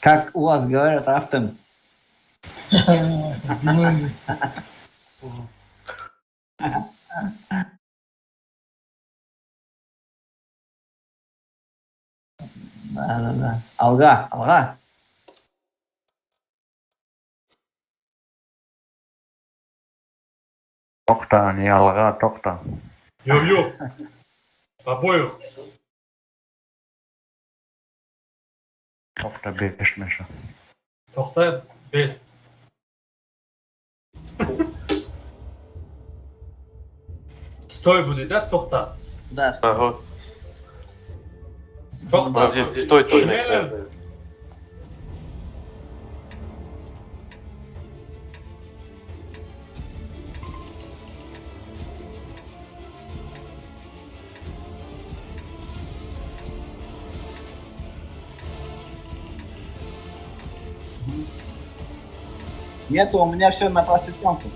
Как у вас говорят, автом. Знаю. Да. Алга. To'xta, Niyalg'a, to'xta. Yo'q. Обоих. To'xta, beshmishi. To'xta, bez. Стой будет, да? To'xta. Да, Ага. To'xta. Молодец, стой, стой. Шинель. Нету, у меня все на просветленку.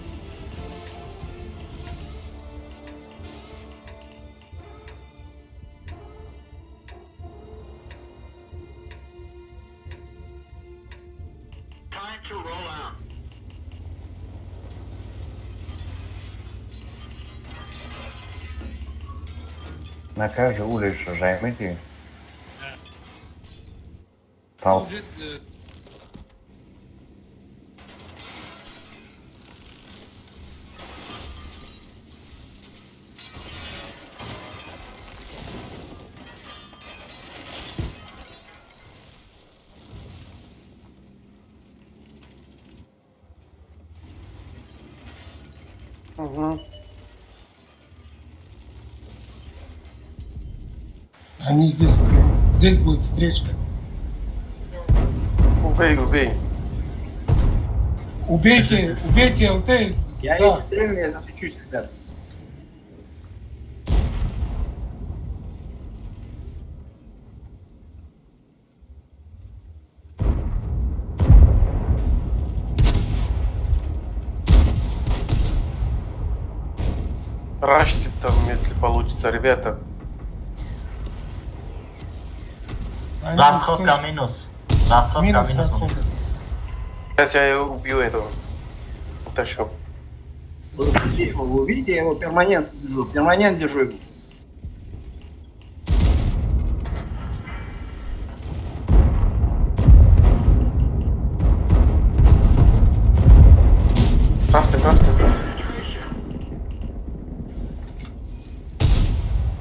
На каждой улице займите. Толп. Угу. Они здесь. Здесь будет встречка. Убей. Убейте ЛТ. Я Да. если стрельну, я засвечусь, ребят. Рашьте там, если получится, ребята. Они Расходка тоже- минус. Минус расходка. Сейчас я убью этого. Утащу. Вы увидите, я его перманент держу. Его. Крафты.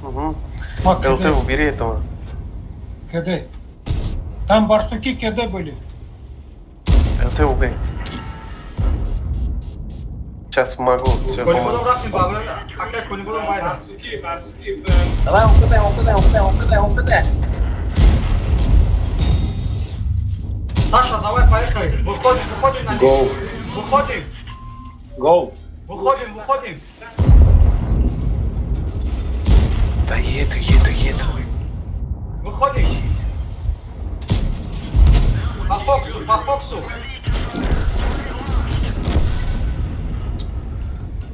Угу. Вот, ЛТ, КД. убери этого. КД. Там барсуки КД были. ЛТ убей. Сейчас помогу. Все, Коли помогу. буду врати бабы, а как коли буду майдан? Давай, он КД. Саша, давай поехали. Выходим на них. Go. Выходим. Go. Выходим. Да еду. Выходим. По фоксу.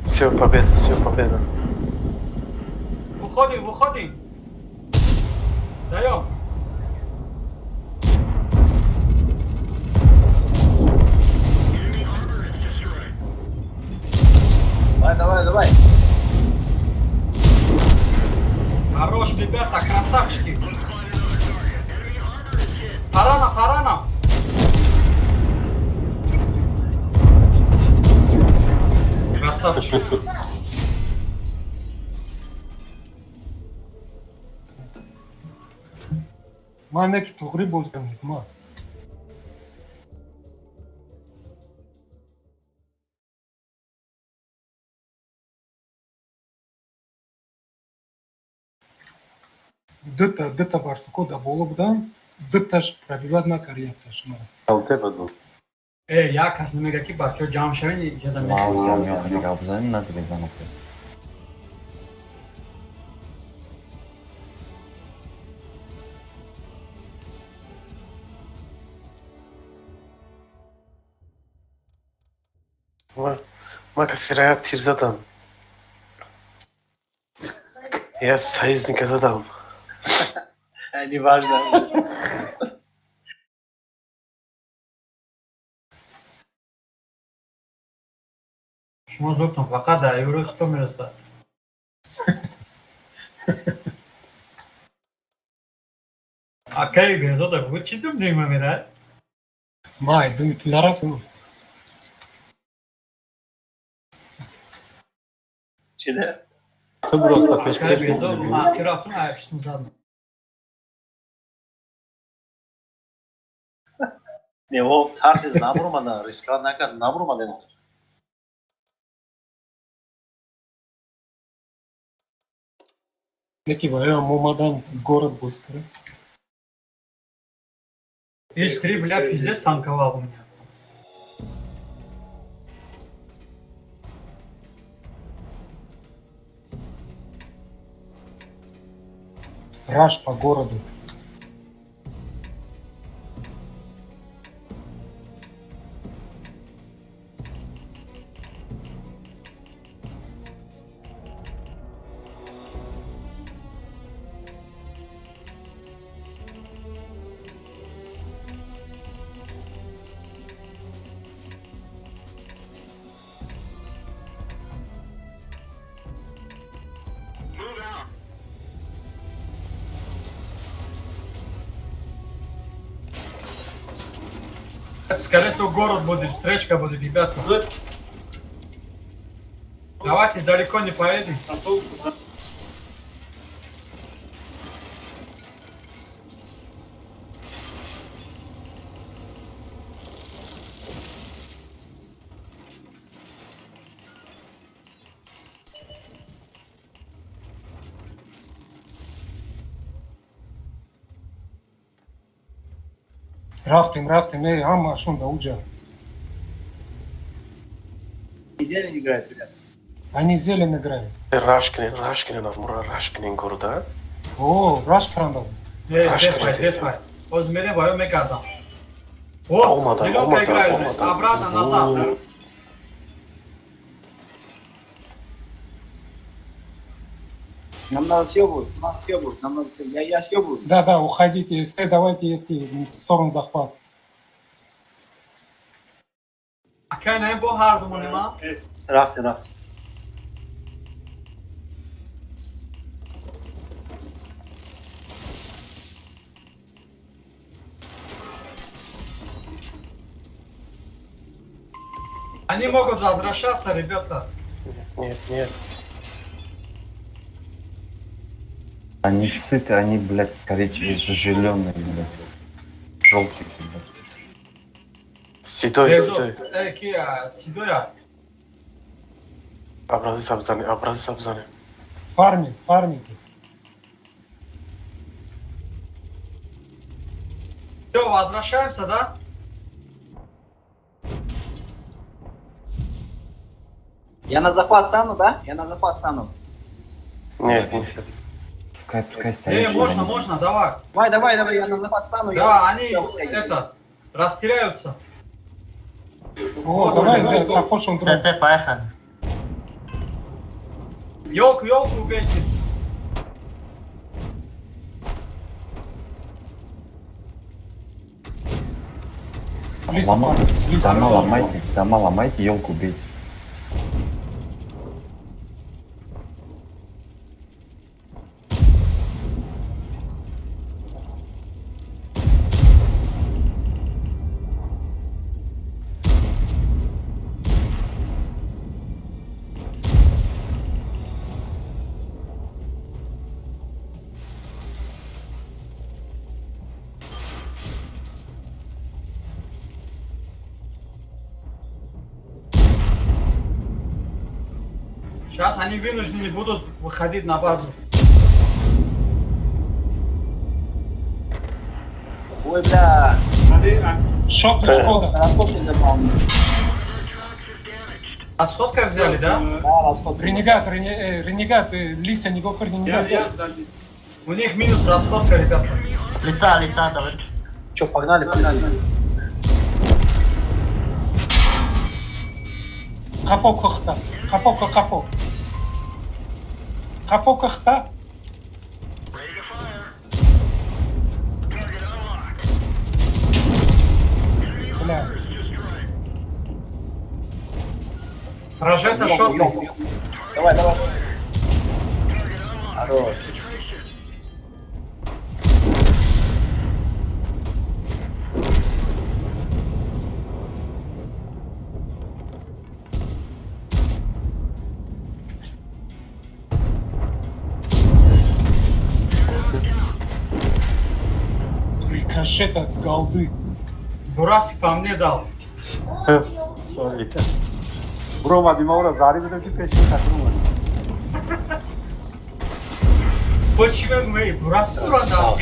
Все, победа. Выходим. Даем. Давай. Хорош, ребята, красавчики. Парана. Красавчик. Мане тугри бозганdik ма. Дыта барсуко да болобдан. Дыташ пробивать на карьерташ ма. ЛТ веду. Я кас намегаки бачо ҷамъ шавини ҷада мешавӣ. Гапзани надидан. Мака сирая тир задам. Я союзника задам. Не важно. شما زورتون فقط در یورو خطا میرسد. Окей, безода, бу чи дум дейма мира? Май, думаю, ты нарафтың. Çile. Ты просто Окей, пешкеш безода, будешь. ма кирафтун ayakşısını zadım. Ne o tersi naburmadan risk almadan naburmadan olur. Такие, Мумадан город быстро. Есть 3, бля, пиздец танковал у меня. Раш по городу. Скорее всего, город будет, встречка будет, ребята. Давайте далеко не поедем. Рафтим, ама, шунда, уджа. Зелень играет, ребят. Они зелень играют. Рашкинин, Амура Рашкинин города. О, Раш франдал. Дефай. Озмере бою мекардам. О, Olmadan, зеленка olmadan, играет. olmadan. Обратно, назад. Нам надо съебывать, Я съебываю. Да, уходите, давайте идти в сторону захвата. Окей, не bu her zaman ima. Рафты. Они могут возвращаться, ребята. Нет. Они сыты, они, блядь, коричневые, зеленые, блядь. Желтые, блядь. Седой. Кия, Сидоя. Образы Сабзаны. Фармите. Все, возвращаемся, да? Я на захват стану, да? Нет. Пускай стоят. Можно, давай. Давай, я на захват стану. Да, они, я растеряются. О, давай запушим друг. Елку убейте. Дома ломайте, елку бейте. Сейчас они вынуждены будут выходить на базу. Ой, бля. Шок, Расходки запомнил. Расходка взяли, да? Да, расходки. Ренегат, Лися, не говори, ренегат. У них минус расходка, ребята. Лица, давай. Че, погнали. Хапок кахта. Хапок кахта. Бля. Прожета Ёлку, шоты. ёлку. Давай, давай. Хорош. Рикошет от голды. Burası по мне дал. Sorry. Vuramadım ama zari dedim ki peşine takılmadım. Почему мы? Burası burada.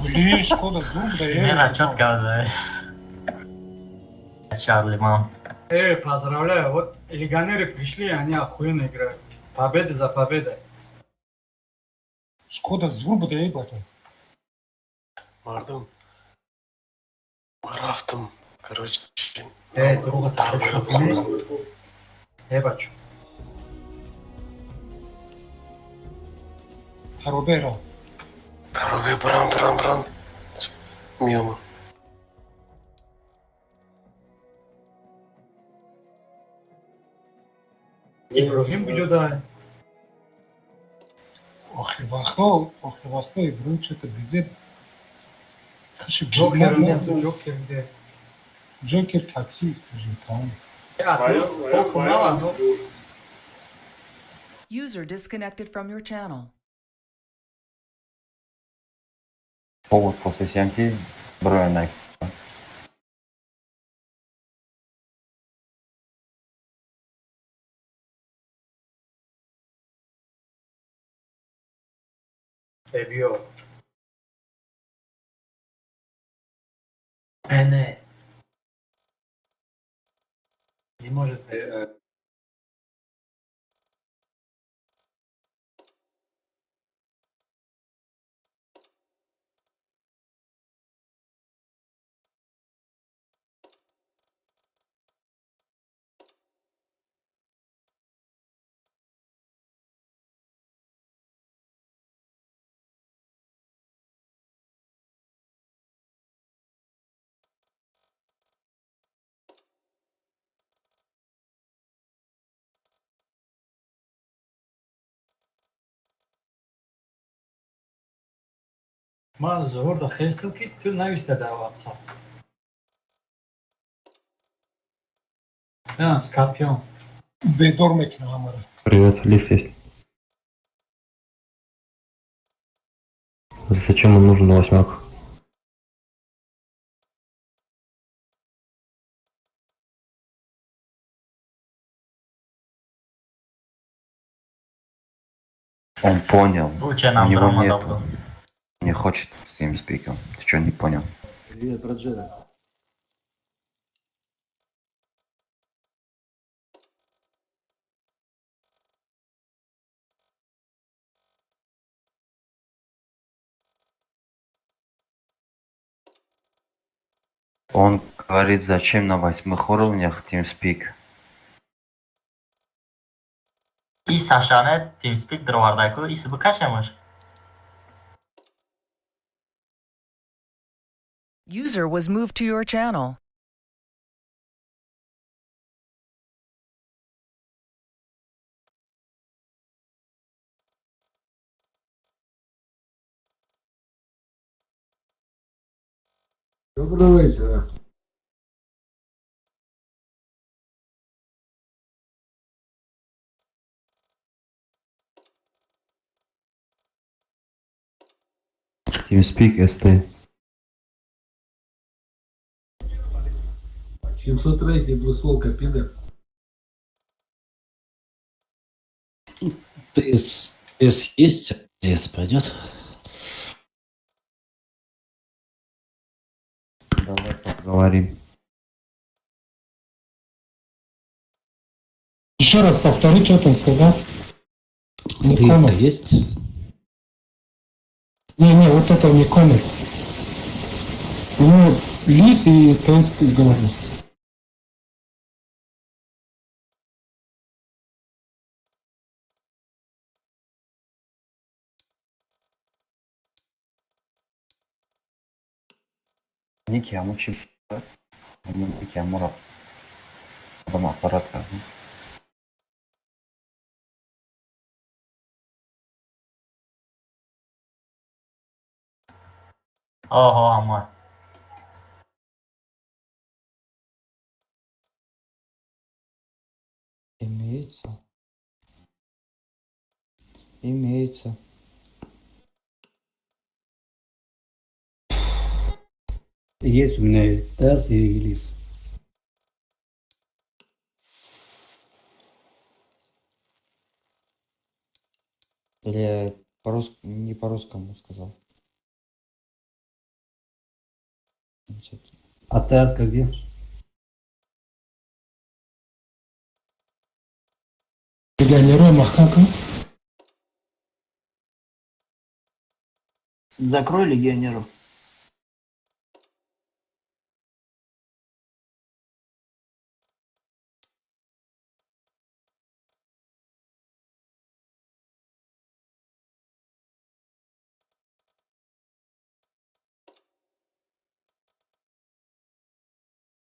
Блин, Шкода зуб, да я... Мира четко, да. Чарли, мам. Поздравляю. Вот легионеры пришли, они охуенно играют. Победа за победой. Шкода зуб, да я ебать. Vardım. Raftım. Короче. Друга тарихи. Бачу. Таробера. Дорогой брам. Мимо. İbrahim Gücüday. Охлевахло игру, что-то безе. Хаши Джокер безназно. нету, Джокер где? Джокер таксист уже там. Толку мало, но User disconnected from your channel. Повод после съемки броя на Ebiyor. Не. Не может. ما ظهور دا خستم که تو نویسته در واتساپ. نه скорпион. Бедор мекина амара. Привет, лифт есть. Зачем он нужен на восьмерку? Он понял. Лучше У нам него драма нету. добро. Не хочет с ним спиком. Ты что, не понял? Привет, Роджера. Он говорит, зачем на 8 уровнях TeamSpeak? И Сашане, TeamSpeak дровардайку, и себе качамаш. User was moved to your channel. Доброго вечера. TeamSpeak ST. 703 двустволка, пидор. ТС есть? ТС пойдет? Давай поговорим. Еще раз повтори, что там сказал. Не Рифка комик. есть? Не, вот это не комик. Ну, Лис и Тенск говорю. Ники, Амучи. Ники, Амурат. Адам аппарат. Ого, ама. Имеется. Имеется. Есть у меня и ТС и релиз. Или я не по-русскому сказал. Значит, А ТС где? Легионеры Махака. Закрой легионеров.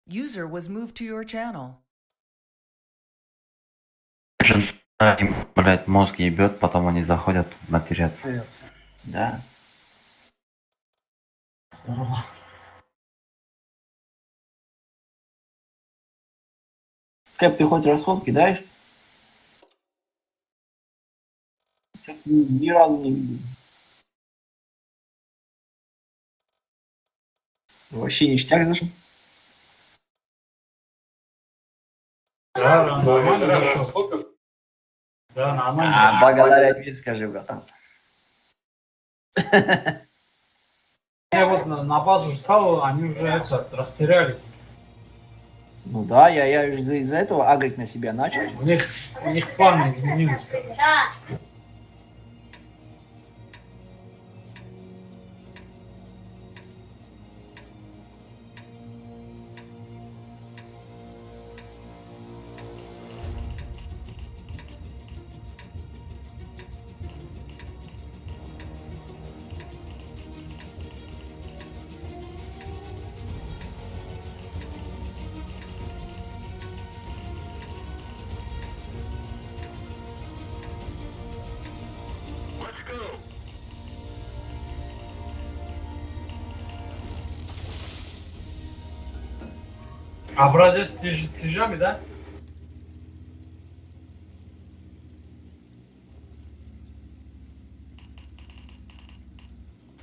User was moved to your channel. Им, блядь, мозг ебет, потом они заходят матерятся. Да. Здорово. Кэп, ты хоть расход кидаешь? Чё-то ни разу не видел. Вообще ништяк зашел. Да, нормально зашел. Да, нормально. А, благодаря тебе скажи, братан. Я вот на базу встал, они уже растерялись. Ну да, я из-за этого агрить на себя начал. У них планы изменились, короче. Образец тяжами, да?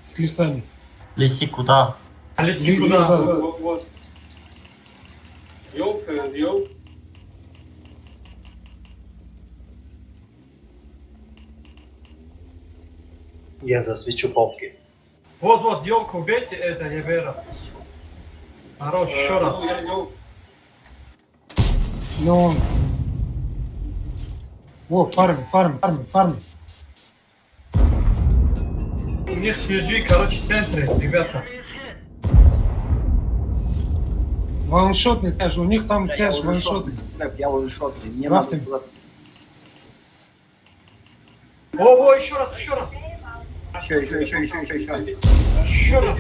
С лесами. Лиси куда? Алиси куда? Вот. Ёлка. Я засвечу попки. Вот, елку убейте, это Ебера. Хорош, еще раз. Но он... О, фарми. У них свежи, короче, центры, ребята. Ваншотный кэш, у них там кэш ваншотный. Кэп, я уже шотный. Не Рафты. надо туда. О, еще раз. Еще. Еще раз.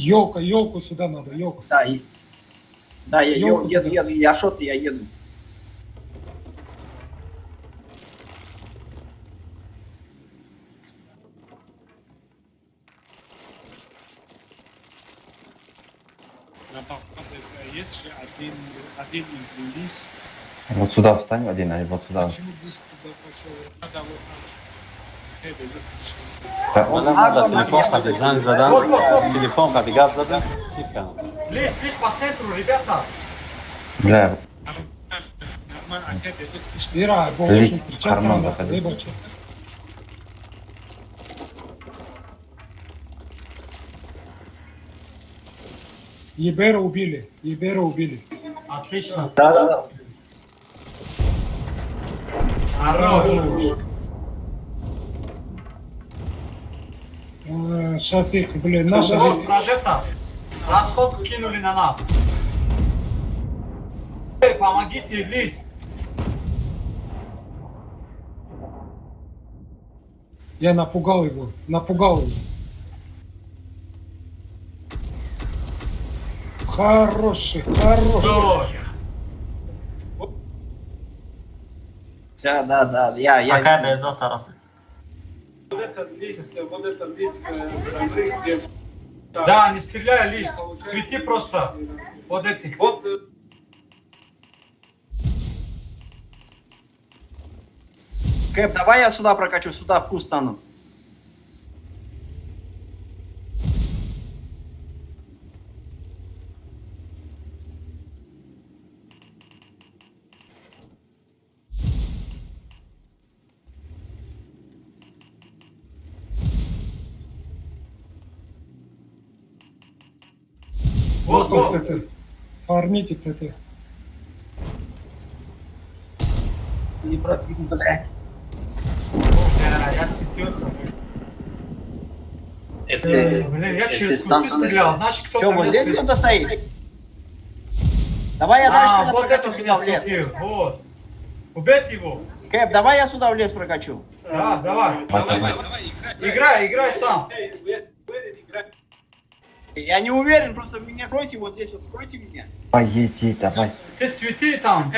Елку сюда надо, елку. Да, я Ёлку еду, туда. я шотный, я еду. Есть же один из лис. Вот сюда встань один, а вот сюда. Почему лис туда пошел? Надо вот Телефон, hadi gazladın. Лезь по центру, ребята. Бля, нормально, опять я здесь слишком. Ира, его Целик очень в встречать карман надо, заходи. либо честно. Ебера убили. Отлично. Да. Хорош. Сейчас их, блин, наши Вот, здесь... это. Расход кинули на нас. Эй, помогите, Лис. Я напугал его. Хороший. Хорош. Сейчас, да, я. Какая безо тарafı? Вот этот лис закрыт, где... Да, не стреляй, Лис. Свети просто. Вот этих. Вот Кэп, давай я сюда прокачу, сюда в куст стану. Вот, вот. это. Фармите это. Не пробил, блядь. Я светился. Это, Блин, я это через станция. кусты стрелял. Значит, кто-то... Что, вот здесь лес- кто-то стоит? Давай я дальше А, сюда вот прокачу этот сюда меня в лес. светил. Вот. Убейте его. Кэп, давай я сюда в лес прокачу. Да, давай. Давай. Играй сам. Я не уверен, просто меня кройте вот здесь, вот кройте меня. Поедь, давай. Ты свети там.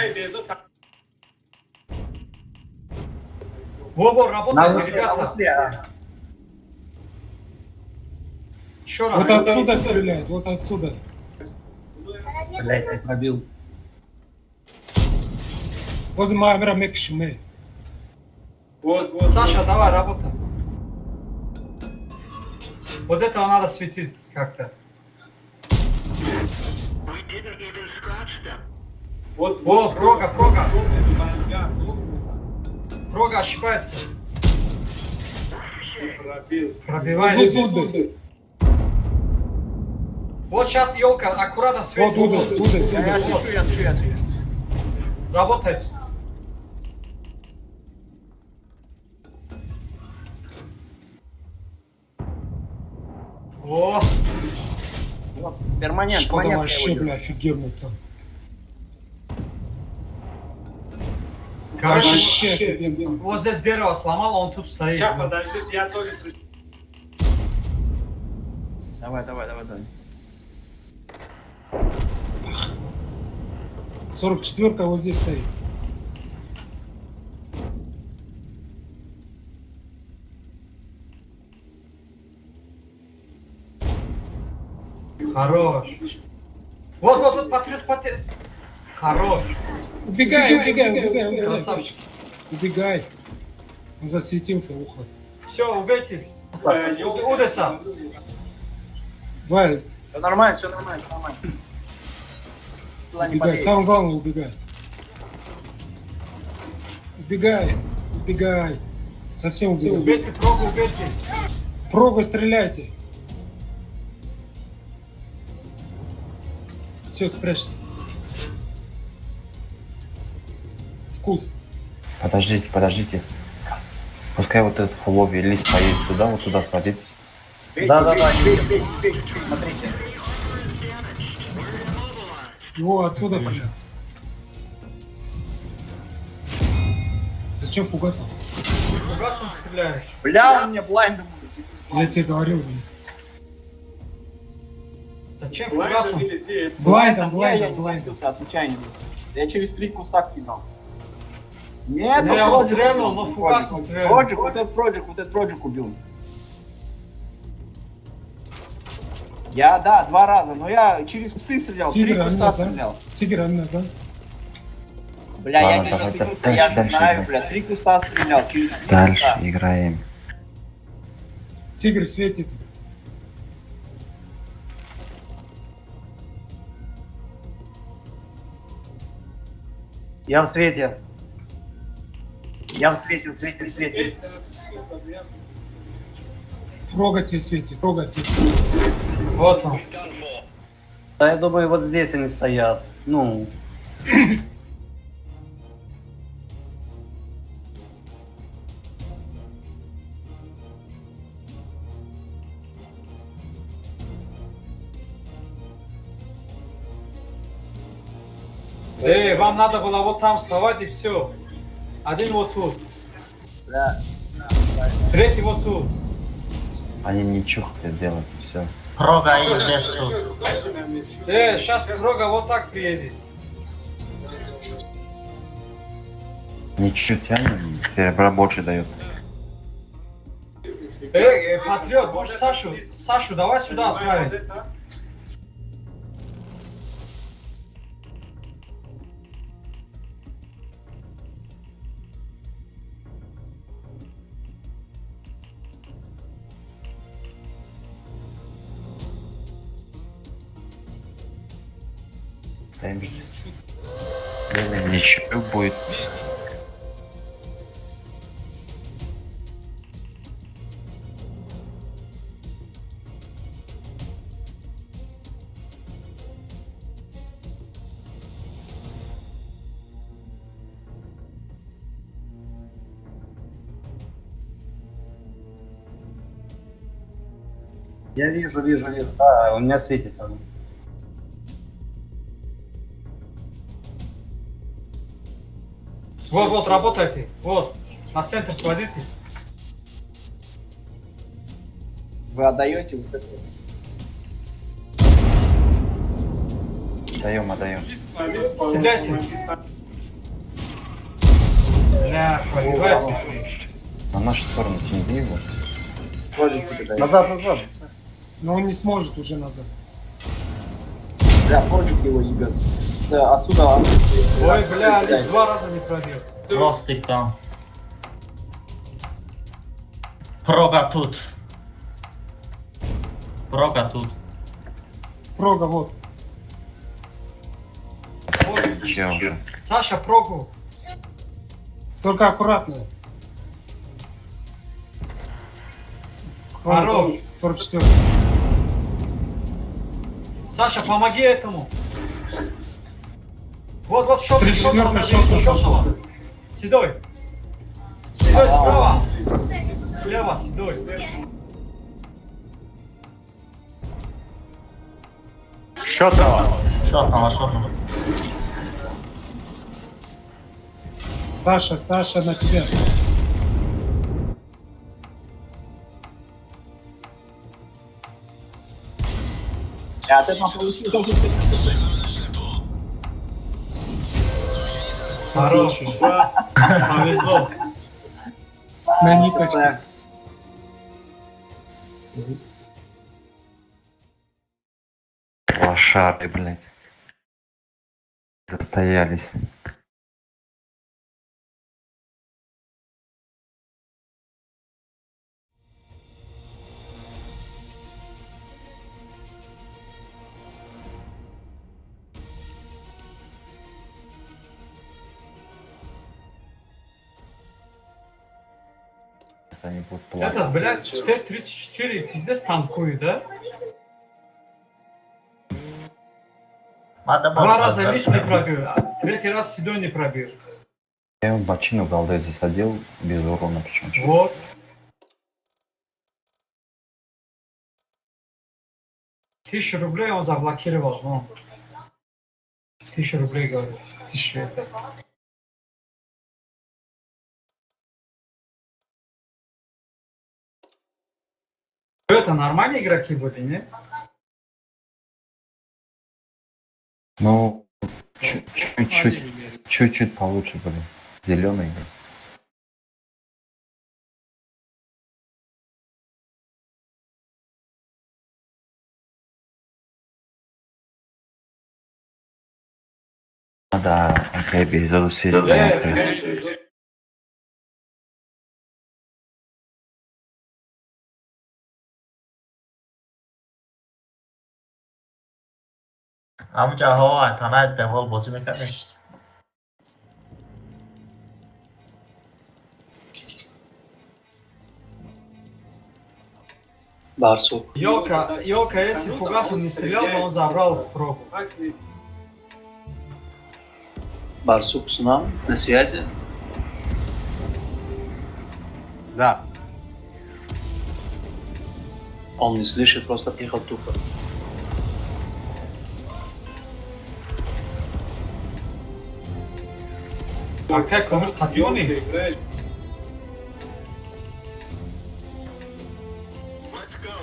Во, работайте, ребята. Еще раз. Вот отсюда стреляет, вот отсюда. Блять, я пробил. Возле Мамера Мекшиме. Саша, давай, работай. Вот этого надо светить как-то. Вот, прога. Прога ошибается. Пробивает. Вот здесь, вот здесь. Вот сейчас елка аккуратно Вот светит. туда, Вот. сюда, Я сюда. свечу, я свечу. Работает. О, Вот, перманент, Что там перманент. вообще, бля, офигенно там. короче, Вообще офигенно. вот здесь дерево сломал, он тут стоит. подождите, я тоже... Давай. 44-ка вот здесь стоит. Хорош. Вот, патрет. Хорош. Убегай. Красавчик. Убегай. Он засветился, ухо. Все, убейтесь. Удеса. Давай, Все нормально. Туда не убегай. подъедь. Самое главное, убегай. Совсем убегай. Убейте прогу, убейте. Прогой стреляйте. Все, спрячься. В куст. Подождите. Пускай вот этот фуловый лист поедет сюда, вот сюда смотрите. Да, бей, смотрите. Его отсюда пошел. Зачем фугасом? Фугасом стреляешь. Бля, он мне блайндом будет. Я тебе говорил, блин. Зачем фугасом? Блайндом. Я не засился, отвечаю не засился. Я через 3 куста кинул. Нет, Я его стрельнул, но фугасом стрелял. Вот этот проджик убил. Я, да, 2 раза, но я через кусты стрелял, 3 Тигр, куста да? стрелял. Тигр, да? Бля, я Ладно, не давай, засветился, я дальше знаю, играй. бля, 3 куста стрелял, через 3 Дальше куста. играем. Тигр светит. Я в свете. В свете. Прога тебе светит. Вот он. Да, я думаю, вот здесь они стоят. Ну. Вам надо было вот там вставать и все. Один вот тут. Да. Третий вот тут. Они ничего хотят делать, все. Прога и здесь тут. Сейчас прога вот так приедет. Не чуть-чуть тянем, серебра больше дает. Патриот, можешь Сашу, давай сюда отправить. Стоим здесь. Ничего будет. Я вижу. Да, у меня светится. Вот, работайте. Вот, на центр сводитесь. Вы отдаете вот это? Отдаем. Стреляйте. Бля, пробивайте. На нашу сторону тяни его. Назад. Но он не сможет уже назад. Бля, прочек его ебет. Отсюда. Ой, бля, лишь 2 раза не пробил. Ростик там. Прога тут. Прога, вот. Вот. Че уже? Саша, прогу. Только аккуратно. Хорош. 44. Саша, помоги этому. Вот, шот. 34-й шот. Седой справа. Слева, седой. Шотного. Саша, на тебя. А ты получил. Хорош. Повезло. На ниточке. Лошары, блядь. Достоялись. Они будут плакать. Этот, блядь, Т-34 пиздец танкует, да? Надо 2 раза лист не пробил, а 3-й раз седой не пробил. Я ему бочину голдой засадил, без урона причем. Вот. $1000 он заблокировал, ну. 1000 рублей, говорю. 1000 это. Это нормальные игроки были, не? Ну, чуть-чуть получше были. Зеленые. Да, окей, без сесть. Amca hava tana deval bozi mekanist. Барсук. Йока, если фугасом не стрелял, то он забрал пробу. Барсук с нами на связи. Да. Он не слышит, просто приехал тупо. А как он Хатиони?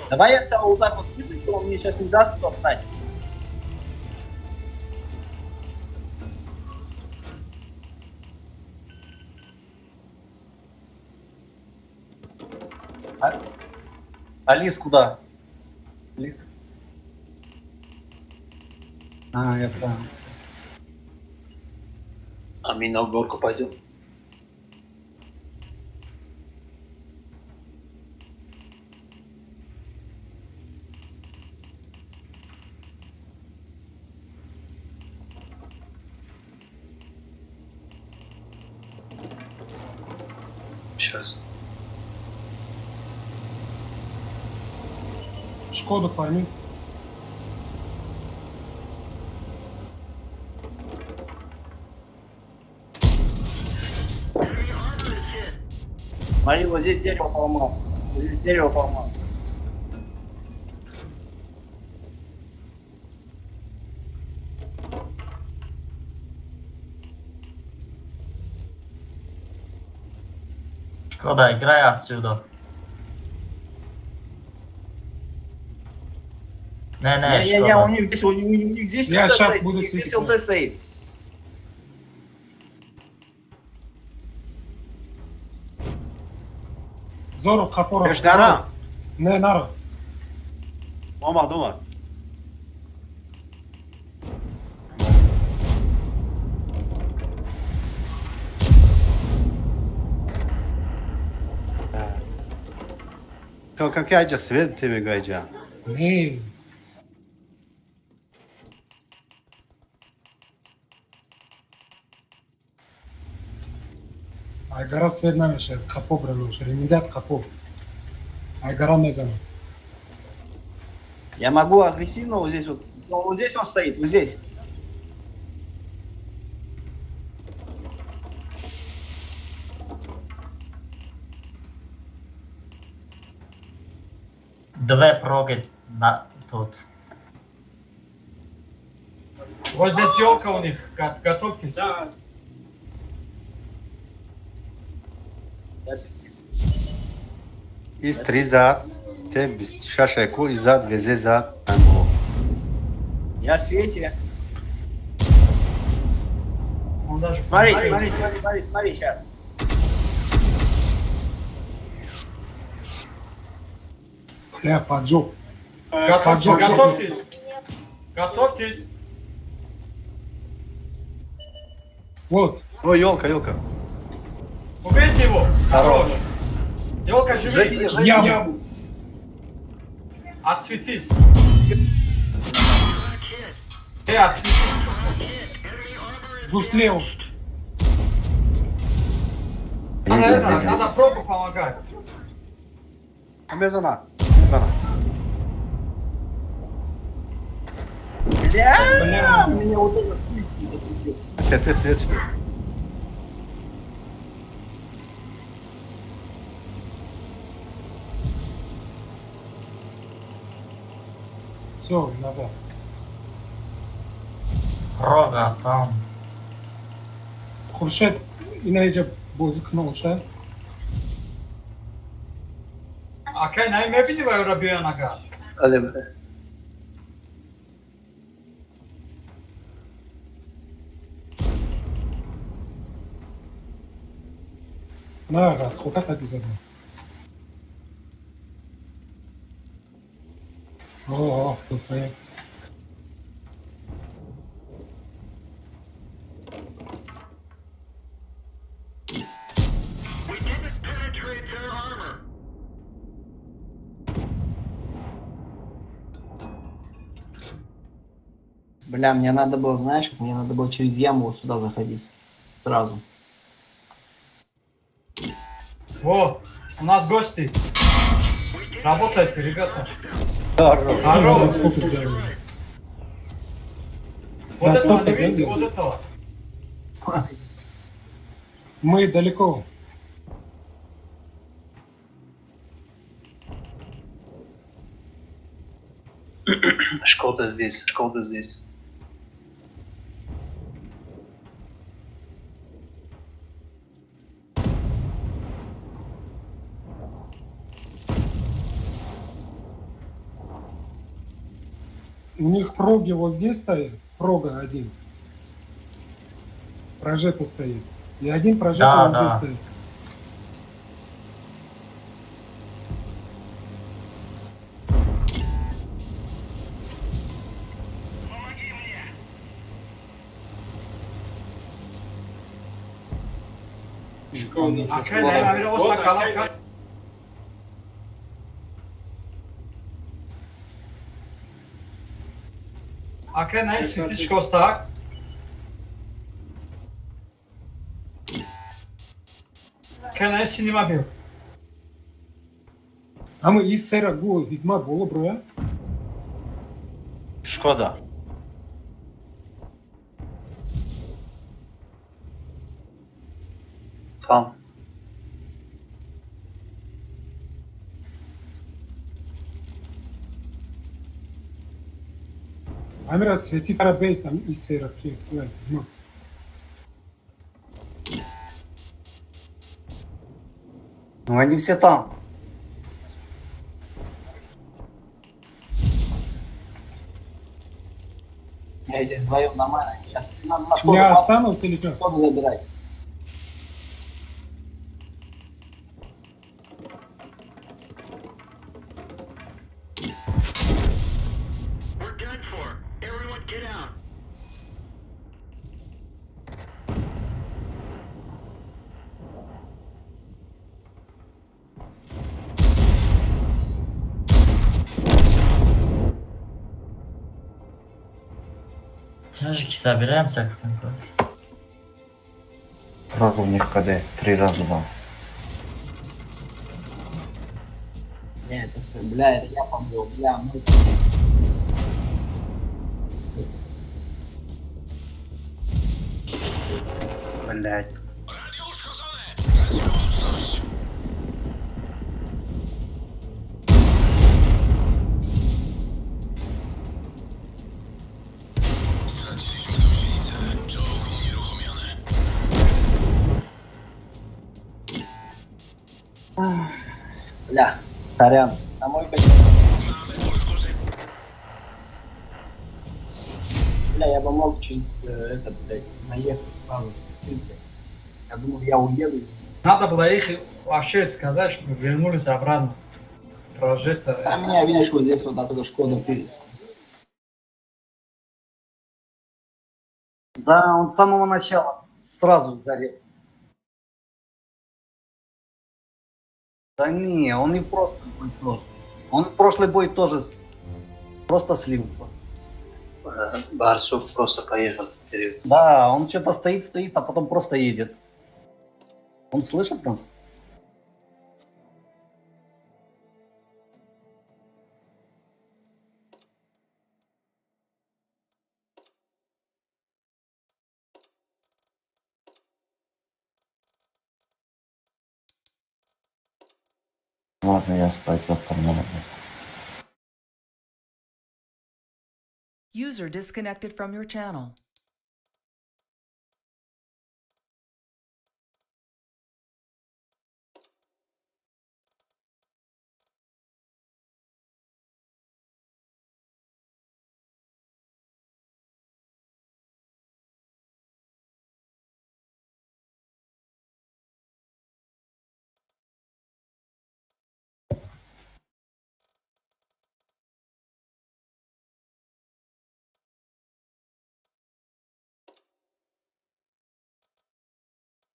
Давай я стал вот так вот высадить, он мне сейчас не даст достать. А лис куда? Лис? А, я понял. А мы на горку пойдем. Сейчас. Шкоду фармит. Смотри, вот здесь дерево поломал. Вот здесь дерево поломал. Шкода, играй отсюда. Не, Не-не-не, у Шкода. них здесь, у них здесь Я ЛТ щас стоит, буду у них здесь светить, ЛТ стоит. Зору Хапора. Еждара. Не, наро. Дома, дома. Как я же свет тебе гайджа. Не. Айгара свет намеше. Хапо брануше. Ремидат хапо. Айгара мезану. Я могу агрессивно вот здесь вот. Вот здесь он стоит, вот здесь. Две проги на тут. Вот здесь елка у них. Готовьтесь. Из 3 зад. Те без шашеку и зад, везе зад. Амбо. Я в свете. Он даже Смотри, фонарик. смотри, сейчас. Бля, поджог. Готовьтесь. Готовьтесь. Вот. О, елка, елка. Убейте его. Хорош. Елка, живи. Яму. Отсветись. Отсветись. Жду слева. Надо пробу помогать. Мезана. Мезана. Бля, меня вот этот засветил. Ты свет что ли? Все, назад. Прога там. Хуршет иначе бозыкнулся. Акай, наимебини ва Европеянага. Алле. На раз, сколько обязательно. О, супер. Бля, мне надо было, знаешь, как мне надо было через яму вот сюда заходить. Сразу. Во, у нас гости. Работайте, ребята. Хорош. Здорово. Сколько взяли? Вот Да, этого сколько не видите, взяли? вот этого. Мы далеко. Шкода здесь, Шкода здесь. У них проги вот здесь стоит. Прога один. Прожектор стоит. И один прожектор Да, вот здесь да. стоит. Окей, наверное, bir olsa kalan Окей, наверное, светичка остак. Окей, наверное, sinema bir. Ama iz sera bu hikma bolu bro ya. Шкода. Tamam. Amira sveti para base tam iz sera ki. Hikma. Ну они все там. Я здесь вдвоем нормально. Сейчас надо на школу, Я останусь или что? школу забирать. Тяжики собираемся, Аксенко. Сразу у них КД. 3 раза был. Бля, это все, бля, это я помню, бля, мы... Блять. Бля, сорян. На мой Бля, я бы мог чуть этот, блядь, наехать сразу. Я думал, я уеду. Надо было их вообще сказать, чтобы вернулись обратно. Прожить. А меня, видишь, вот здесь вот отсюда Шкода привез. Да, он с самого начала сразу сгорел. Да не, он и в прошлый бой тоже. Он в прошлый бой тоже просто слился. Барсов просто поехал вперед. Да, он что-то стоит, а потом просто едет. Он слышит нас? Ладно, я спать завтра надо. User disconnected from your channel.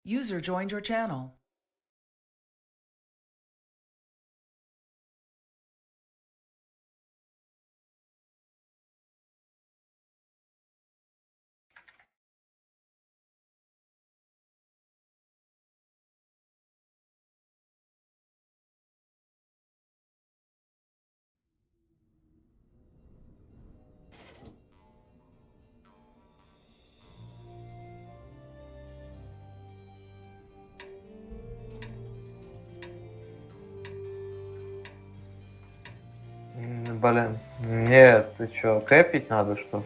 User joined your channel. Блин. Нет, ты чё, кэпить надо, что?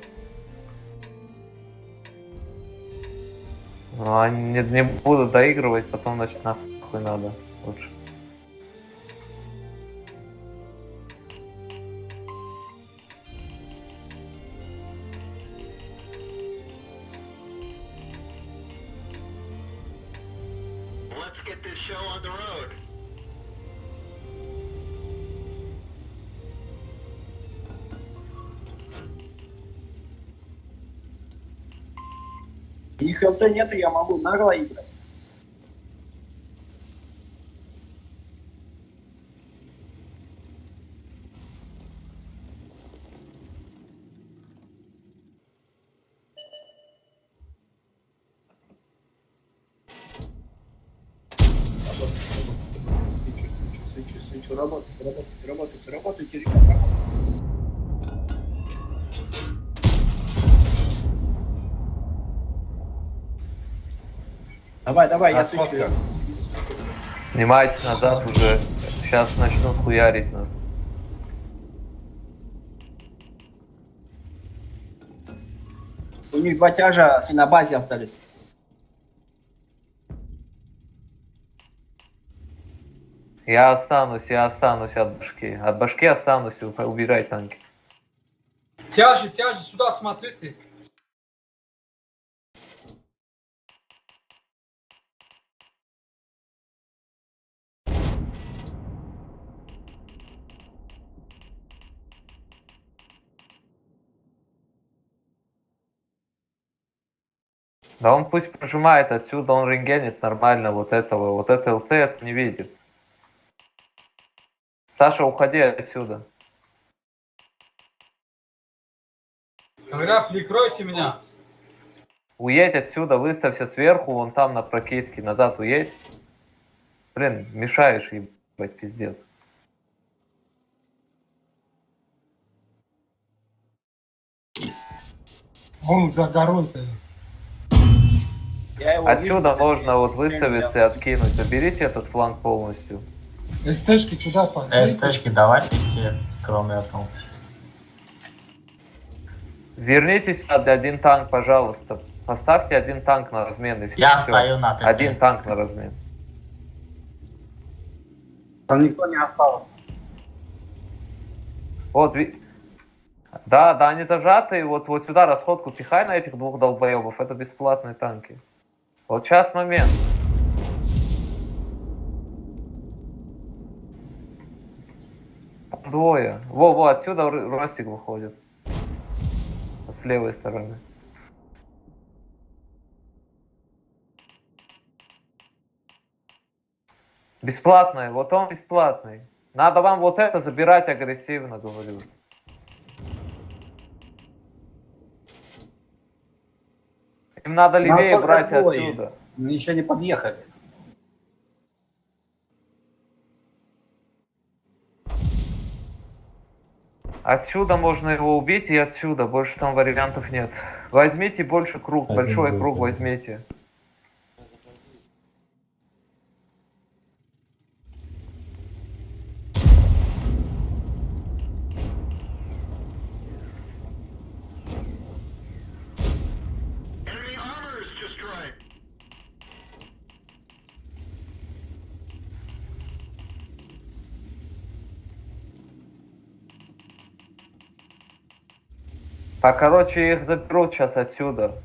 Ну, они не будут доигрывать, потом, значит, нахуй надо лучше. Их ЛТ нету, я могу нагло играть. Работайте, ребята. Давай, я свечу. Снимайте назад уже. Сейчас начнут хуярить нас. У них 2 тяжа на базе остались. Я останусь от башки. От башки останусь, убирай танки. Тяжи, сюда смотрите. Да он пусть прожимает отсюда, он рентгенит нормально вот этого. Вот это ЛТ это не видит. Саша, уходи отсюда. Говорят, прикройте меня. Уедь отсюда, выставься сверху, вон там на прокидке. Назад уедь. Блин, мешаешь, ебать, пиздец. Он за горой стоит. Я его Отсюда вижу, можно вот я выставиться и откинуть. Заберите этот фланг полностью. СТшки сюда подойдите. СТшки давайте все, кроме этого. Вернитесь сюда, один танк, пожалуйста. Поставьте один танк на размен. И всё. Я стою на ТТ. Один танк на размен. Там никто не остался. Вот, да, они зажаты. Вот сюда расходку пихай на этих двух долбоебов. Это бесплатные танки. Вот сейчас момент. Двое. Во, отсюда Ростик выходит. С левой стороны. Бесплатный, вот он бесплатный. Надо вам вот это забирать агрессивно, говорю. Им надо левее Нас только брать двое. отсюда. Мы еще не подъехали. Отсюда можно его убить и отсюда. Больше там вариантов нет. Возьмите больше круг, большой круг возьмите. Так, короче, их заберут сейчас отсюда.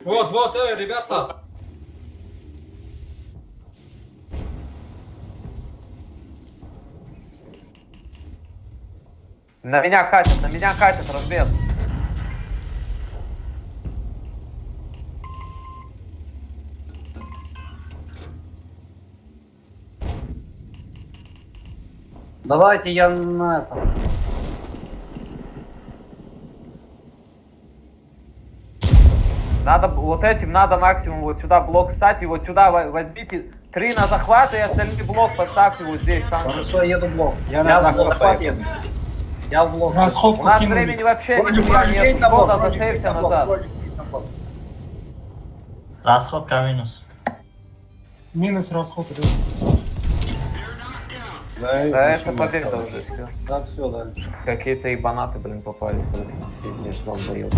Вот, ребята. На меня катят, размен. Давайте я на этом. Надо вот этим, надо максимум вот сюда блок ставить, и вот сюда возьмите 3 на захват, и остальной блок поставьте вот здесь. Там. Хорошо, я еду в блок. Я в на блок захват поеду. еду. Я в блок. Расходку У нас кинули. времени вообще Вроде нихуя Бродик нет. едет на блок, Кто-то Бродик едет засейвся на блок, назад. Бродик едет на блок. Расходка минус. Минус расход. Да, Это победа уже, все. Да, все, дальше. Какие-то ебанаты, блин, попали. Пиздец, долбоёб.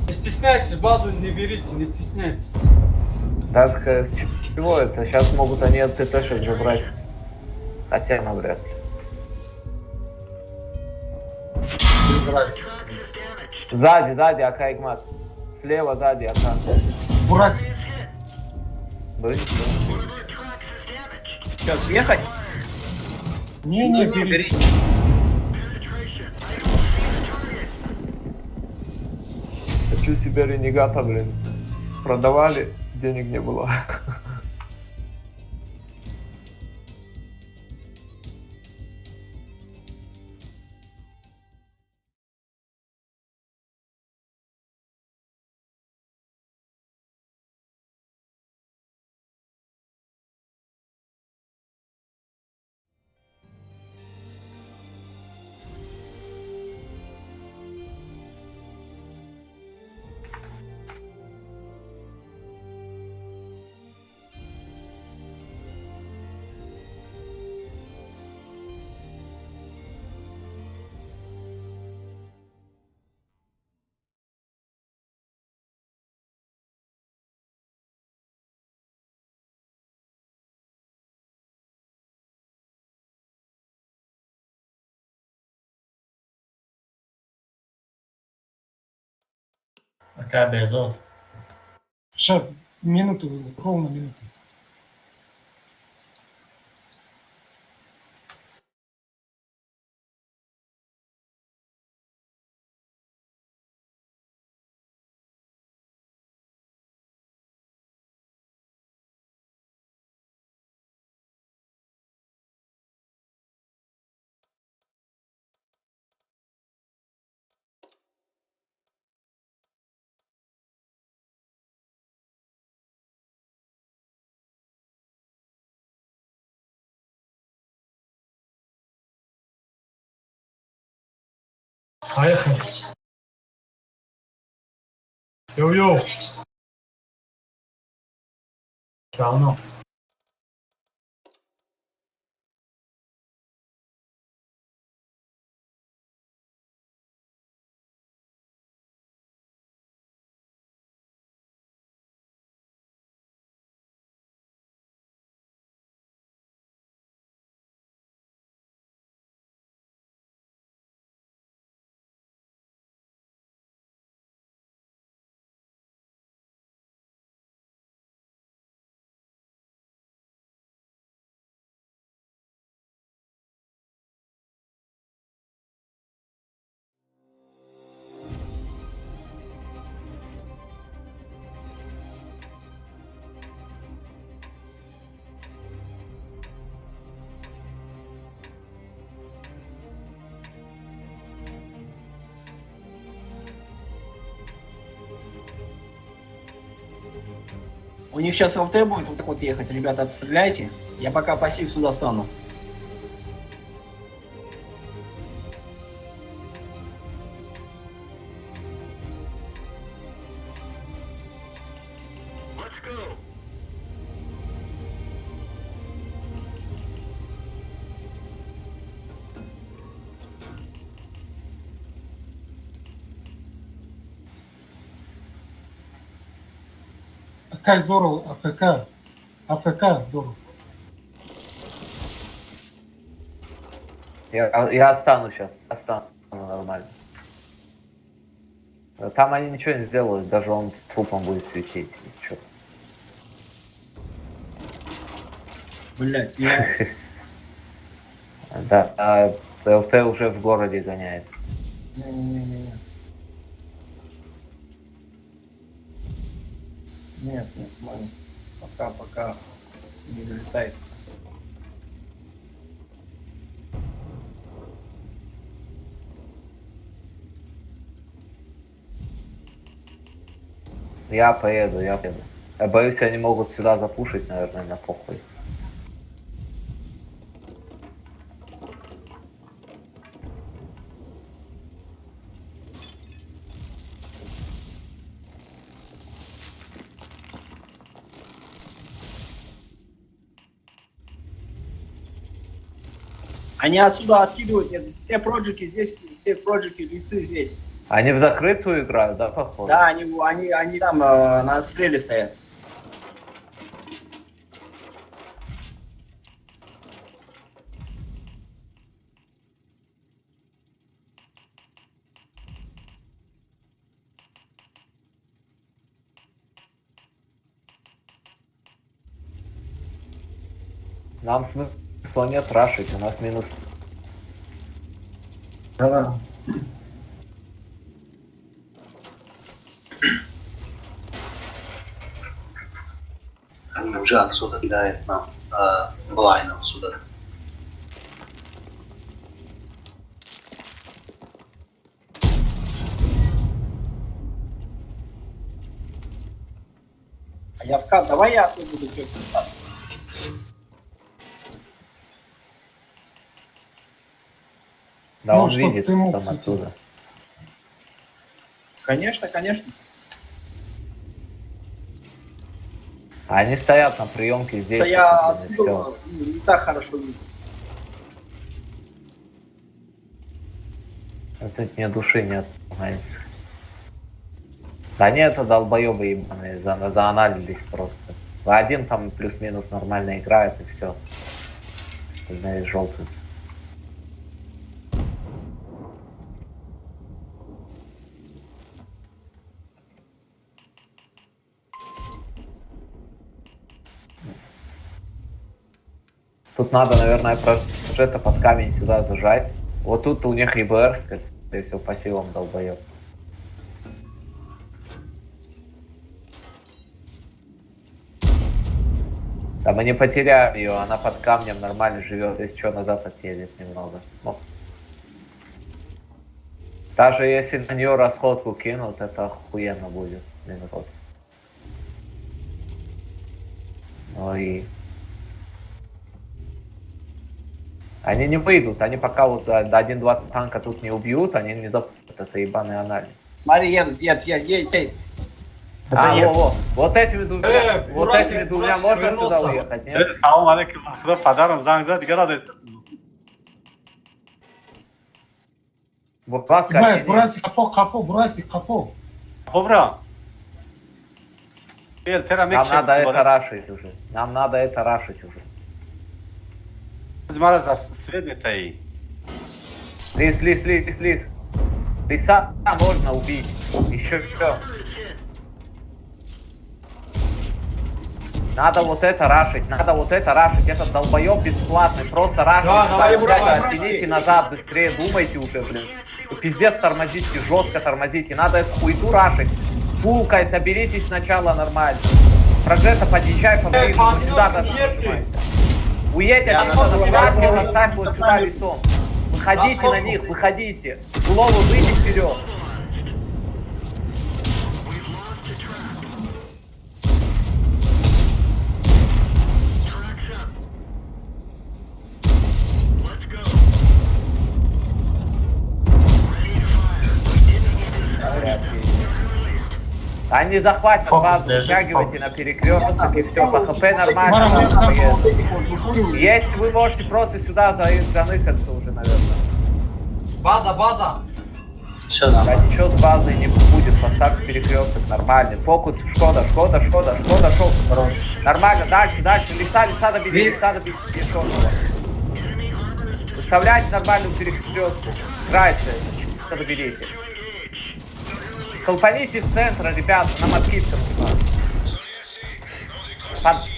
Не стесняйтесь, базу не берите, не стесняйтесь. Да, с чего это? Сейчас могут они от ТТшек же брать. Хотя навряд ли. Сзади, АК Игмат. Слева сзади АК. Бурас. Блин, Что, съехать? Не, Не, бери. берите. хочу себе ренегата, блин. Продавали, денег не было. Какая безо. Сейчас, минуту, ровно минуту. Поехали. Йоу-йоу. Давно. У них сейчас ЛТ будет вот так вот ехать. Ребята, отстреляйте. Я пока пассив сюда стану. Какая Зору, АФК. АФК, Зору. Я остану сейчас, остану нормально. Там они ничего не сделают, даже он трупом будет светить. И чё. Блять, я... Да, а ЛТ уже в городе гоняет. Не-не-не. Нет, ладно. Пока не залетает. Я поеду. Я боюсь, они могут сюда запушить, наверное, на похуй. Они отсюда откидывают, нет, все проджики здесь, все проджики, листы здесь. Они в закрытую играют, да, походу? Да, они там на отстреле стоят. Нам смысла нет рашить, у нас минус. Да. Они уже отсюда кидают нам блайном сюда. А я вкат, давай я оттуда буду все. Да, Ну, он чтоб видит ты мог там светить. оттуда. Конечно, конечно. А они стоят на приемке здесь. Да я вот, и отсюда всё. не так хорошо вижу. Тут ни души нет, понимаете. Да нет, это долбоебы ебаные, заанализились просто. Один там плюс-минус нормально играет и все. Остальные желтые. Тут надо, наверное, прожета под камень сюда зажать. Вот тут у них ИБР, скорее всего, по силам долбоёб. Да мы не потеряем ее, она под камнем нормально живет, если что, назад отъедет немного. Ну. Даже если на нее расходку кинут, это охуенно будет. Минут. Ой. Они не выйдут, они пока вот до 1-2 танка тут не убьют, они не запустят это ебаный анализ. Смотри, едет. Вот этими двумя, вот Бурасик, этими двумя Бурасик можно вернулся. сюда уехать, нет? Салам алейкум. Xudo padarim zang zad دیگه نداشت. Бурас Давай, как Бурасик, капо, Бурасик, капо. خب را. Бел, тера Нам надо это рашить уже. Нам надо это рашить уже. Змара за свет не таи. Лис. Лиса можно убить. Еще все. Надо вот это рашить. Этот долбоеб бесплатный. Просто рашить. Да, давай, Оттяните назад, быстрее думайте уже, блин. Пиздец тормозите, жестко тормозите. Надо эту хуету рашить. Фулкай, соберитесь сначала нормально. Прогресса подъезжай, помоги, сюда даже нажимайся. Уедь, отсюда на пляске, оставь вот сюда лицом. Выходите на них, выходите. Голову выйди вперед. Они захватят Фокус базу, держи, вытягивайте фокус. на перекресток и все, по ХП нормально. Мара, там капо. поедут. Если вы можете просто сюда заныкаться уже, наверное. База. Все, да. Да ничего с базой не будет, поставьте перекресток нормальный. Фокус, Шкода, шел. Нормально, дальше. Лиса добери, черного. Выставляйте нормальную перекрестку. Играйте, что доберите. Колпаните с центра, ребята, нам откидка нужна.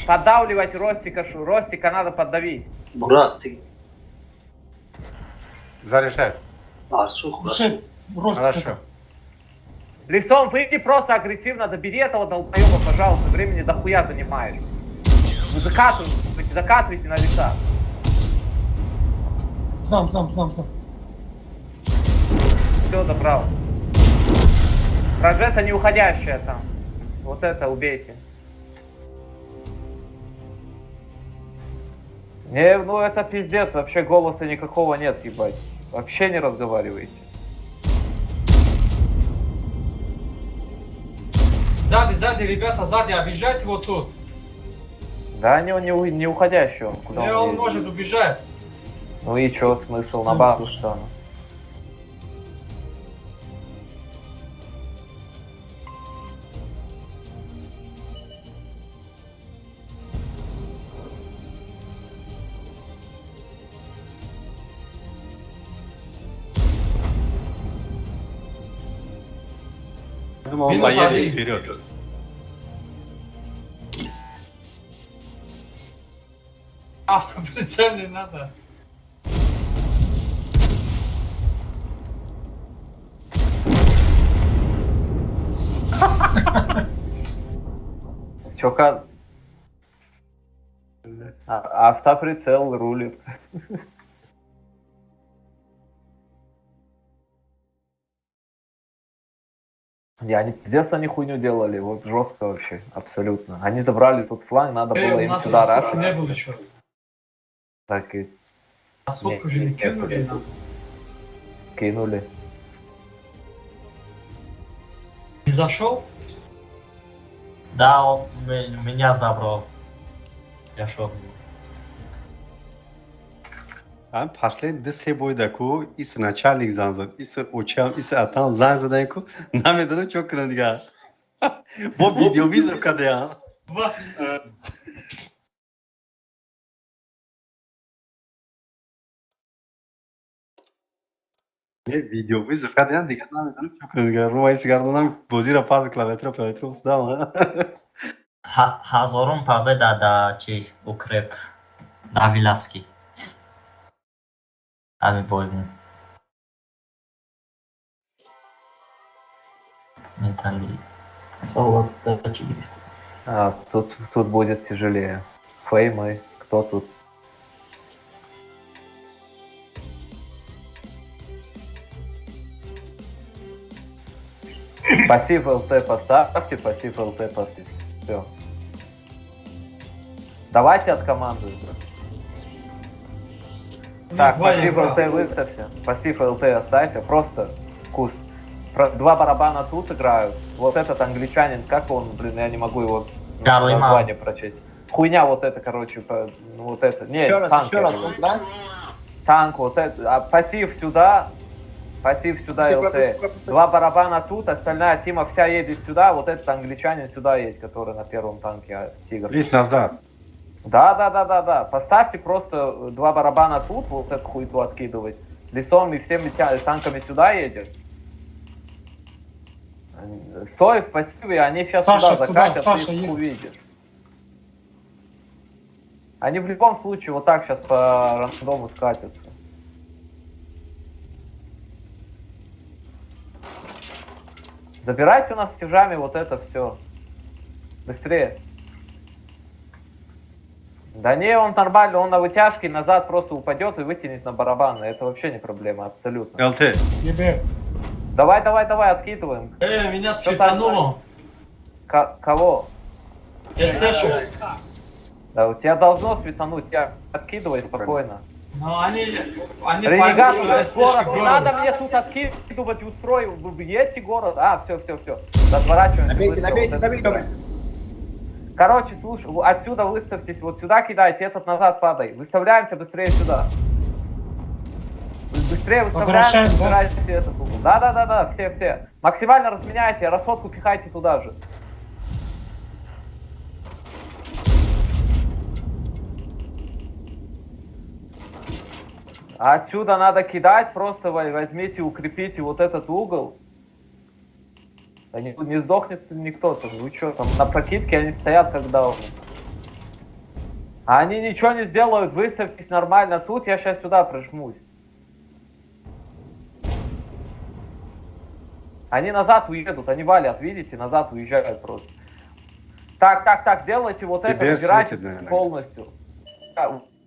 Поддавливайте Ростика надо поддавить. Бурас, ты... Заряжай. Арсу, хорошо. Слушай, Хорошо. Лисом, выйди просто агрессивно, добери этого долбоеба, пожалуйста, времени дохуя занимаешь. Вы закатывайте на лиса. Зам. Все, добрал. Прожета не уходящая там. Вот это убейте. Не, ну это пиздец, вообще голоса никакого нет, ебать. Вообще не разговариваете. Сзади, ребята, объезжайте вот тут. Да, не уходящий он. Куда Не, он он едет? может убежать. Ну и чё, смысл на базу что? Я думал, он Минус поедет один. вперед. Автоприцел не надо. Чё как? Автоприцел рулит. Они пиздец они хуйню делали, вот жестко вообще, абсолютно. Они забрали тут фланг, надо было У им нас сюда расходки не было рашить. еще. Так и Расходку уже не кинули нам. кинули. Не зашел? Да, он меня забрал. Я шел. Последний се бойда ку, ис начальник зан зад, ис очам, ис атам зан задан ку, намедонам чо кунам дига. Бо видеовизор каде я. видеовизор каде я дига намедонам чо кунам дига. Рувайс гардонам бози ра пас клавиатура устдам. Ҳазорум победа да чи укреп. Да, Виляцкий. Дальнобойный. Металли. Солод, тачи. Тут будет тяжелее. Феймы, кто тут? Пассив ЛТ поставьте, пассив ЛТ поставьте. Все. Давайте от команды. Так, пассив ЛТ выставься. Пассив ЛТ оставься. Просто куст. Два барабана тут играют. Вот этот англичанин, как он, блин, я не могу его Гарлей название прочесть. Хуйня вот это, короче, вот это. Не, Еще раз, танк, еще раз, я говорю. да? Танк, вот это. А пассив сюда ЛТ. Два барабана тут, остальная тима вся едет сюда. Вот этот англичанин сюда едет, который на первом танке Тигр. Лезь назад. Да. Поставьте просто два барабана тут, вот эту хуйту откидывать. Лесом и всеми танками сюда едет. Стой в пассиве, они сейчас Саша, сюда сюда, закатят, Саша, ты их есть. увидишь. Они в любом случае вот так сейчас по рандому скатятся. Забирайте у нас тяжами вот это все. Быстрее. Да не, он нормально, он на вытяжке назад просто упадет и вытянет на барабаны. Это вообще не проблема, абсолютно. ЛТ. ЕБ. Давай, откидываем. Меня светануло. Кого? Эстешу. Да, у тебя должно светануть, тебя откидывай спокойно. Но они Ренегат, поймут, что город, Эстешу не надо мне тут откидывать, устрою, вы едьте город. А, все. Разворачиваемся. Набейте, быстро, набейте, вот это набейте. всё. Короче, слушай, отсюда выставьтесь, вот сюда кидайте, этот назад падай. Выставляемся быстрее сюда. Быстрее выставляемся, Возвращаем, да? собирайте этот угол. Да, все. Максимально разменяйте, расходку пихайте туда же. А отсюда надо кидать, просто возьмите, укрепите вот этот угол. Да не сдохнет никто там, вы что, там на прокидке они стоят как дауны. А они ничего не сделают, выставьтесь нормально тут, я сейчас сюда прижмусь. Они назад уедут, они валят, видите, назад уезжают просто. Так, делайте вот это, Тебе забирайте светит, наверное. полностью.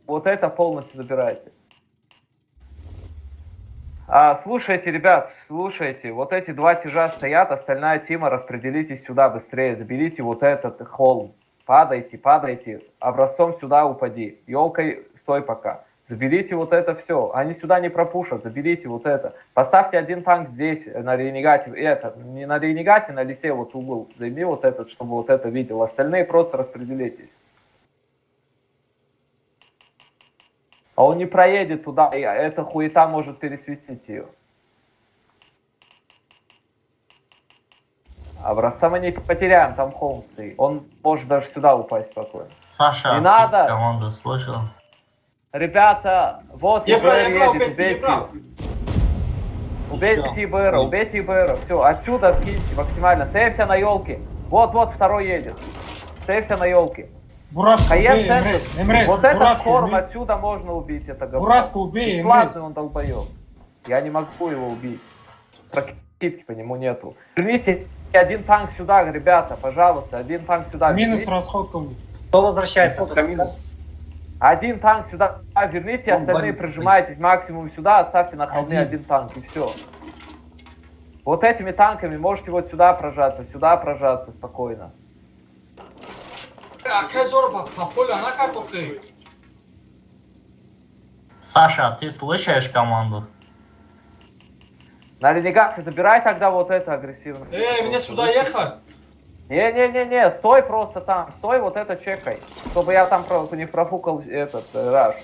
Вот это полностью забирайте. Слушайте, ребят, слушайте, вот эти два тяжа стоят, остальная тима, распределитесь сюда быстрее, заберите вот этот холм, падайте, образцом сюда упади, елкой стой пока, заберите вот это все, они сюда не пропушат, заберите вот это, поставьте один танк здесь, на ренегате, не на ренегате, на лесе вот угол, займи вот этот, чтобы вот это видел, остальные просто распределитесь. А он не проедет туда, и эта хуета может пересветить ее. Образца мы не потеряем, там холм стоит. Он может даже сюда упасть спокойно. Саша, Не надо. команду слышал? Ребята, вот Я ИБР брал, едет, я брал. убейте ИБР, все, отсюда откиньте максимально. Сейвся на елке. Вот, второй едет. Сейвся на елке. Бураску Хаен убей, центр. Эмрез. Вот этот Бураску хорм убей. отсюда можно убить, это говно. Бураску убей, Бесплатный Эмрез. он долбоёб. Я не могу его убить. Прокидки по нему нету. Верните один танк сюда, ребята, пожалуйста, один танк сюда. Минус верните. расходка у них. Кто возвращается? Кто минус? Один танк сюда верните, Он остальные борется. прижимайтесь максимум сюда, оставьте на холме один танк и все. Вот этими танками можете вот сюда прожаться спокойно. Саша, ты слышишь команду? На ренегации забирай тогда вот это агрессивно. Мне сюда ехать? Не, стой просто там, стой вот это чекай, чтобы я там не профукал этот раш.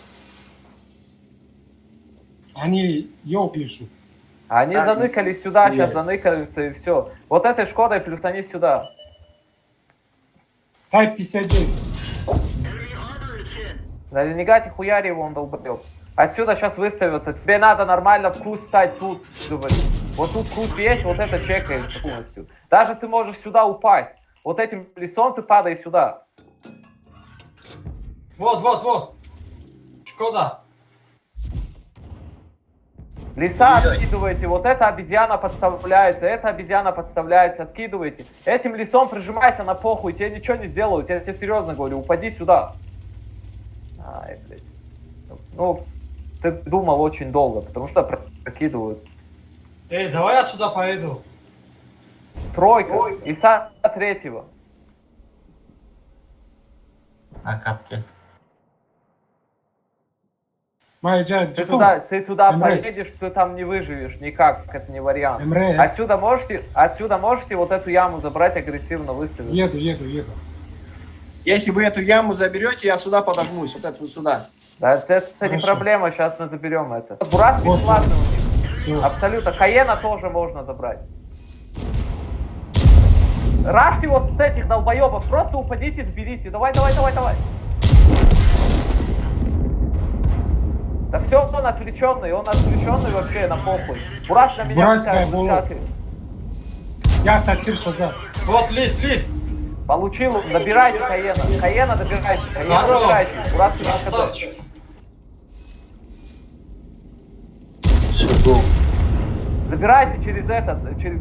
Они ёл пишут. Они заныкались сюда, сейчас заныкаются и все. Вот этой Шкодой плюсани сюда. Тайп 59. На ренегате хуяри его, он долбоёб. Отсюда сейчас выставится. Тебе надо нормально в круг стать тут, говорит. Вот тут круг есть, вот это чекается полностью. Даже ты можешь сюда упасть. Вот этим лесом ты падай сюда. Вот. Шкода. Леса откидывайте, вот эта обезьяна подставляется, откидывайте. Этим лесом прижимайся на похуй, тебе ничего не сделают, я тебе серьезно говорю, упади сюда. Ай, блядь. Ну, ты думал очень долго, потому что прокидывают. Эй, давай я сюда поеду. Тройка, леса третьего. На катке. Майджа, Ты туда Эмрейс. поедешь, ты там не выживешь никак, это не вариант. Эмрейс. Отсюда можете вот эту яму забрать, агрессивно выставить. Еду. Если вы эту яму заберете, я сюда подожмусь, вот это вот сюда. Да, это не Хорошо. проблема, сейчас мы заберем это. Бурас Вот. бесплатный у них. Всё. Абсолютно. Каена тоже можно забрать. Рашьте вот этих долбоебов, просто упадите, сберите. Давай. Да все, он отвлеченный вообще на похуй. Бурас на меня Бурас, выскакивает. Я тактир шаза. Вот, лис. Получил, добирайте Каена добирайте. Здорово. Бурас тебя Красавчик. Шагом. забирайте через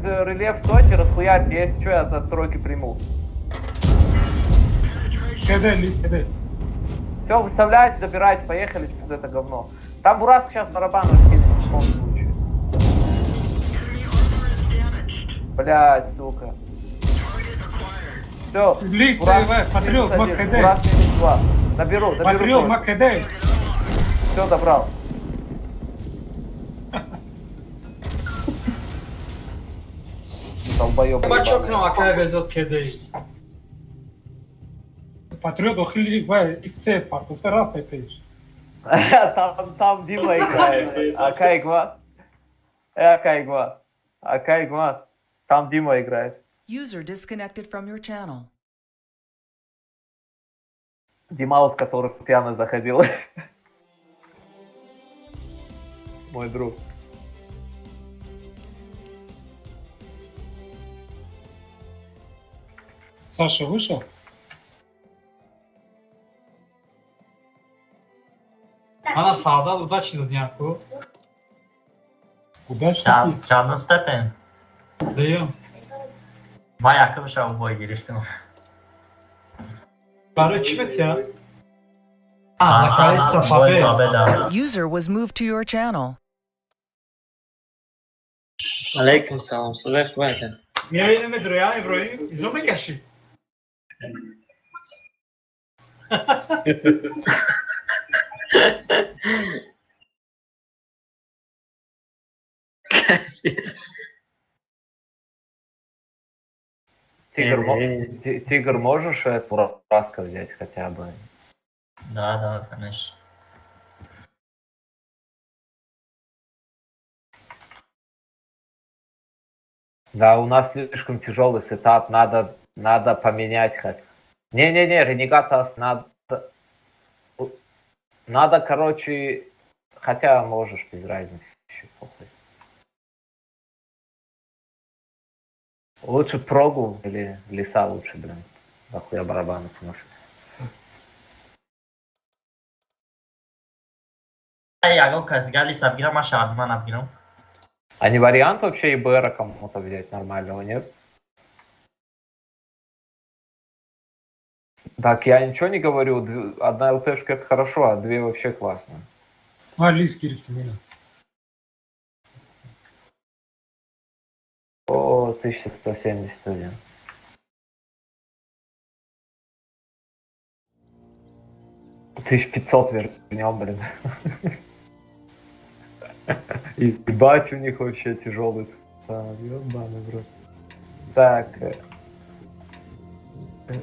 рельеф, стойте, расхуярьте, если что, я от тройки приму. Лис, Все, выставляйте, добирайте, поехали через это говно. Там Бураск сейчас барабан раскинет в любом случае. Блять, сука. Все. Лис, Патриот, МакХД. Бураск минус 2. Доберу. Патриот, МакХД. Все, добрал. Долбоёб. Бачок на Акая везет кедей. Патриот, охили, иссе, повтора, пепеешь. Там Дима играет. Акайгва. Там Дима играет. User disconnected from your channel. Димаус, который пьяно заходил. Мой друг. Саша вышел? Ana sağda удачно дняку. Удачно. Canlı Stepen. Deyim. Bayağı kıvışa bu boy giriştim. Barı çimet ya. Aa, Zakarista sağ boy Fabe. bedava. User was moved to your channel. Aleyküm selam. Sırrek verken. Niye midir ya İbrahim? İzome kaşı. Тигр, можешь эту Бураску взять хотя бы? Да, конечно. Да, у нас слишком тяжелый сетап, надо поменять хоть. Не, Ренегатас надо, короче, хотя можешь без разницы. Похуй. Лучше прогу или леса лучше, блин. Нахуя барабанов у нас. Я говорю, гали сабгирам, а шабдиман абгирам. А не вариант вообще ИБРа кому-то взять нормального, нет? Так, я ничего не говорю, одна ЛТшка это хорошо, а две вообще классно. Лис, Кирик, меня. О, 1171. Тысяч 500 вернем, блин. И бать у них вообще тяжелый состав, ёбаный в рот. Так.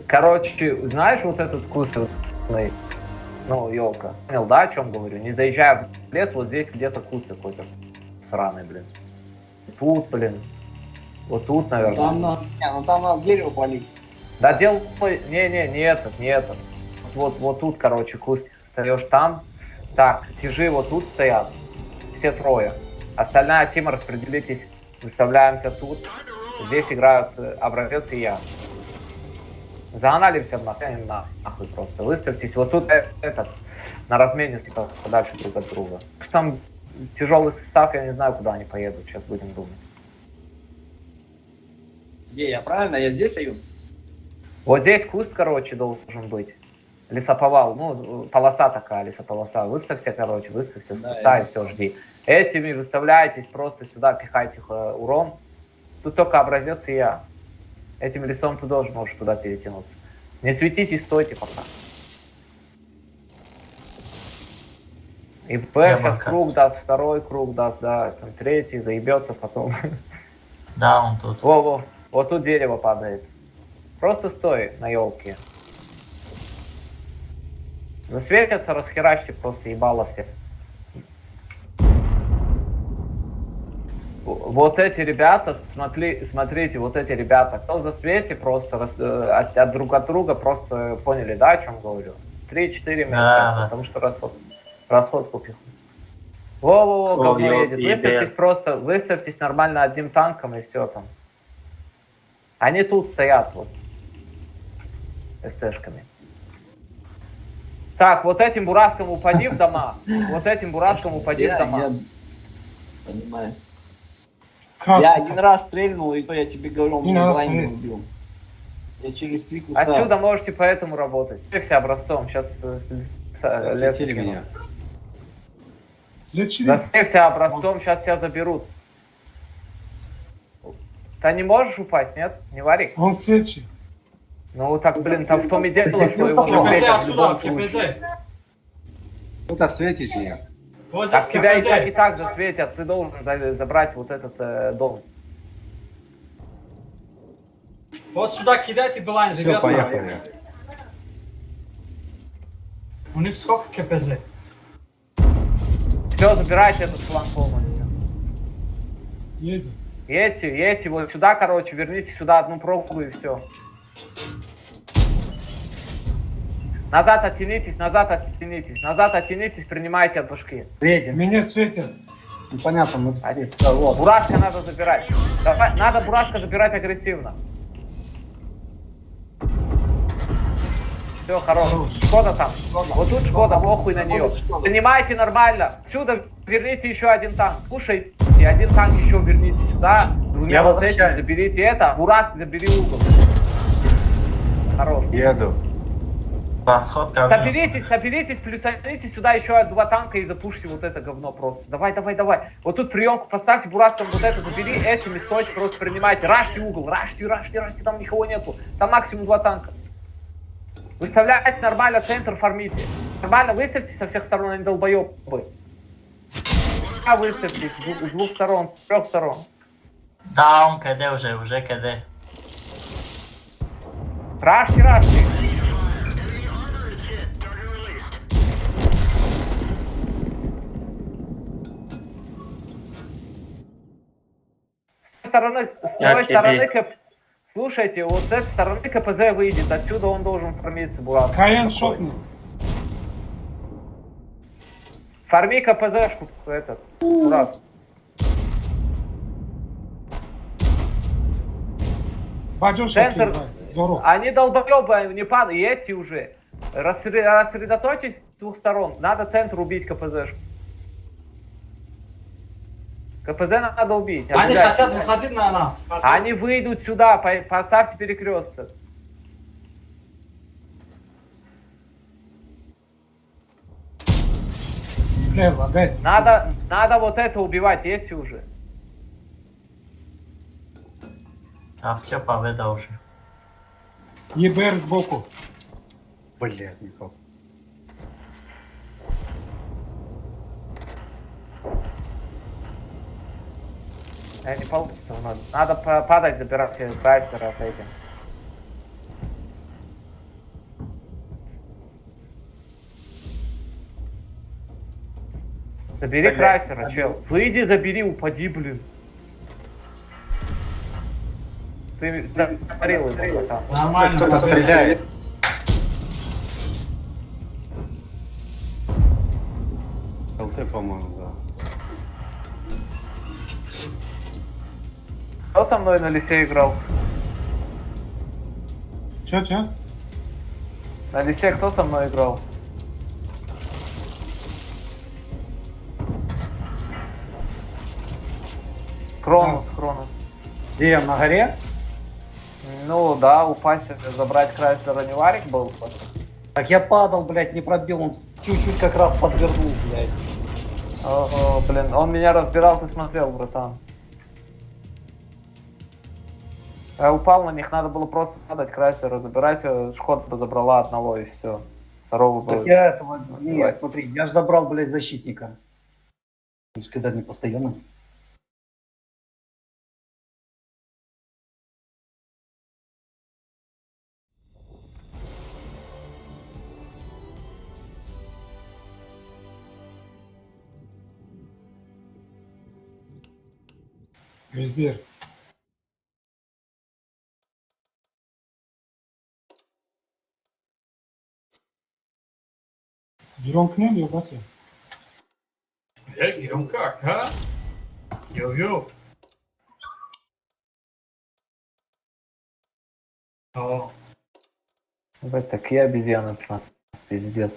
Короче, знаешь вот этот вкус, ну, елка. Понял, да, о чем говорю? Не заезжая в лес, вот здесь где-то куст какой-то сраный, блин. Тут, блин. Вот тут, наверное. Там надо дерево полить. Да делай, не этот. Вот тут, короче, куст. Встаешь там. Так, тяжи вот тут стоят. Все трое. Остальная тима, распределитесь. Выставляемся тут. Здесь играют образец и я. Зааналимся нахуй просто. Выставьтесь вот тут этот, на размене подальше друг от друга. Там тяжелый состав, я не знаю, куда они поедут, сейчас будем думать. Где я? Правильно? Я здесь стою? Вот здесь куст, короче, должен быть. Лесоповал, ну, полоса такая, лесополоса. Выставься, короче, выставься с Да, куста я и все, жди. Этими выставляетесь, просто сюда пихайте их урон. Тут только образец и я. Этим лесом ты должен, можешь туда перетянуться. Не светитесь, стойте пока. И П Я сейчас пока. круг даст, второй круг даст, да, там третий, заебется потом. Да, он тут. Во-во, вот тут дерево падает. Просто стой на елке. Засветятся, расхерачьте просто ебало всех. Вот эти ребята, смотрите, вот эти ребята, кто в засвете просто от друг от друга, просто поняли, да, о чем говорю? 3-4 метра, Да. потому что расходку пихнут. Во-во-во, говно едет. Выставьтесь просто, выставьтесь нормально одним танком и все там. Они тут стоят, вот. СТшками. Так, вот этим бураском упади в дома. Вот этим бураском упади в дома. Я понимаю. Красный. Я один раз стрельнул, и то я тебе говорю, он Не меня надо блайндом стрелять. убил. Я через 3 куста. Отсюда можете поэтому работать. Все образцом. Сейчас Осветили меня. Следующий. Засвейся образцом, сейчас тебя заберут. Ты не можешь упасть, нет? Не вари. Он следующий. Ну так, блин, там в том и дело, что его КПЗ засветят в отсюда, любом случае. КПЗ. Кто-то светит меня. Вот здесь Так тебя и КПЗ. так засветят, ты должен забрать вот этот дом. Вот сюда кидайте блайн, Все, ребята. поехали. У них сколько КПЗ? Все, забирайте этот план полностью. Едет. Едьте вот сюда, короче, верните сюда одну пробку и все. Назад оттянитесь, принимайте от башки. Светим. Меня светят. Ну, понятно, мы да, вот. Бураска надо забирать. Давай, надо Бураска забирать агрессивно. Все, хорош. Шкода там. Вот тут Шкода, похуй на нее. Занимайте нормально. Сюда верните еще один танк. Кушайте, один танк еще верните сюда. Двумя Я вот этим возвращаюсь. заберите это. Бураск забери угол. Хорош. Еду. Расход ко мне. Соберитесь, плюсаните сюда еще 2 танка и запушьте вот это говно просто. Давай. Вот тут приемку поставьте, Бураском вот это забери, этими стойте, просто принимайте. Рашьте угол, рашьте, там никого нету. Там максимум 2 танка. Выставляйте нормально, центр фармите. Нормально выставьте со всех сторон, они долбоебы. А выставьтесь с 2 сторон, с 3 сторон. Да, он КД уже КД. Рашьте. С той стороны слушайте, вот с этой стороны КПЗ выйдет, отсюда он должен фармиться, Бураск. Каян шотный. Фарми КПЗшку, этот, Бураск. Бадюша Центр. кидает. Здорово. Они долбоебы, не падают, едьте уже. Рассредоточьтесь с 2 сторон. Надо центр убить КПЗшку. КПЗ надо убить. Они обязательно. хотят выходить на нас. Они выйдут сюда, поставьте перекресток. Бля, лагает. Надо вот это убивать, едьте уже. А все, победа уже. ЕБР сбоку. Блядь, никак. Не получится. Надо падать, забирать Крайстера с этим. Забери Крайстера, чел. Выйди, забери, упади, блин. Ты говорил его там. Нормально. Кто-то стреляет. ЛТ, по-моему, да. Кто со мной на лесе играл? Че? На лисе кто со мной играл? Кронос. Где я, на горе? Ну да, упасть, забрать Крайслера не варик был. Так я падал, блядь, не пробил, он чуть-чуть как раз подвернул, блядь. О, блин, он меня разбирал, ты смотрел, братан. Я упал на них, надо было просто падать, Крайслера забирать, Шкода забрала одного и все. Второго было. Так я этого... Нет, смотри, я же добрал, блядь, защитника. Он же когда не постоянно. Везде. Берем к ним, ебаться. Гером как, а? Йо-йо. О, Блять, такие обезьяны, пиздец.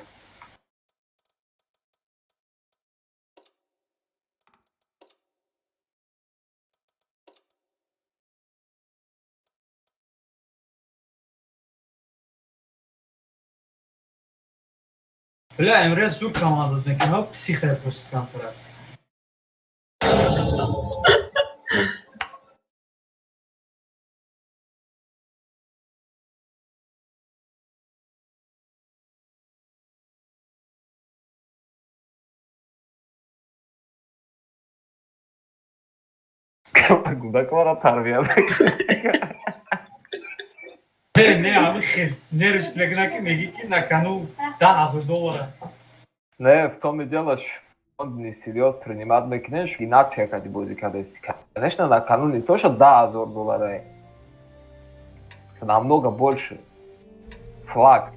бля, имрез зур командадaki ҳо психе пустан турад. Гудак вратар вияд. Не, ами хел нервиш мегнаки меги ки накану $10,000. Не, в том и дело, что он не серьезно принимает мекнеш, и нация как будет, когда есть. Конечно, на кону не то, что $10,000, это намного больше. Флаг.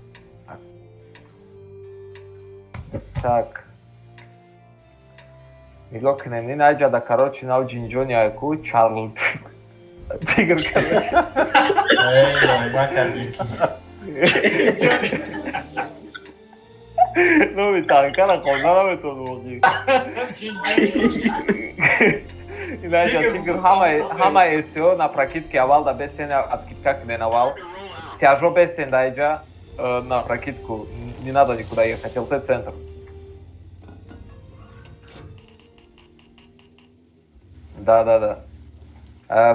Так. Милок не найдя, да, короче, на Джинджони Айку, Чарл. Тигр, короче. Эй, макади. Ну, ведь так, как он на это логи. Иначе тигр хама есё на прокидке авал да без сена откидка кменавал. Тяжо без сен дайджа на прокидку. Не надо никуда ехать, ЛТ-центр. Да.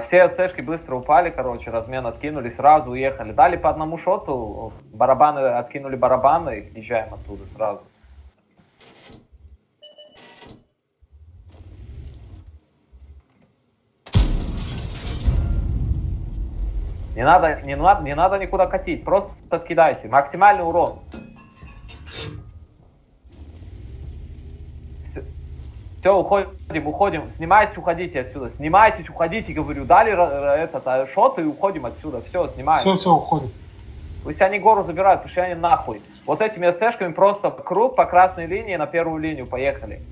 Все ССшки быстро упали, короче, размен откинули, сразу уехали. Дали по одному шоту, барабаны откинули барабаны, езжаем оттуда сразу. Не надо никуда катить, просто откидайте. Максимальный урон. Все, уходим. Снимайтесь, уходите отсюда. Снимайтесь, уходите, говорю. Дали этот шот и уходим отсюда. Все, снимаем. Все, уходим. Пусть они гору забирают, пусть они нахуй. Вот этими ССшками просто круг по красной линии на первую линию. Поехали.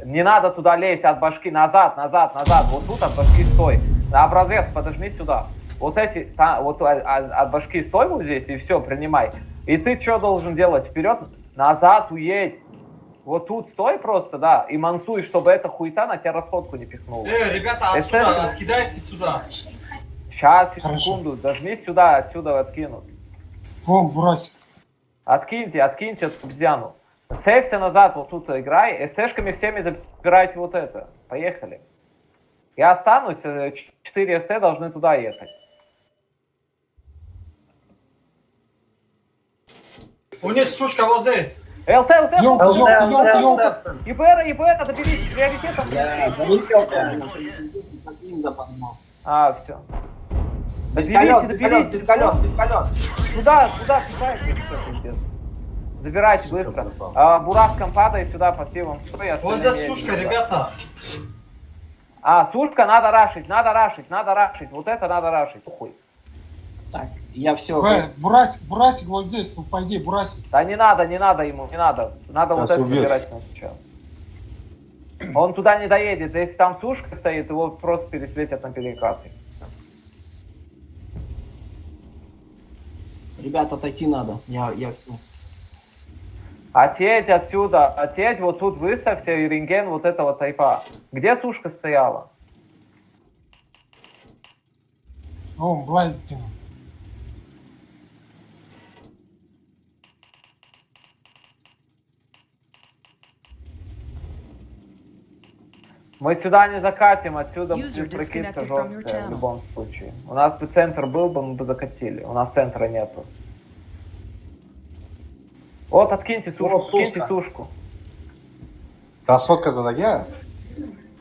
Не надо туда лезть от башки. Назад. Вот тут от башки стой. На образец, подожми сюда. Вот эти, вот от башки стой вот здесь и все, принимай. И ты что должен делать? Вперед, назад уедь. Вот тут стой просто, да, и мансуй, чтобы эта хуета на тебя расходку не пихнула. Ребята, отсюда, откидайте сюда. Сейчас, секунду, зажми сюда, отсюда откинут. Вон, брось. Откиньте эту обезьяну. Сейвся назад, вот тут играй, СТшками всеми забирайте вот это. Поехали. Я останусь, 4 СТ должны туда ехать. У них сушка вот здесь. ЛТ, Ёлка. ИБР, надо берите, приоритетом. А, все. Без колес. Куда пихаете? Забирайте быстро. Бураском падай сюда пассивом. Стой, Вот здесь сушка, ребята. Сушка надо рашить. Вот это надо рашить. Хуй. Так, я все. Бурасик вот здесь, ну пойди, Бурасик. Да не надо ему, не надо. Надо вот это забирать сначала. Он туда не доедет. Если там сушка стоит, его просто пересветят на перекаты. Ребят, отойти надо. Я все. Отъедь отсюда, отъедь, вот тут выставься и рентген вот этого тайпа. Где сушка стояла? О, блайнд кинул. Мы сюда не закатим, отсюда User будет прокидка disconnected from your жесткая в channel. любом случае. У нас бы центр был бы, мы бы закатили. У нас центра нету. Вот, откиньте сушку, Вот сушка. откиньте сушку. Расходка за ноги?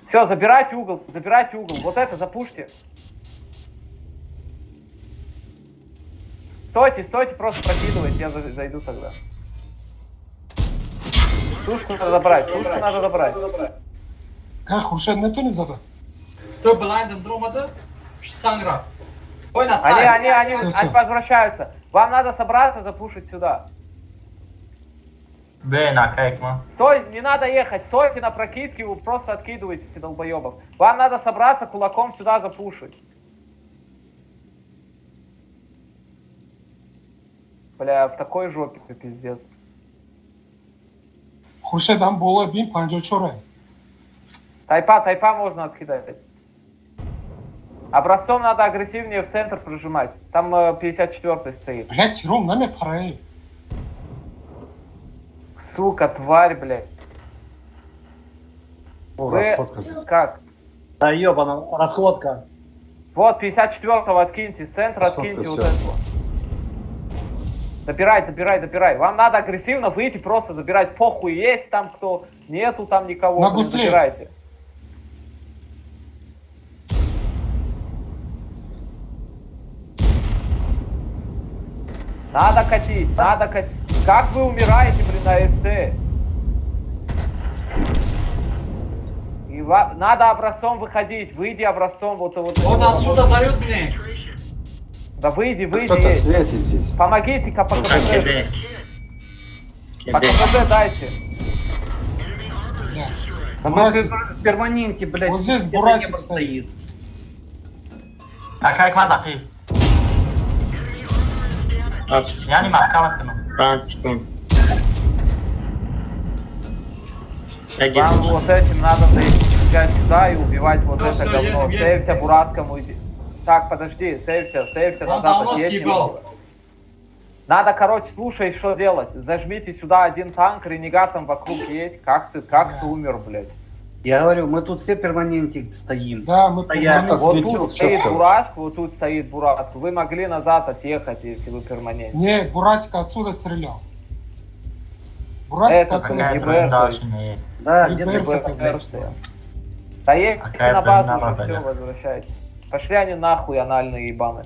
Все, забирайте угол, забирайте угол. Вот это запушьте. Стойте, стойте, просто прокидывайте, я зайду тогда. Сушку надо забрать, сушку надо забрать. Как Хуршед нету зада? То блайндом дромада, сангра. Ой, на Они Всё. возвращаются. Вам надо собраться, запушить сюда. Б на кайкма. Стой, не надо ехать, стойте на прокидке, вы просто откидываете долбоебов. Вам надо собраться, кулаком сюда запушить. Бля, в такой жопе пиздец. Хуршед ам бола бин 54. Тайпа можно откидать. Образцом надо агрессивнее в центр прожимать. Там 54-й стоит. Блять, Ром, нами парай. Сука, тварь, блядь. О, Вы расходка. как? Да ебана, расходка. Вот, 54-го откиньте, с центра Расходка, откиньте вот всё. этого. Добирай. Вам надо агрессивно выйти, просто забирать. Похуй, есть там кто, нету там никого. На блин, гусле. забирайте. Надо катить, надо катить. Как вы умираете, блин, на СТ? И надо образцом выходить. Выйди образцом вот. Вот отсюда дают мне. Да выйди, Кто-то есть. светит здесь. Помогите-ка по Как КПД. КД. По КД. КПД дайте. Да мы Бурасик. в перманенте, блядь. Вот здесь где-то Бурасик небо стоит. А кайкма дақи. Апс. Yani макалатыну. 15 секунд. Я Вам гену. вот этим надо заезжать сюда и убивать вот Ну, это всё, говно. едем. Сейвся Бураскому иди. Так, подожди, сейвся Он назад, давно отъедь съебал. немного. Надо, короче, слушай, что делать. Зажмите сюда один танк, ренегатом вокруг едь. Как ты умер, блядь? Я говорю, мы тут все перманенте стоим. Да, мы Стоят. перманент. Вот Светил тут стоит чётко. Бураск, вот тут стоит Бураск. Вы могли назад отъехать, если вы перманент. Не, Бурасик отсюда стрелял. Бурасик Это отсюда Какая ГБР, стрелял. дальше не. Да, И где-то БР где-то как стоят. стоял. Да едьте Какая на базу блин, уже, все, надо, возвращайтесь. Пошли они нахуй, анальные ебаны.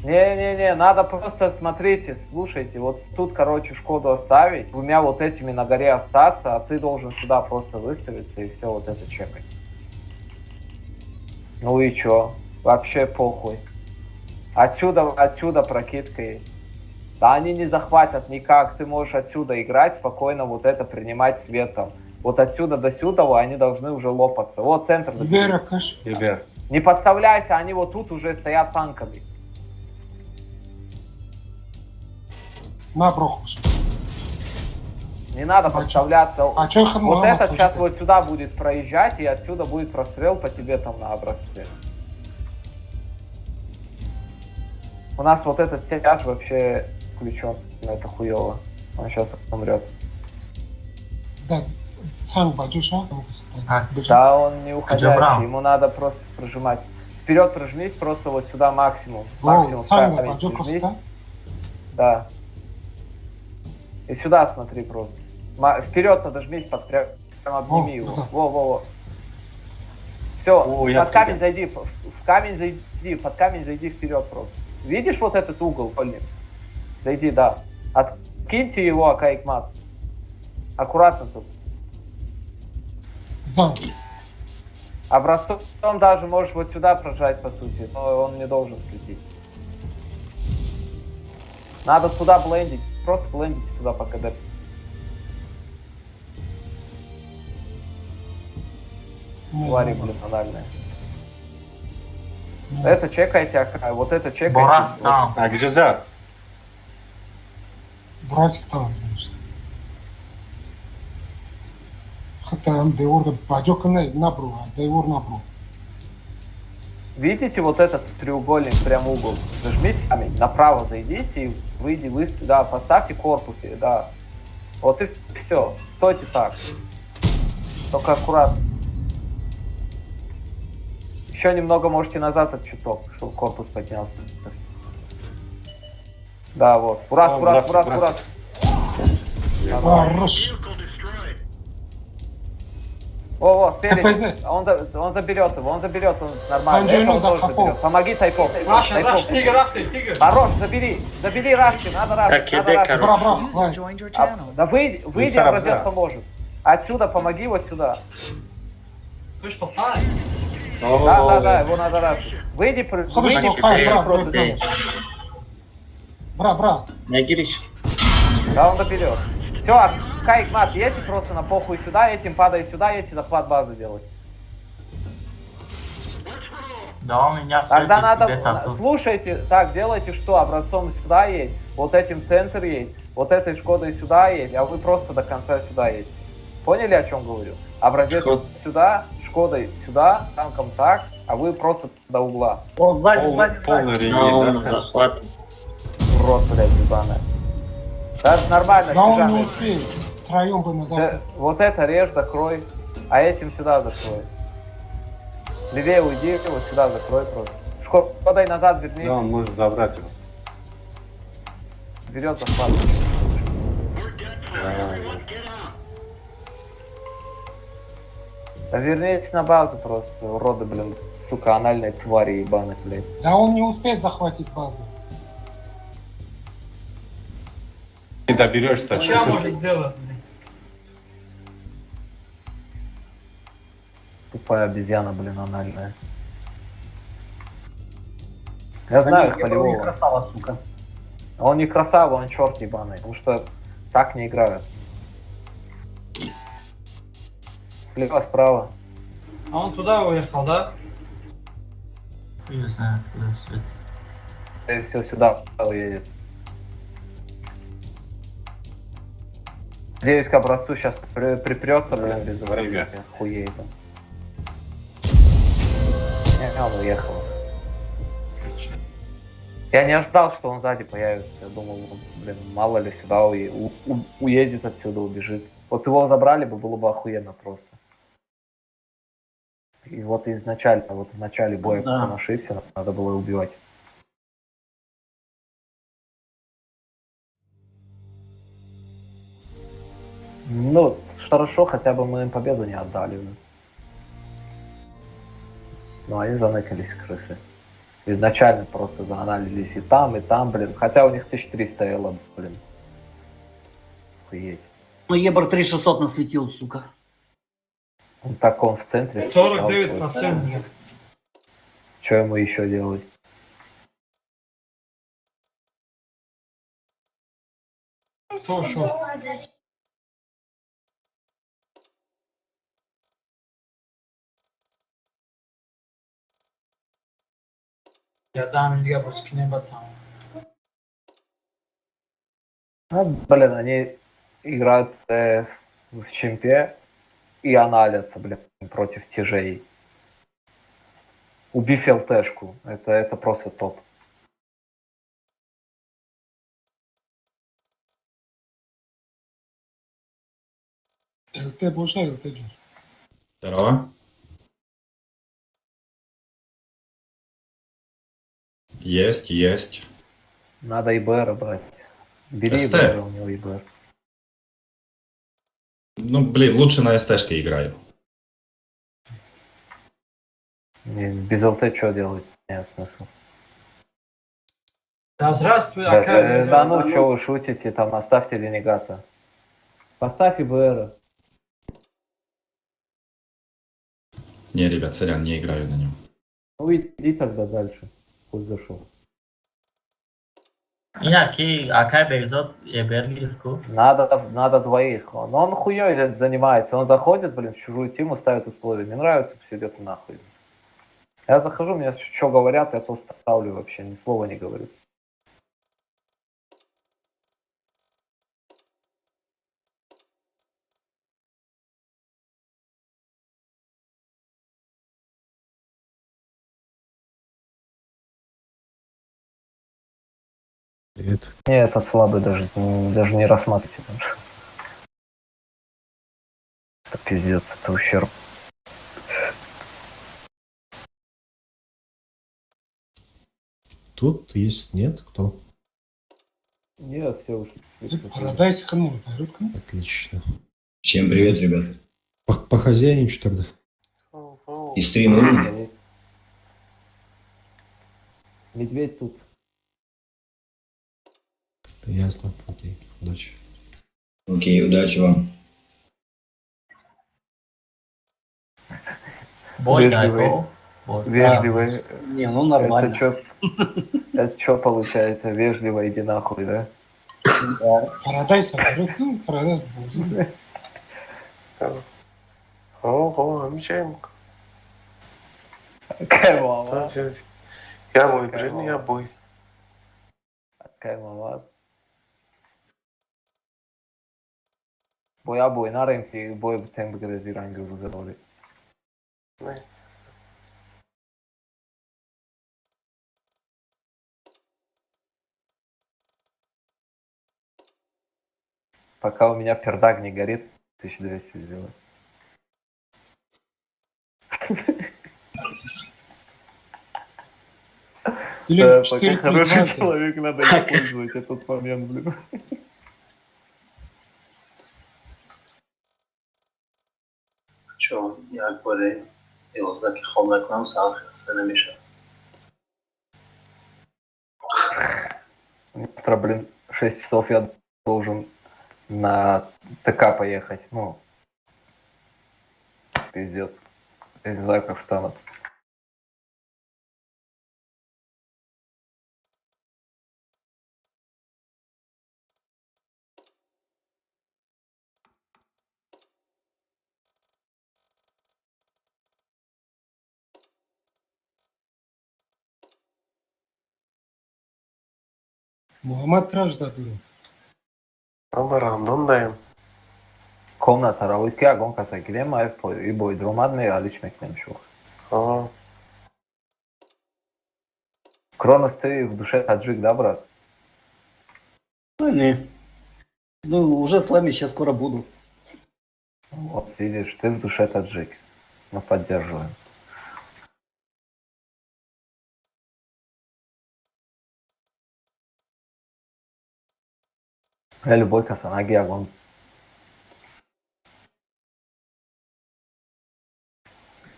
Не-не-не, надо просто, смотрите, слушайте, вот тут, короче, Шкоду оставить, двумя вот этими на горе остаться, а ты должен сюда просто выставиться и все вот это чекать. Ну и чё? Вообще похуй. Отсюда прокидка есть. Да они не захватят никак, ты можешь отсюда играть, спокойно вот это принимать светом. Вот отсюда до сюда они должны уже лопаться. Вот центр. Бера, кэш. Ребят, Не подставляйся, они вот тут уже стоят танками. На, брохуш. Не надо А подставляться. А чё их Вот много этот тоже? сейчас вот сюда будет проезжать, и отсюда будет прострел по тебе там на образце. У нас вот этот тяж вообще включен. Это хуево. Он сейчас умрет. Да, сам баджуша. А, Да, он не уходящий. Джабран. Ему надо просто прожимать. Вперед прожмись, просто вот сюда максимум. Воу, Максимум сам камень баджука, прижмись. да? Да. И сюда смотри просто. Вперед подожмись, прям обними О, его. назад. Во. Все, О, я под камень тебя. зайди, в камень зайди, под камень зайди вперед просто. Видишь вот этот угол, Колин? Зайди, да. Откиньте его, Акаикмат. Аккуратно тут. Зам. Образцом даже можешь вот сюда прожать, по сути, но он не должен слететь. Надо туда блендить. Просто блендить туда по КД. Твари, блин, анальные. Это чекайте, вот это чекайте. Борас там. А где Зар? Брасик там, значит. Хотя Деур баджок набру, а Деур набру. Видите вот этот треугольник прям в угол? Зажмите камень, направо зайдите и выйди, да, поставьте корпус, да. Вот и все. Стойте так. Только аккуратно. Еще немного можете назад от чуток, чтобы корпус поднялся. Да, вот. Ураз, ураз, ураз, ураз. Хорош. О, спереди. КПЗ. Он заберет его, он нормально. Анджелину Это он тоже да, Капо. заберет. Помоги Тайпов. Раша, тигр, рафты, тигр. Хорош, забери Рашки, надо Так, Рашки, надо иди, Рашки. короче. Бра, бра, User давай. joined your channel. Да выйди, Сам, образец да. поможет. Отсюда помоги вот сюда. Ты что, пай? Да, его надо Рашки. Выйди, Хорошо, выйди, хай, бра, просто бра, бра. Бра. Нагирич. Да, он доберет. Все, Кайк, Мат, едьте просто на похуй сюда, этим падай сюда, едьте захват базы делать. Да, у меня Тогда светит тебе надо, тату. слушайте, так, делайте что, образцом сюда едь, вот этим центр едь, вот этой Шкодой сюда едь, а вы просто до конца сюда едете. Поняли, о чем говорю? Образец Шкод. сюда, Шкодой сюда, танком так, а вы просто до угла. О, сзади. Полный А регель, он да? захват. Рот, блядь, ебаная. Да, нормально, Да он не Снежана. успеет. Втроем бы назад. Вот это режь, закрой, а этим сюда закрой. Левее уйди, вот сюда закрой просто. Шкодой назад вернись, Да, он может забрать его. берет захват. Да вернитесь на базу просто, уроды, блин, сука, анальные твари ебаных, блядь. Да он не успеет захватить базу. Ты доберешься. Что может сделать? блин? Тупая обезьяна, блин, анальная. Я знаю их Не полевого. красава, сука. Он не красава, он черт ебаный, потому что так не играют. Слева, справа. А он туда уехал, да? Не знаю, куда светит. И все сюда уедет. Надеюсь, к образцу сейчас припрется, блин, без Время. хуей там. Не, он уехал. Я не ожидал, что он сзади появится. Я думал, блин, мало ли сюда уедет отсюда, убежит. Вот его забрали бы, было бы охуенно просто. И вот изначально, вот в начале боя, Да. он ошибся, надо было убивать. Ну, хорошо, хотя бы мы им победу не отдали. Ну, они заныкались, крысы. Изначально просто зааналились и там, блин. Хотя у них 1300 эло, блин. Охуеть. Ну, Ебр 3600 насветил, сука. Так он в центре. 49%. блин. Что ему еще делать? Кто ушел? Я дам Лига Бускинеба там. Блин, они играют в чемпе и аналятся, блин, против тяжей. Убив ЛТшку. Это просто топ. ЛТ больше, ЛТ же. Здорово. Есть. Надо ИБР брать. Бери СТ. ИБР, у него ИБР. Ну, блин, лучше на СТшке играю. Без ЛТ что делать? Нет смысла. Да здравствуй, Да, Акай. да ну что вы шутите, там оставьте ренегата. Поставь ИБР. Не, ребят, сорян, не играю на нем. Ну иди тогда дальше. Пусть зашел. Инаки Акай Бекзот Ебергиревку. Надо двоих. Он хуёй занимается. Он заходит, блин, в чужую тиму, ставит условия. Не нравится, все идет нахуй. Я захожу, мне что говорят, я то ставлю вообще, ни слова не говорю. Привет. Не, этот слабый даже не рассматривайте. Это пиздец, это ущерб. Тут есть, нет, кто? Нет, все уже. Парадайс хну. Отлично. Всем привет, ребят. Похозяйничу тогда. И стрим. Медведь тут. Ясно. Окей. Удачи. Окей, удачи вам. Бой, Вежливый. Гайко. Бой. Вежливый. Не, ну нормально. Это что получается? Вежливо иди нахуй, да? Парадайс хну, парадайс бузу. Ого, amcayım. Кайвала. Ya boy birini ya boy. Кайвала. Боя бой, нарем ти бой тем грезиран гурузали. Ne? Пока у меня пердак не горит, 1200 сделать. Или Пока 4 хороший человек, надо использовать этот момент, блин. چون یک باره 11 که خواب نکنم ساعت خسته نمیشه. Завтра, блин, 6 часов я должен на ТК поехать. Ну, пиздец. Я не знаю, как встану. Muhammed Raj da duruyor. Ama randondayım. Комната работа, гонка са гидема, и бой дромадный, а лично к ним шел. Ага. Кронос, ты в душе таджик, да, брат? Ну, не. Ну, уже с вами сейчас скоро буду. Вот, видишь, ты в душе таджик. Мы поддерживаем. Любой Касанаги огонь.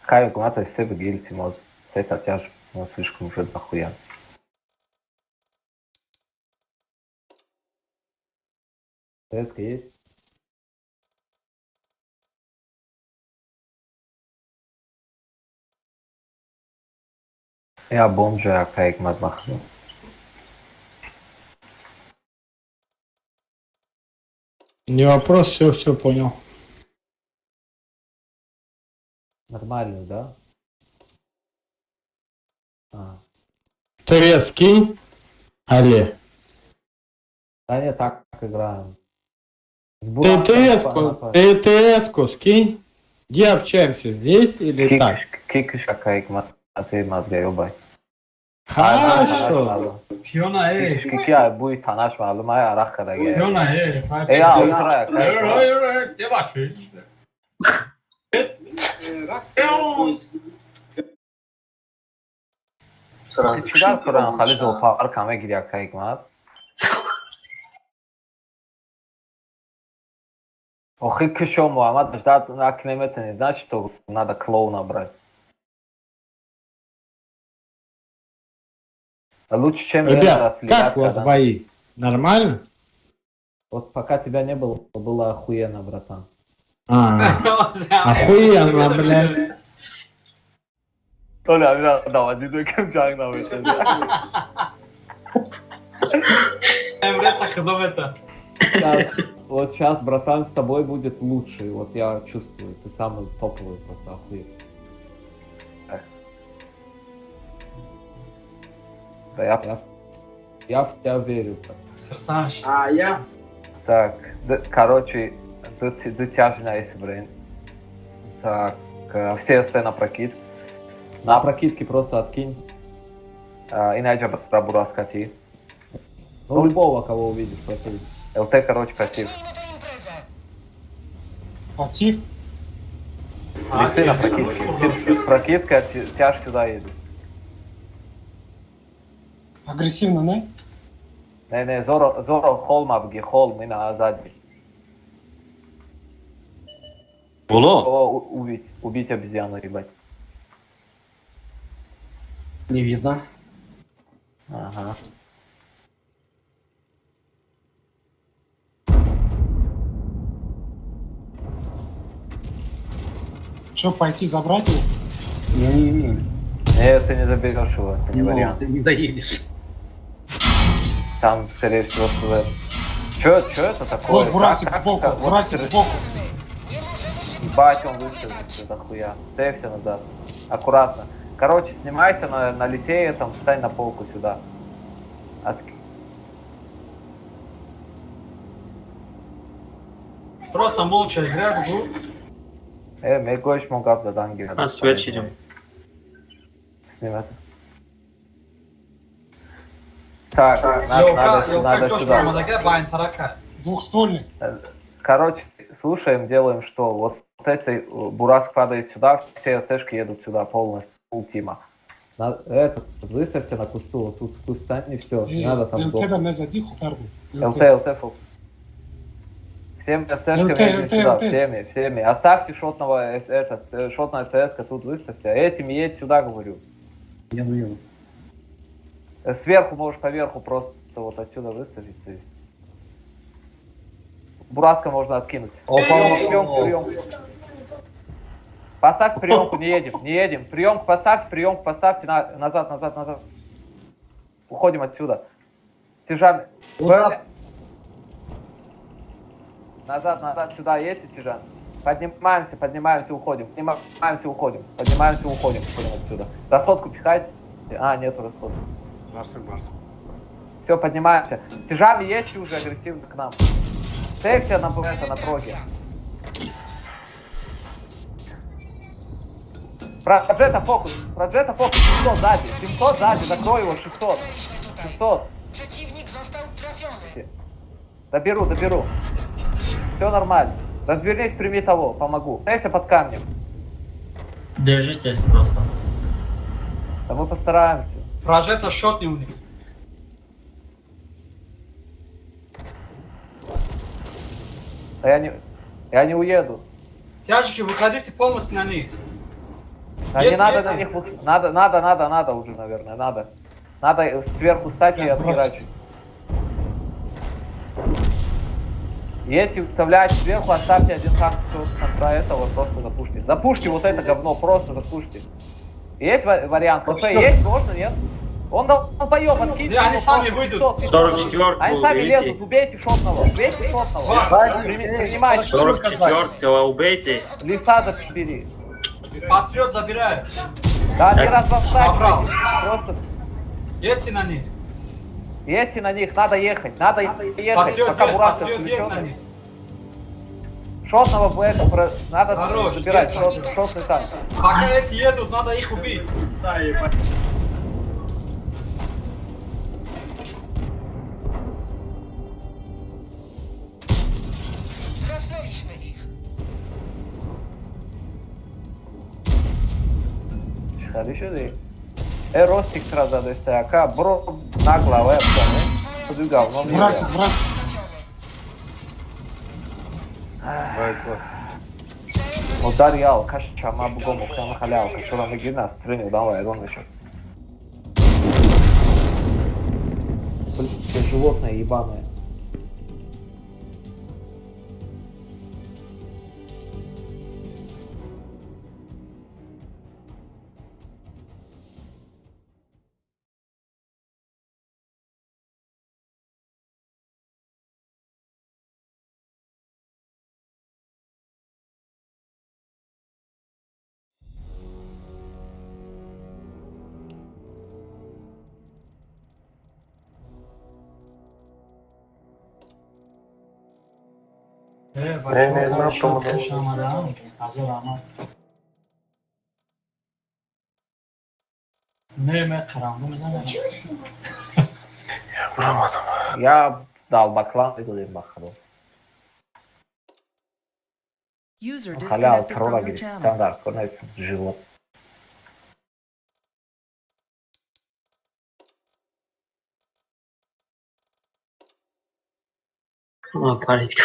Кай гумата из себя гильти моз. Сета тяж, но слишком уже дохуя. ТСК есть? Я бомжи, а кайк мадмахну. Не вопрос, все понял. Нормально, да? ТС кинь. Але. Да не так играем. ТС-ку скинь. Где общаемся? Здесь или так? Кикиш, кайк мат, а ты мозга ёбай. Хорошо. Fiona, hey. Кикия будет танаш малум, ай арах кадаге. Fiona, hey. Я утра, Hayır, yavaş. چیکار کنم خالی زوپار کامه گیریا کایک مات. Охи кишо Мухаммад ждать на клемете не значит, что надо клоуна брать. Лучше, чем Ребят, как у вас бои? Нормально? Вот пока тебя не было, было охуенно, братан. Охуенно, блядь. Толя, бля, давай, не дойдем джаг на выше. Emre sakıdım это. Вот сейчас, братан, с тобой будет лучше. Вот я чувствую, ты самый топовый, просто охуенно. Да я в тебя верю. Красавчик. А я? Так, короче, дотяжная брейн. Так, все СТ на прокид. На прокидке просто откинь. Иначе пробура скати. Ну, любого, кого увидишь, прокид. ЛТ, короче, пассив. Пассив. Лисы на прокидке. Прокидка, тяж сюда едет. Агрессивно, не? Не, Зоро холм авги, холм и на задний. Було? Убить обезьяну, ебать. Не видно. Ага. Что, пойти забрать его? Не-не-не. Нет, ты не заберешь его, это не Ну, вариант. ты не доедешь. Там, скорее всего, СВ. Чё это такое? Вот Бурасик Как- сбоку, как- вот Бурасик скажи, сбоку. Ебать, он выставился до хуя. Сейфся назад. Аккуратно. Короче, снимайся на лисее, там, встань на полку сюда. Просто молча играй в игру. Мегош могаб за данги. А, свеч идем. Снимайся. Так, надо сюда. Двухствольный. Короче, слушаем, делаем что? Вот этой Бураск падает сюда, все СТшки едут сюда полностью, полтима. Выставьте на кусту, тут куст стань и все, не надо там долго. ЛТ не зади хутаргу. ЛТ, фокус. Всем СТшками едем сюда, всеми. Оставьте шотного, шотная ЦСК тут выставьте, а этими едь сюда, говорю. Еду. Сверху можешь поверху просто вот отсюда выставить. Бураска можно откинуть. Приемку. Поставьте приемку, не едем. Приемку поставьте, назад. Уходим отсюда. Сержант. Назад, сюда едьте, сержант. Поднимаемся, уходим. Уходим отсюда. Расходку пихайте. Нету расходки. Барс. Все, поднимаемся. Сержант, едьте уже агрессивно к нам. Сейфся на проге. Проджета фокус, 700 сзади, закрой его, 600. Przeciwnik został trafiony. Доберу. Все нормально. Развернись, прими того, помогу. Сейфся под камнем. Держитесь просто. Да мы постараемся. Прожета шотный у них. Да я не уеду. Тяжки, выходите полностью на них. Да не надо на них надо уже, наверное, надо. Надо сверху стать и отхерачить. Едьте, вставляйте сверху, оставьте один танк конtra этого, просто запушьте. Запушьте вот это говно, просто запушьте. Есть вариант? ХП есть? Можно, нет? Он долбоёб, откиньте. Они сами выйдут. 44-ку Они сами убейте. лезут, убейте шотного. Принимайте. 44-го убейте. Лиса бери. Патриот забирает. Да, не разбавляйте. Забрал. Просто Едьте на них. едьте на них, надо ехать, Патриот пока едет, Бураска патриот едет на включен. них. Шотного БЭКа, надо Хорош, забирать, едь. шотный танк. Пока эти едут, надо их убить. Zasnęliśmy ich. Ходи сюда. Ростик сразу до стояка, бро нагло, подвигал, но не Бурасик. Удар ял, каша, мабугому, кама халял, кашура нагина, стрельнул, давай, он еще. Блин, животное ебаное. не, напомню. Не, karanlığı mı? Vuramadım. Ya dalbaklan dedim bakalım. User Hala disconnected trolla from your giriş. channel. Standart. Neyse. Живот. Палитка.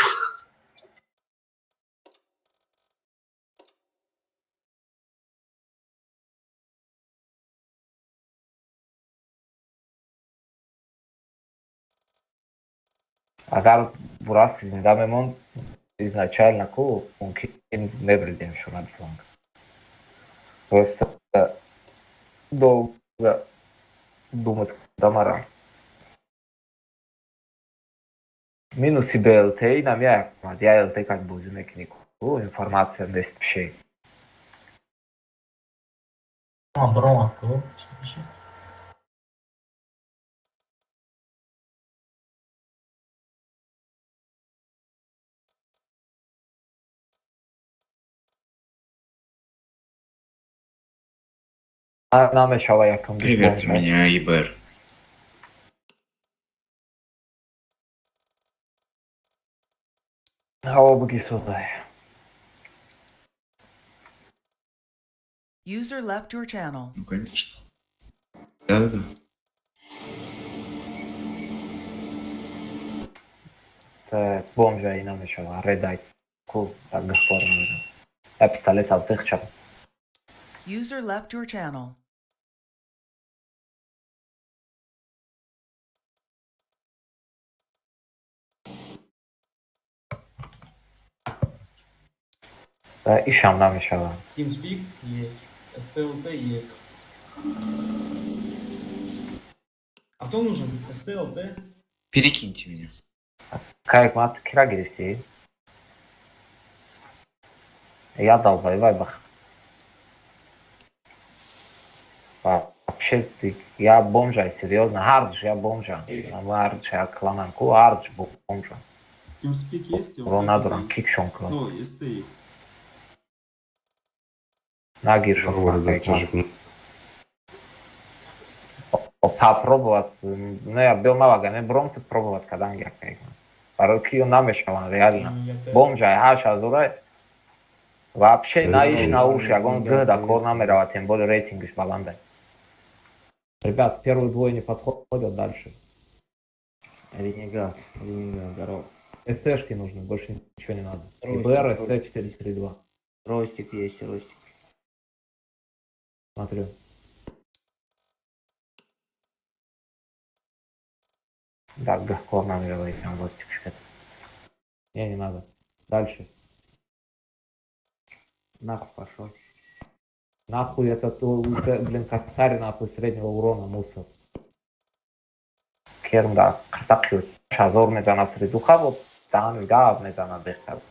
Agar burası bizim дамемон изначально мungkin не вреден шунан фланг. Просто долго думать дамара. Минус и БЛТ и нам я ЛТ как бы уже некнику. Информация 10 şey. Ama brom hakkı. Нам еще yakın bir Привет, у bomba. меня ИБР. Обги сюда. User left your channel. Ну, конечно. Да-да-да. Bomba inam еще Red Eye. Cool. Так говорю. Я пистолет отдыхчал. User left your channel. И шам нам еще. TeamSpeak есть. STLT есть. А кто нужен? STLT? Перекиньте меня. Как мат кира гирифти. Я долбоевай бах. Вообще ты, я бомжа, серьезно, хардж, я бомжа. Хардж, я клананку, хардж, бомжа. TeamSpeak есть? Ронадуран, кик шонкла. Ну, ST есть. Нагир шонкла. Попробовать, ну я был малага, не бромты пробовать, когда я как. Пару намешал, реально. Бомжа, я шазурай. Вообще наиш на уши, я гон гда корнамера, тем более рейтинг баланда. Ребят, первые двое не подходят дальше. Ренегат, здорово. СТшки нужны, больше ничего не надо. ИБР, СТ-432. Ростик есть, ростик. Смотрю. Да, корнамера, рейтинг, ростик. Не надо. Дальше. Нахуй пошел. Нахуй этот, блин, косарь, нахуй, среднего урона, мусор. Кернда, так вот, шазор мезана среду хавот, там гав мезана дыхал.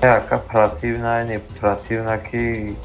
Яка противна, не противна ки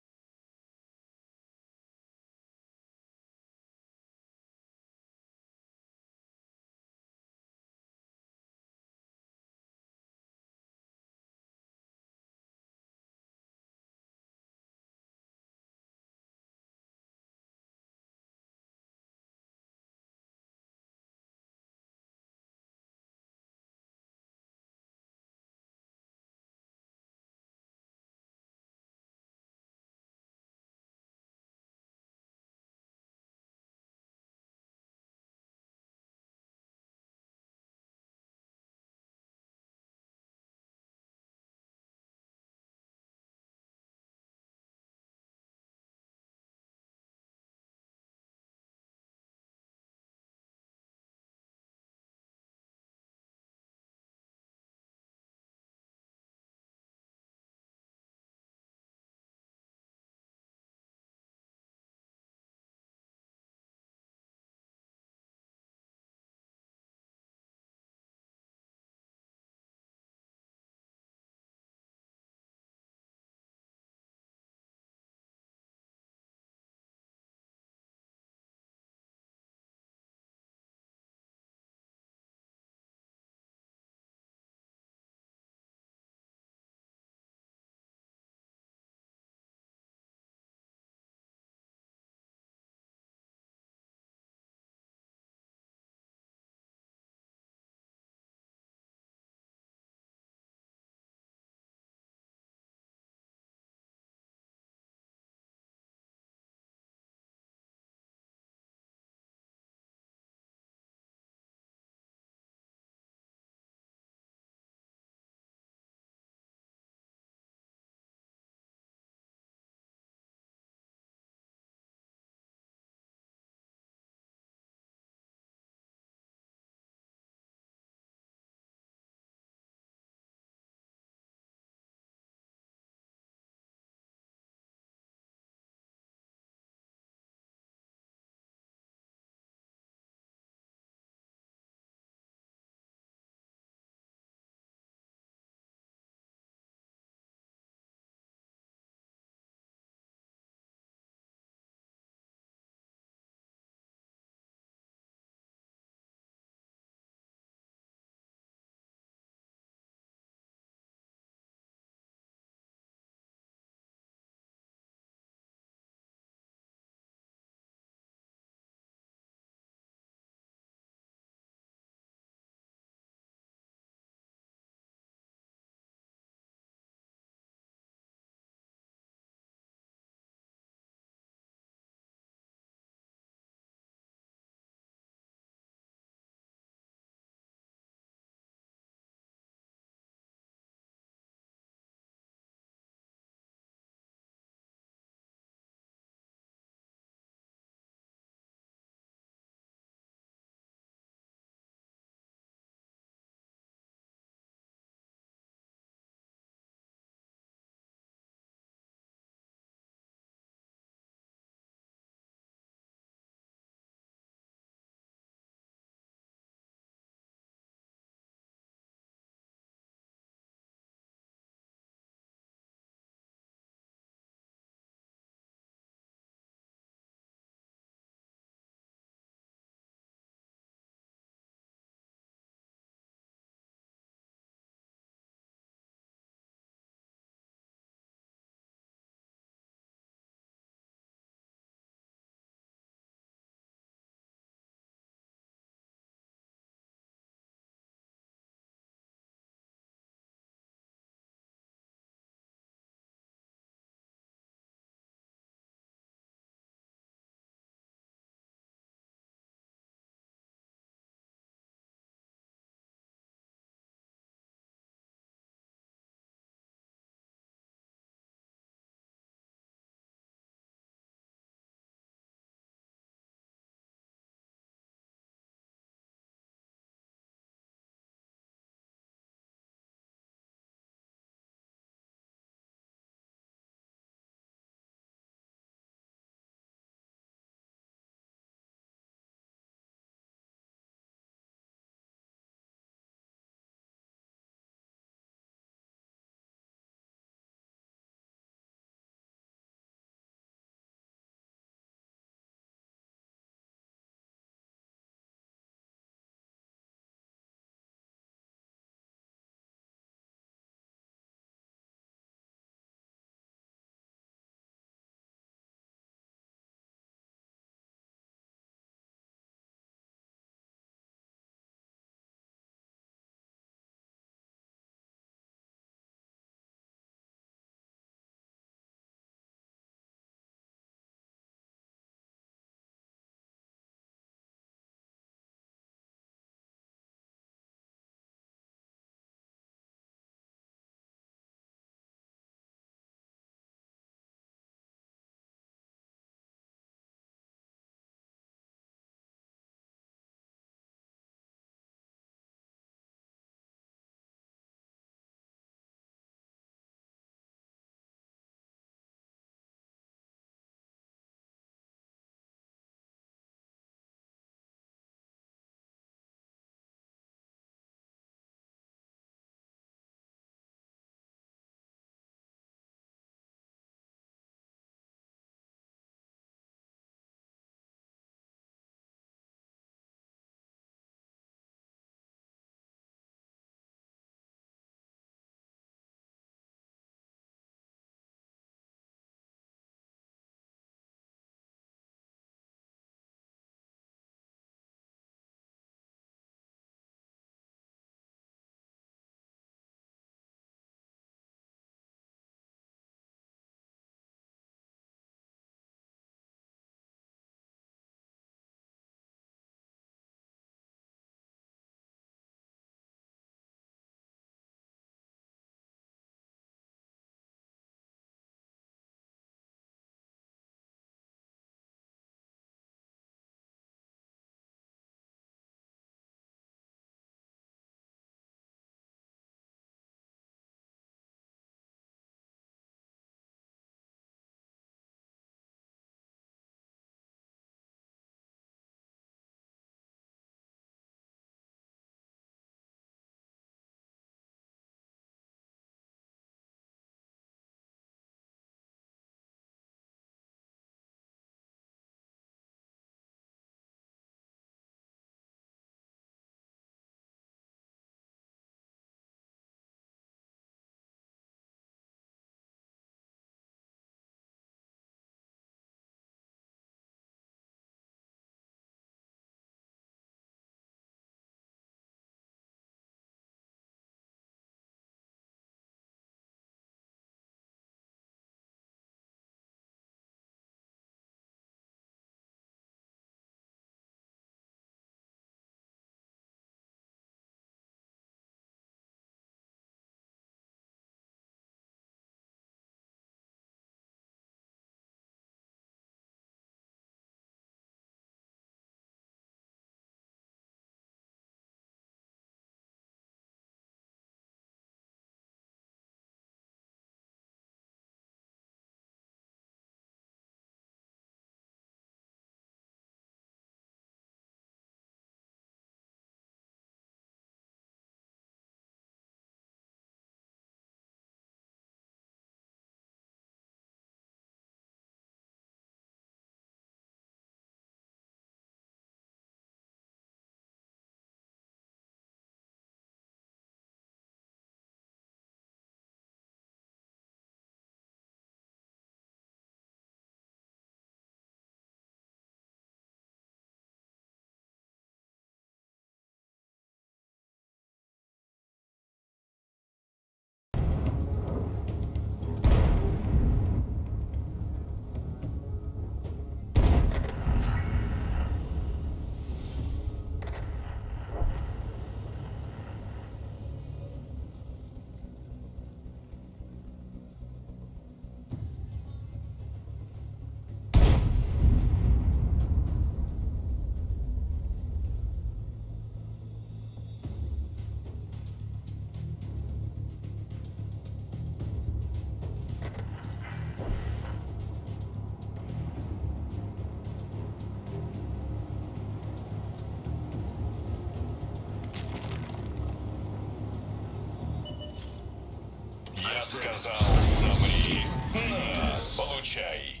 Я сказал, замри. На, получай.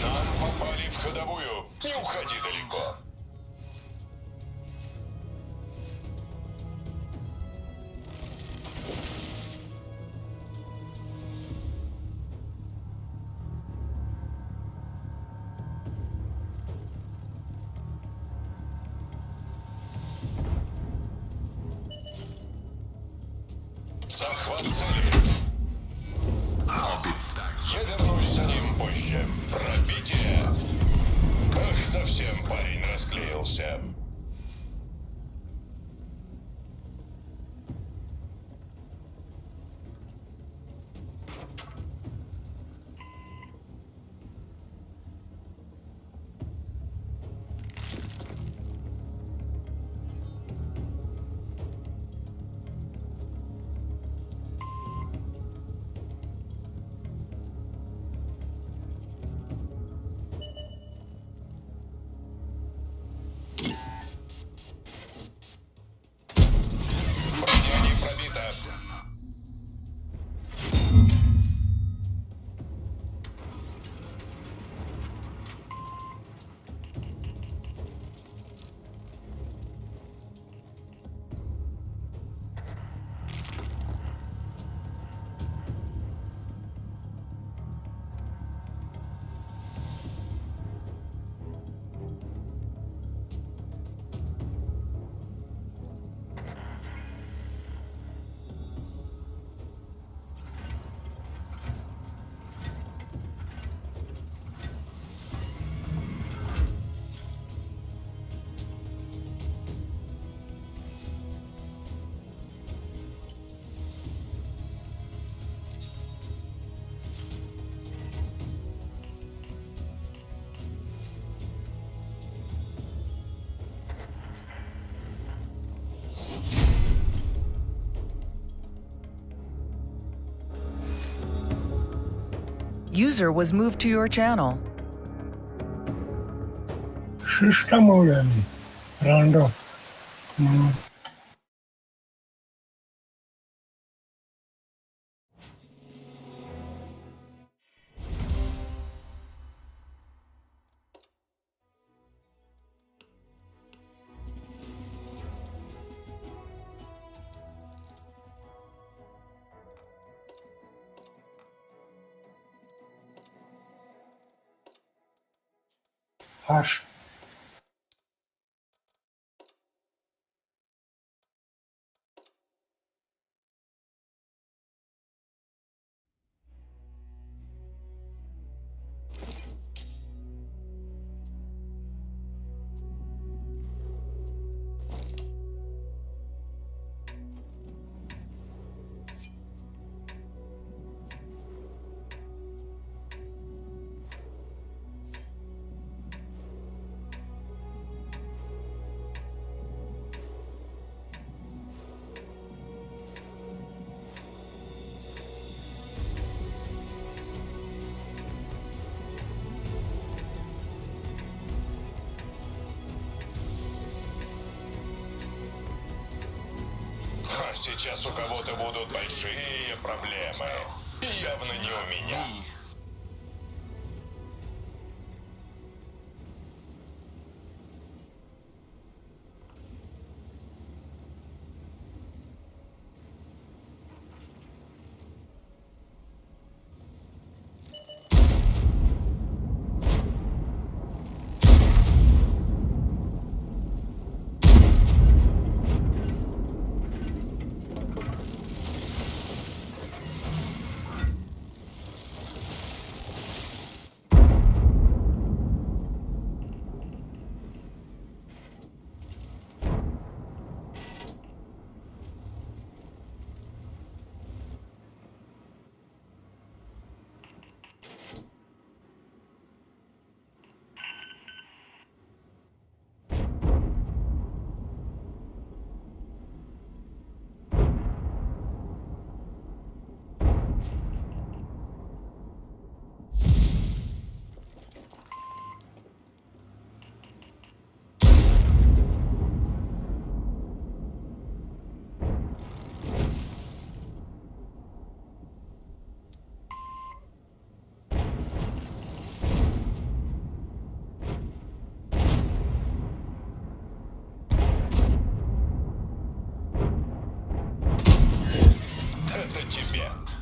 Нам попали в ходовую. Не уходи далеко. Захват цели. Я вернусь за ним позже. Пробитие. Ах, совсем парень расклеился. Броня не пробита. User was moved to your channel. Шишка моя. Рандо. Аш. Сейчас у кого-то будут большие проблемы. И явно не у меня. тебе.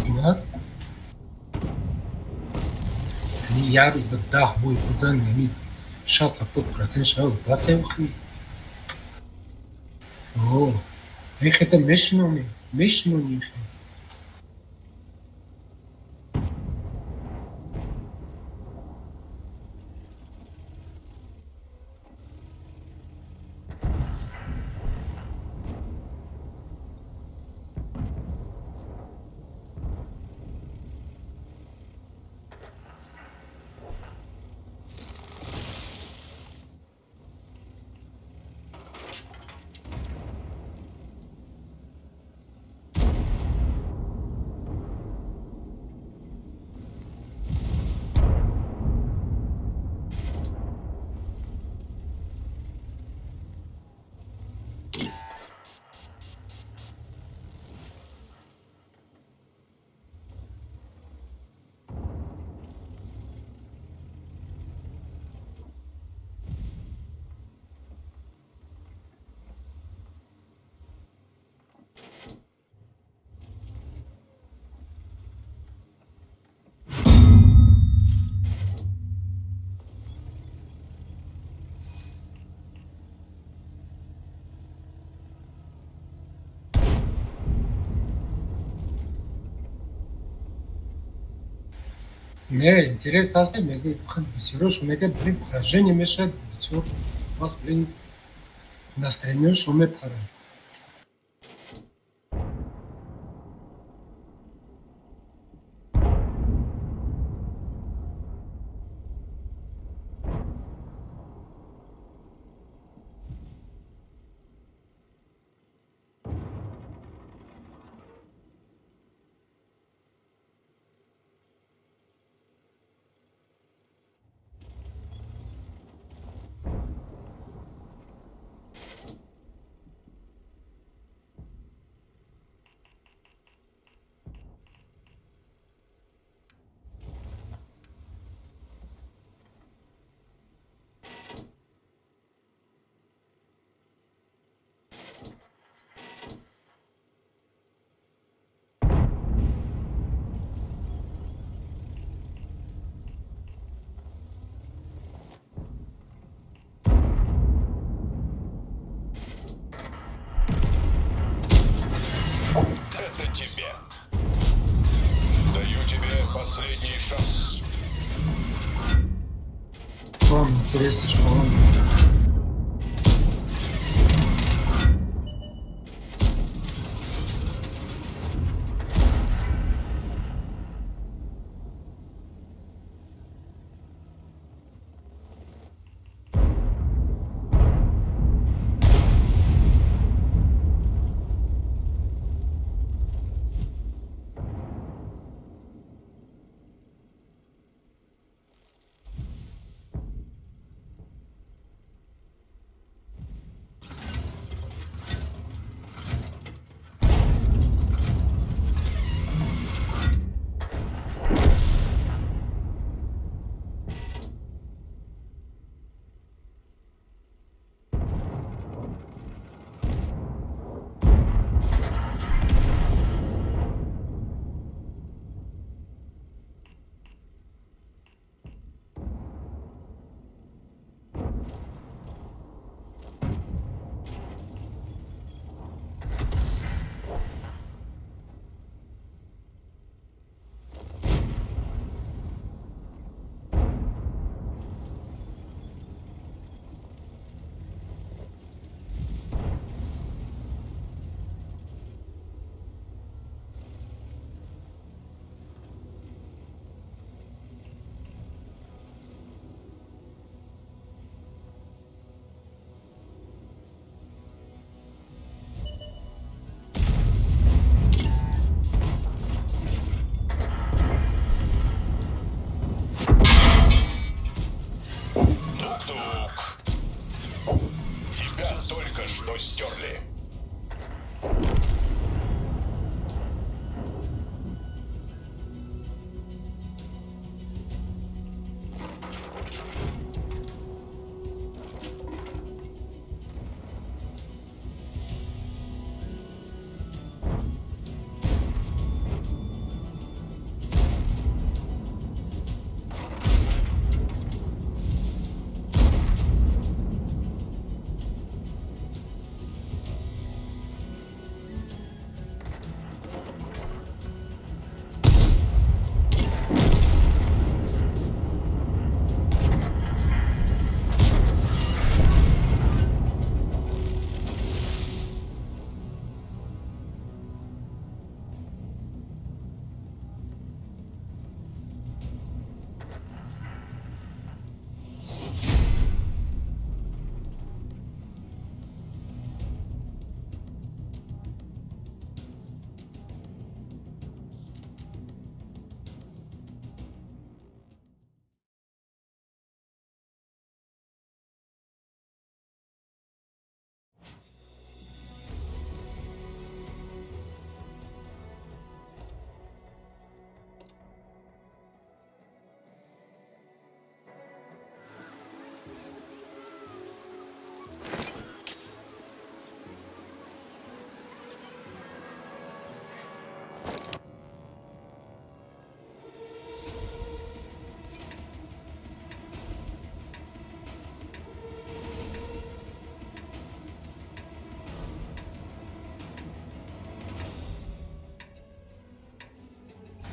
Ребят, они ярус да дах бой бизан нами 60% шау басай ухи. О, их это мешноми. Не, интересно, мне Сереж, у меня, блин, поражение мешает, все, вас, блин, настроение шумит, пора. Это тебе. Даю тебе последний шанс. Вам интересно, что он...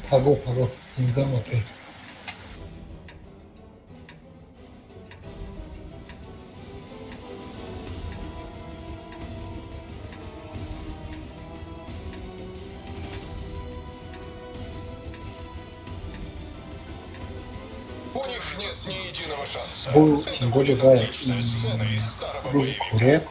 Того, Зинзама опять. У них нет ни единого шанса. Бұл, Это тем более, будет да, отличная сцена из старого бұл боевика. Корея.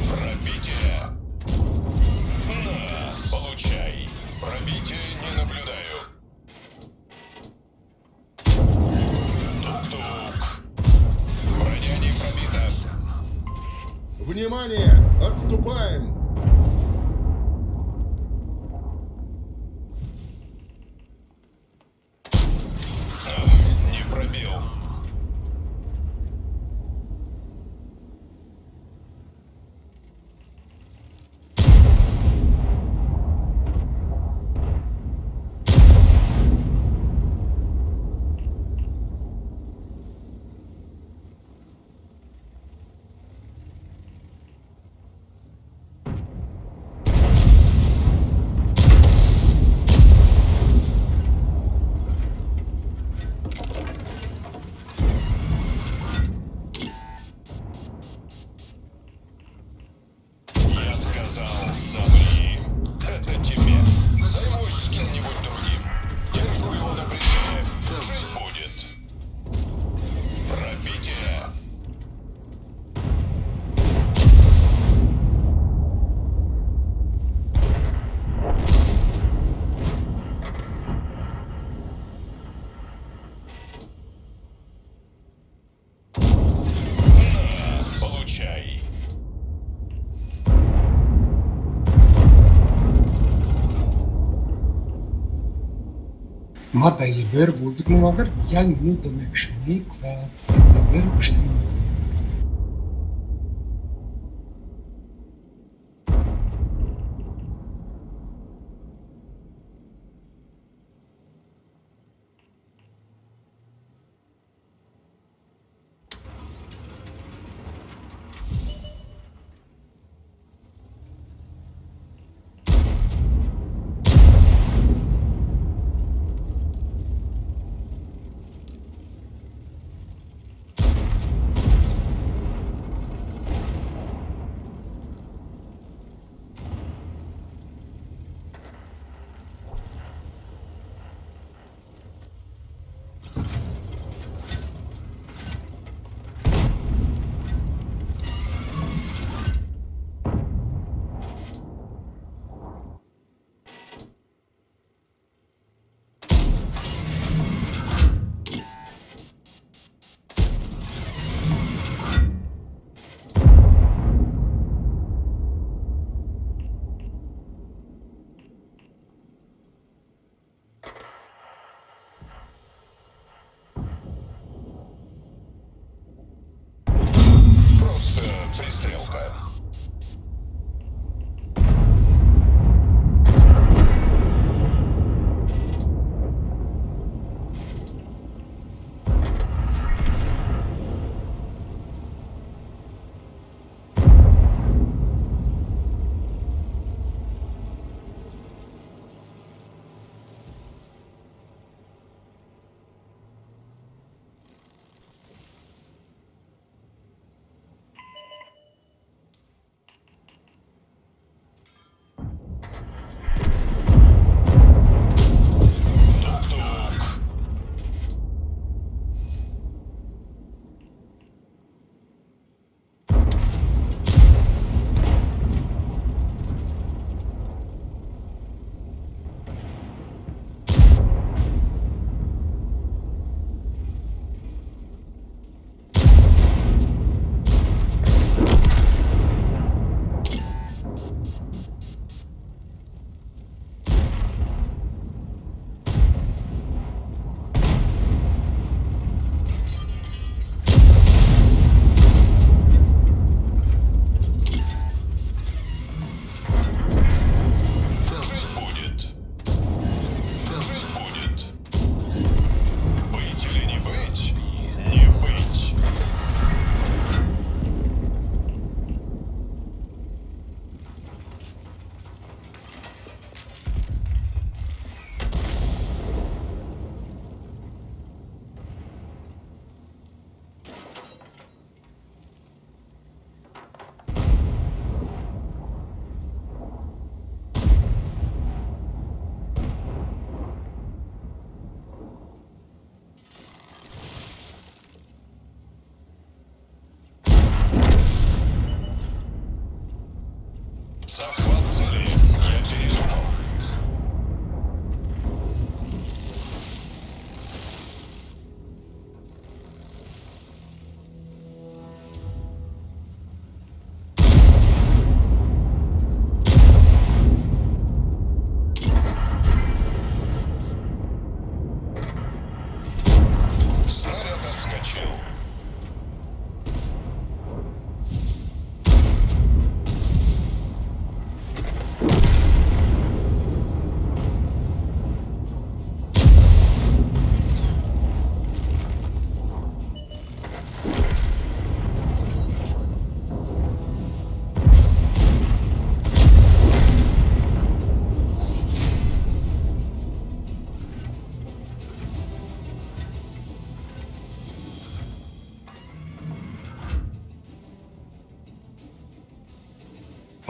Пробитие. На, получай. Пробитие не наблюдаю. Тук-тук. Броня не пробита. Внимание! Отступаем! Не пробил. Я сказал, замри. Это тебе. Займусь с кем-нибудь другим. Держу его на прицеле. Жить будет. Пробитие. На, получай. Mada Iber bozukluğundadır. Yani bunu demek şimdi ve Iber kuşlanıyor.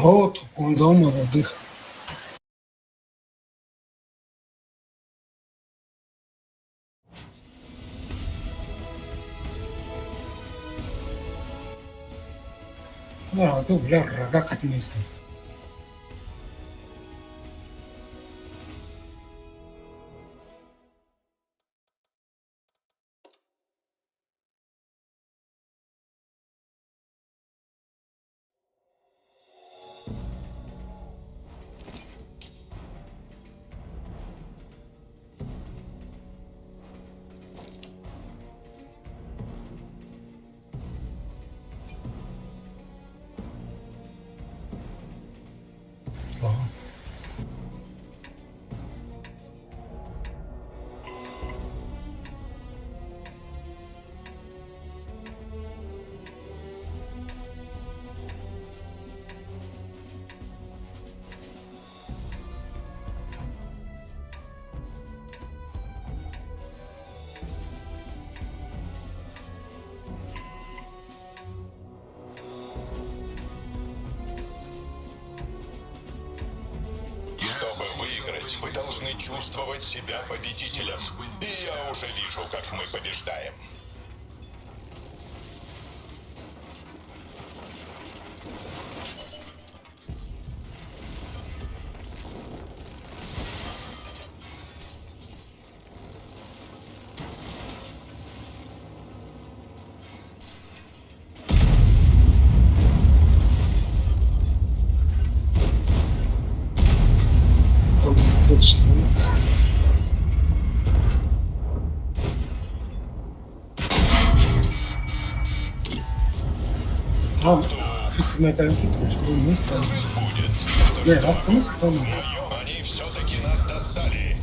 Вот, он за молодых. А, ну, бля, рога как место. Чтобы выиграть, вы должны чувствовать себя победителем. И я уже вижу, как мы побеждаем. А, на компьютере, что место. Не, остановись там. Они все-таки нас достали.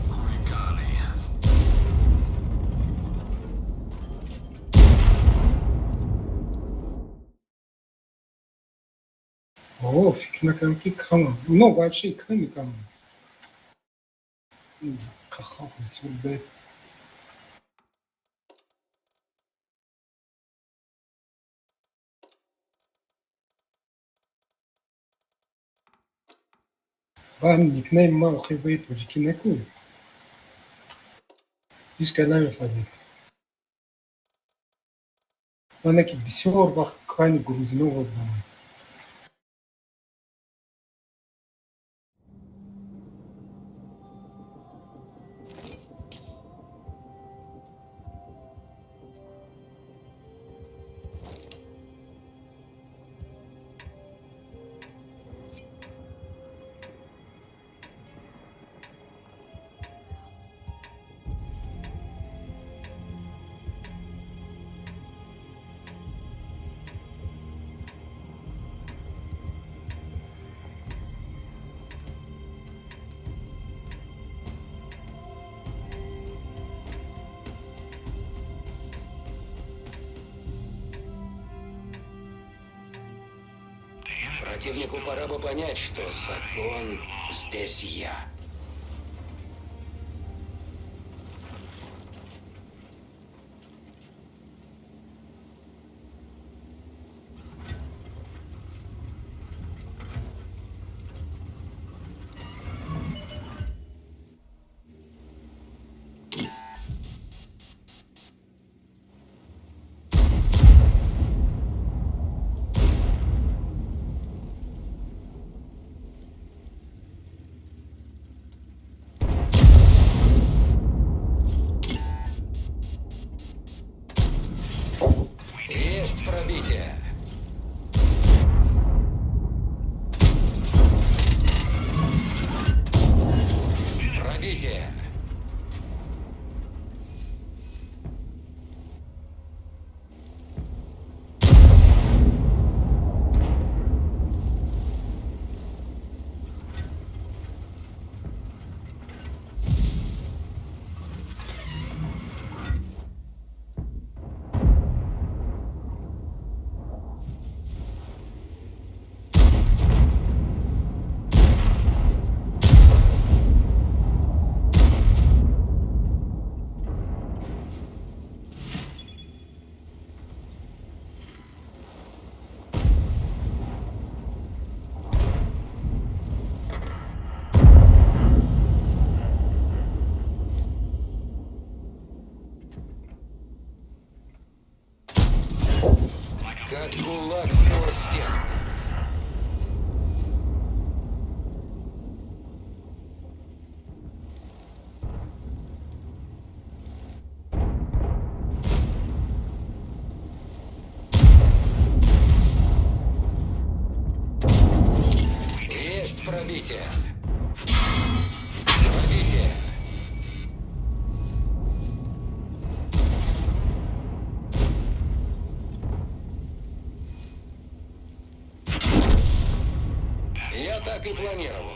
О, фиг на компьютере. Ну, вообще, кроме там. Хахах, сюда. Ben nickname ما أخي بيت وجيكي نكو. إيش كلامي فاضي. أنا كي بسيار بخ كاني جروزنو وضعنا. Противнику пора бы понять, что закон здесь я. пробитие. Пробитие. Я так и планировал.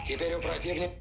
Теперь у противника...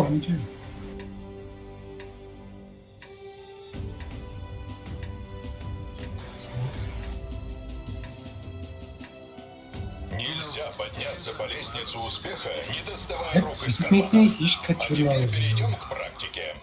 ничего. Нельзя подняться по лестнице успеха, не доставая Это рук из секретная карманов. фишка А теперь черного перейдем к практике.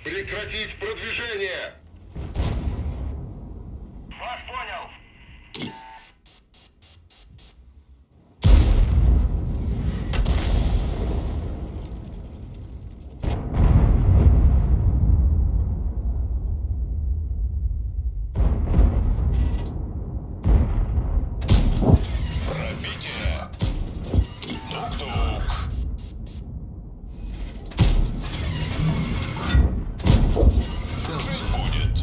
Прекратить продвижение! Вас понял! Пробитие! Тук-тук! Жить будет.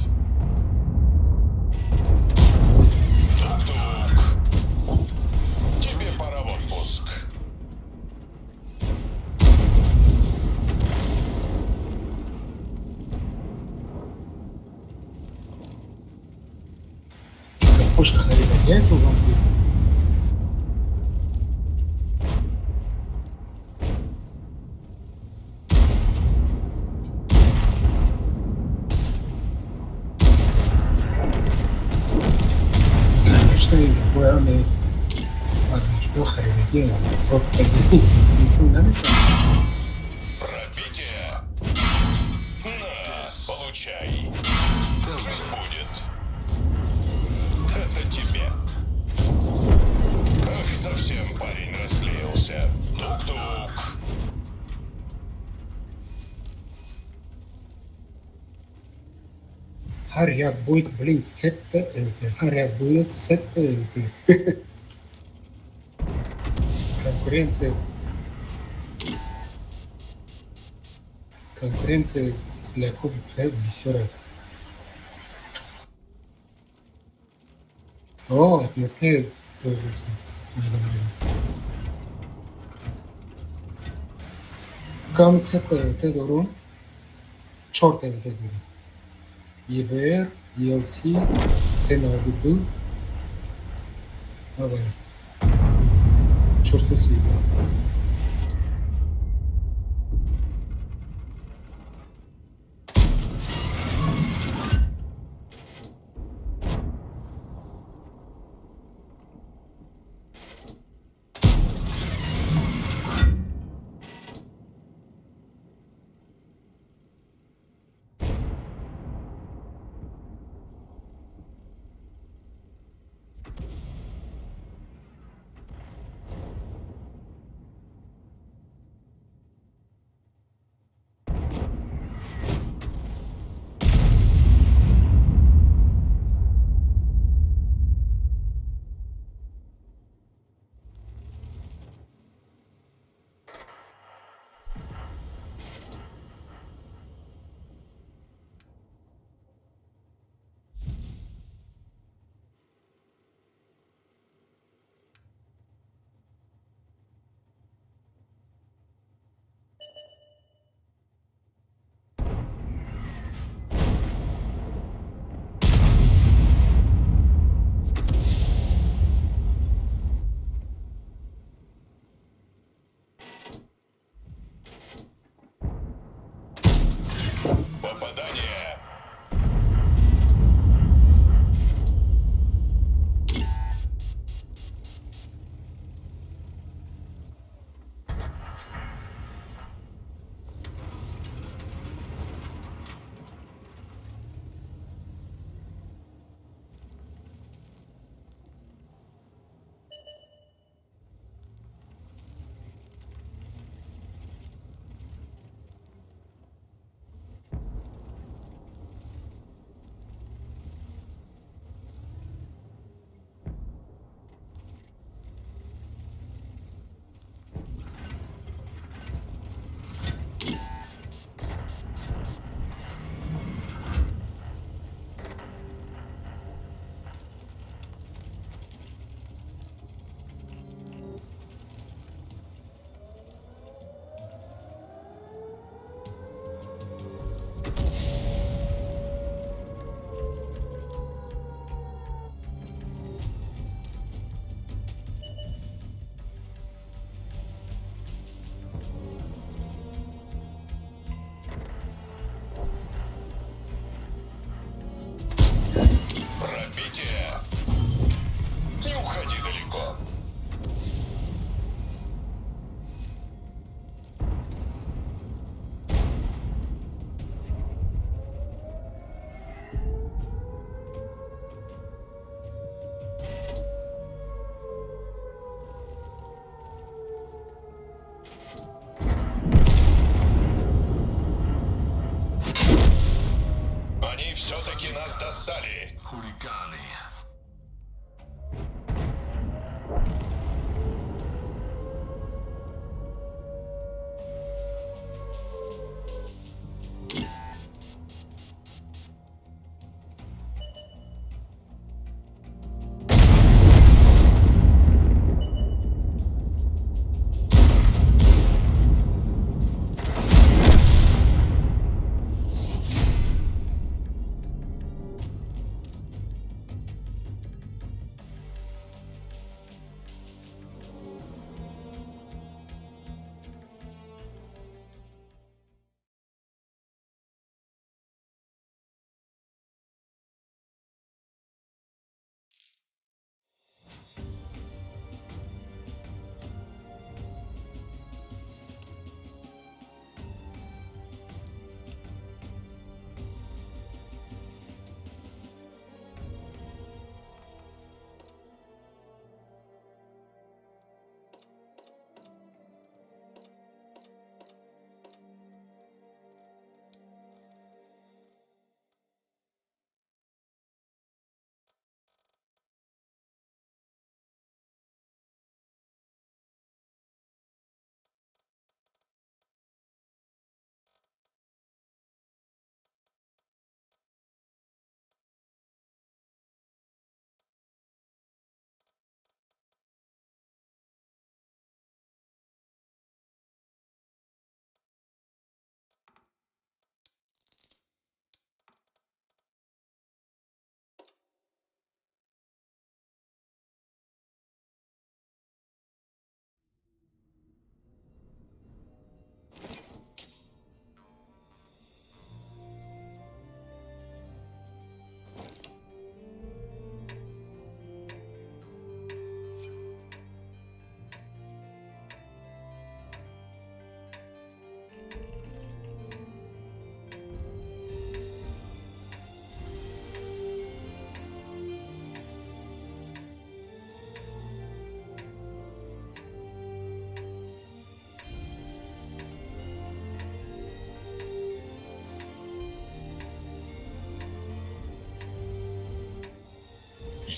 Тук-тук. Тебе пора в отпуск. Кошка гоняет у вампира. Конечно, буквально озвучку хренеть, просто не надо. Пробитие. На, получай. Жить будет. Это тебе. Ах, совсем парень расклеился. Тук-тук. Her yer будет, блин, сетта, her yer будет сетта. Конкуренция. Конкуренция с Ляком бисера. О, отмотает тоже. Кам сетта, это дуру. Черт, это дуру. Ибер, DLC, T9 Давай. Forse sì. Попадание. Пробитие. Не уходи далеко. Они все-таки нас достали. Хулиганы.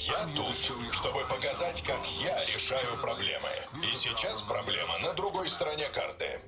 Я тут, чтобы показать, как я решаю проблемы. И сейчас проблема на другой стороне карты.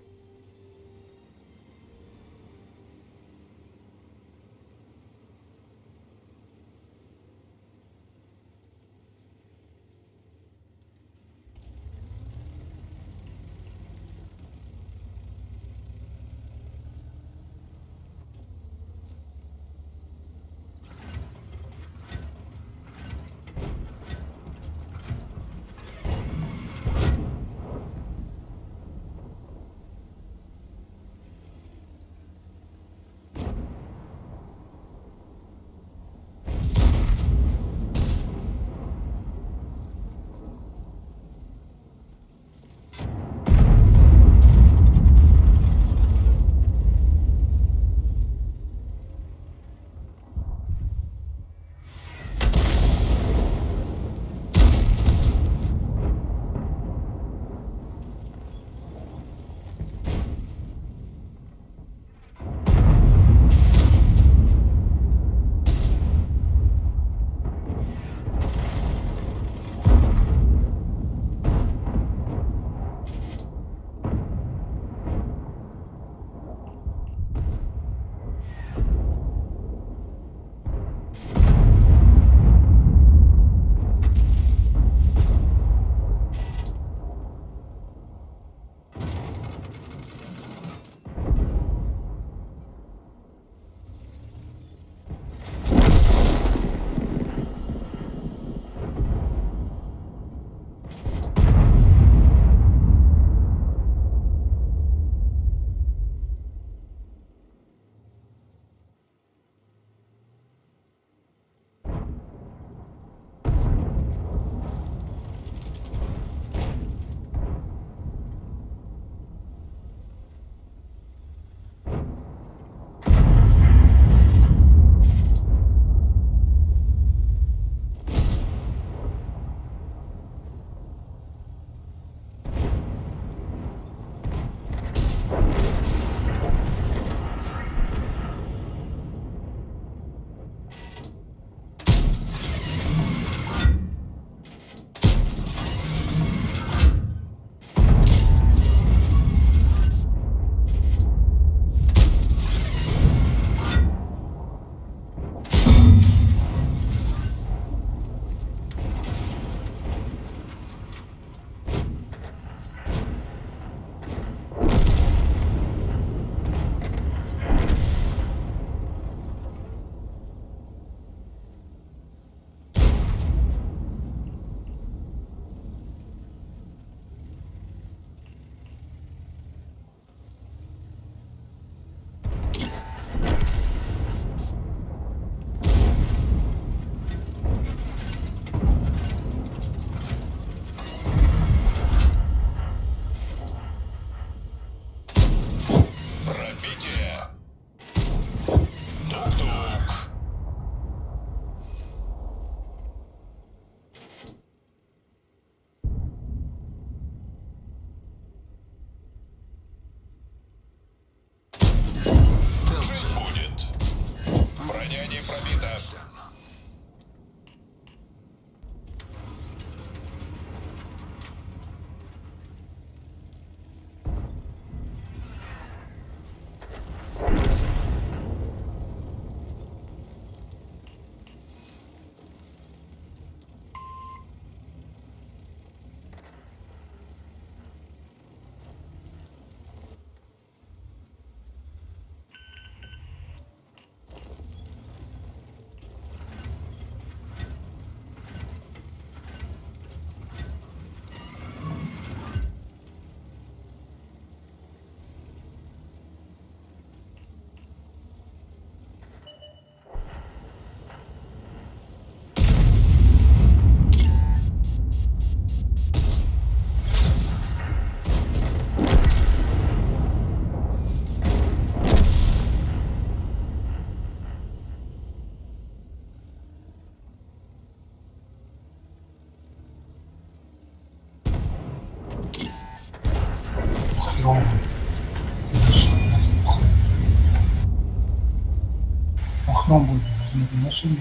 Охром будет возникнуть машины.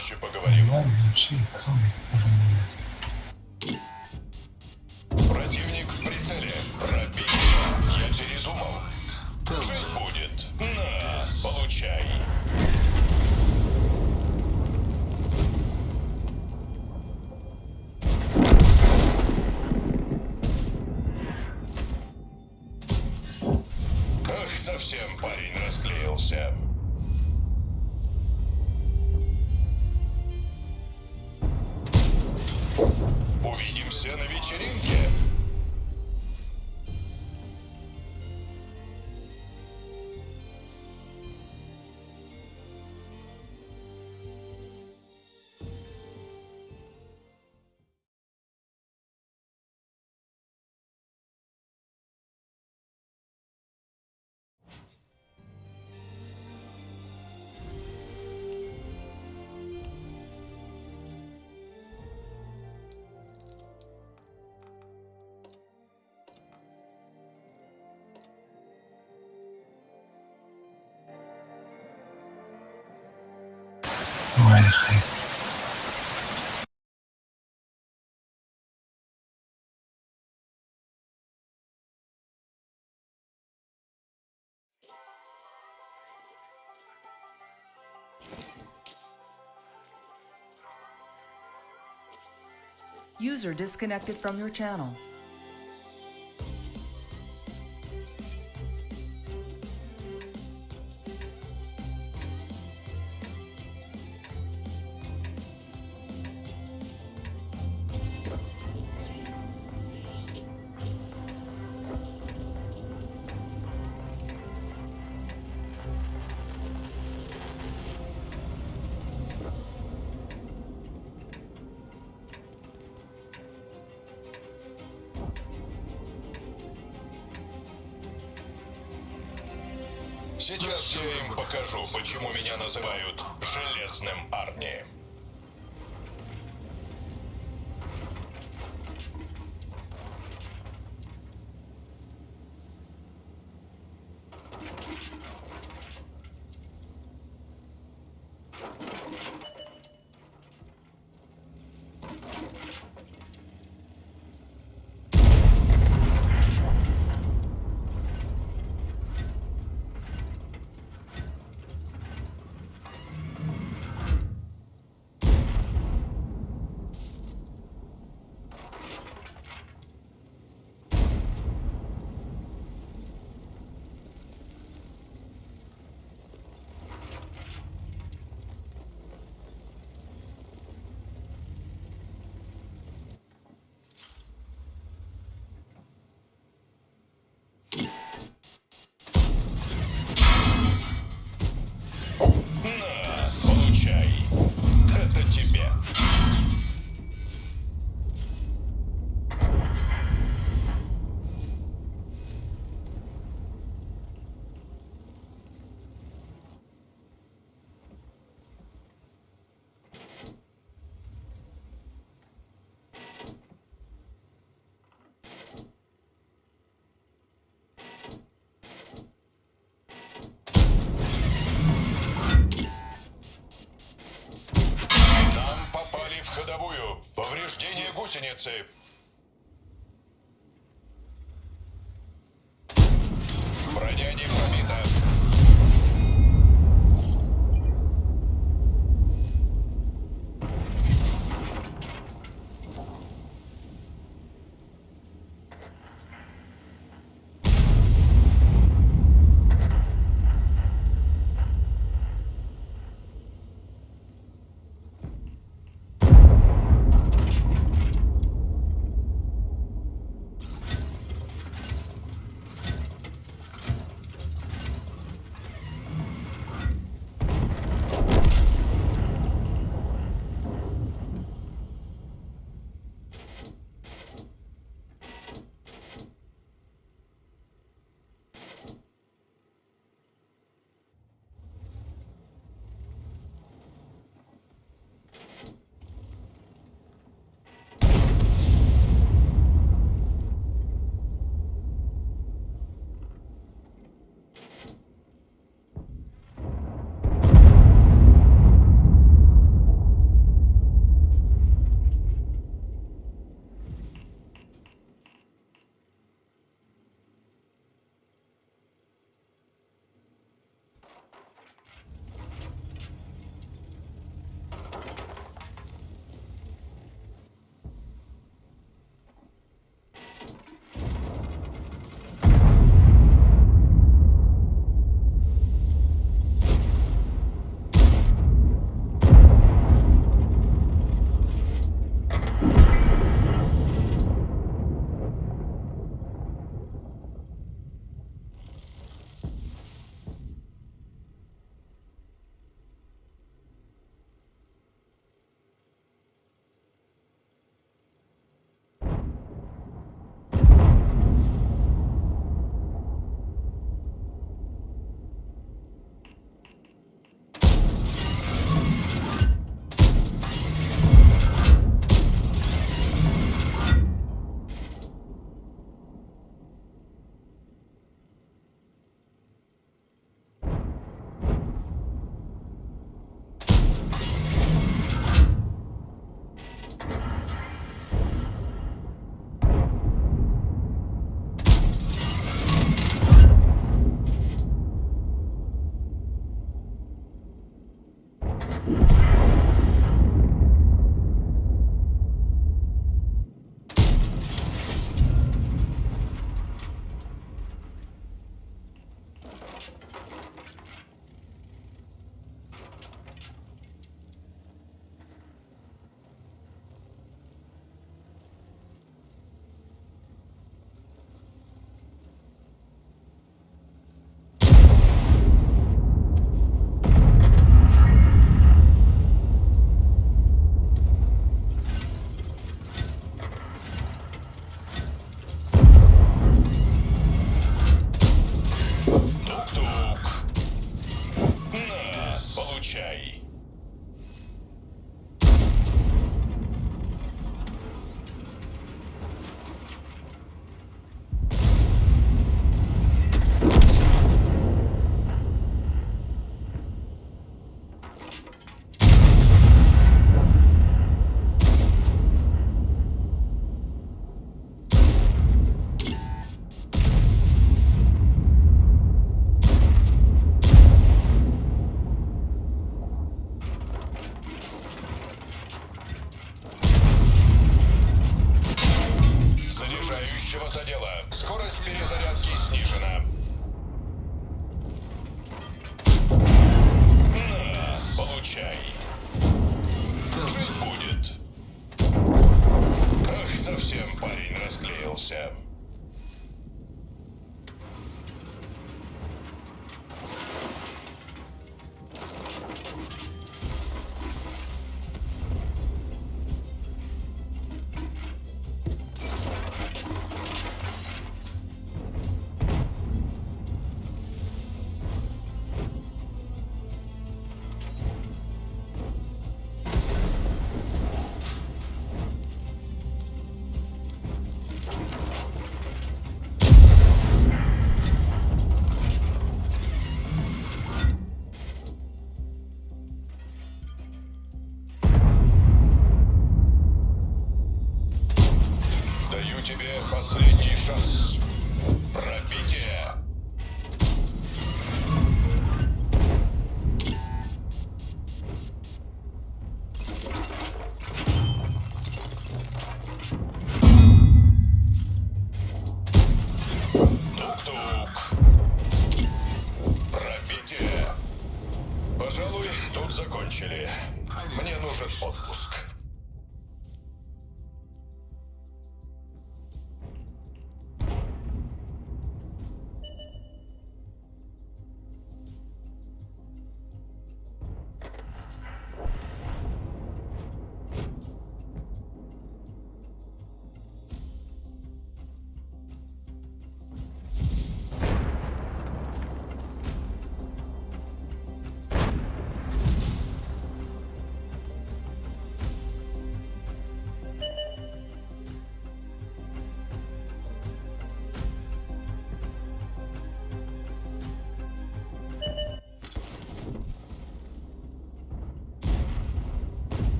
позже поговорим. Противник в прицеле. Пробить. Я передумал. Жить будет. На, получай. Ах, совсем парень расклеился. Увидимся на вечеринке. User disconnected from your channel. Сейчас я им покажу, почему меня называют Железным Арни. На, получай. Это тебе. Нам попали в ходовую. Повреждение гусеницы. Броня не пробита.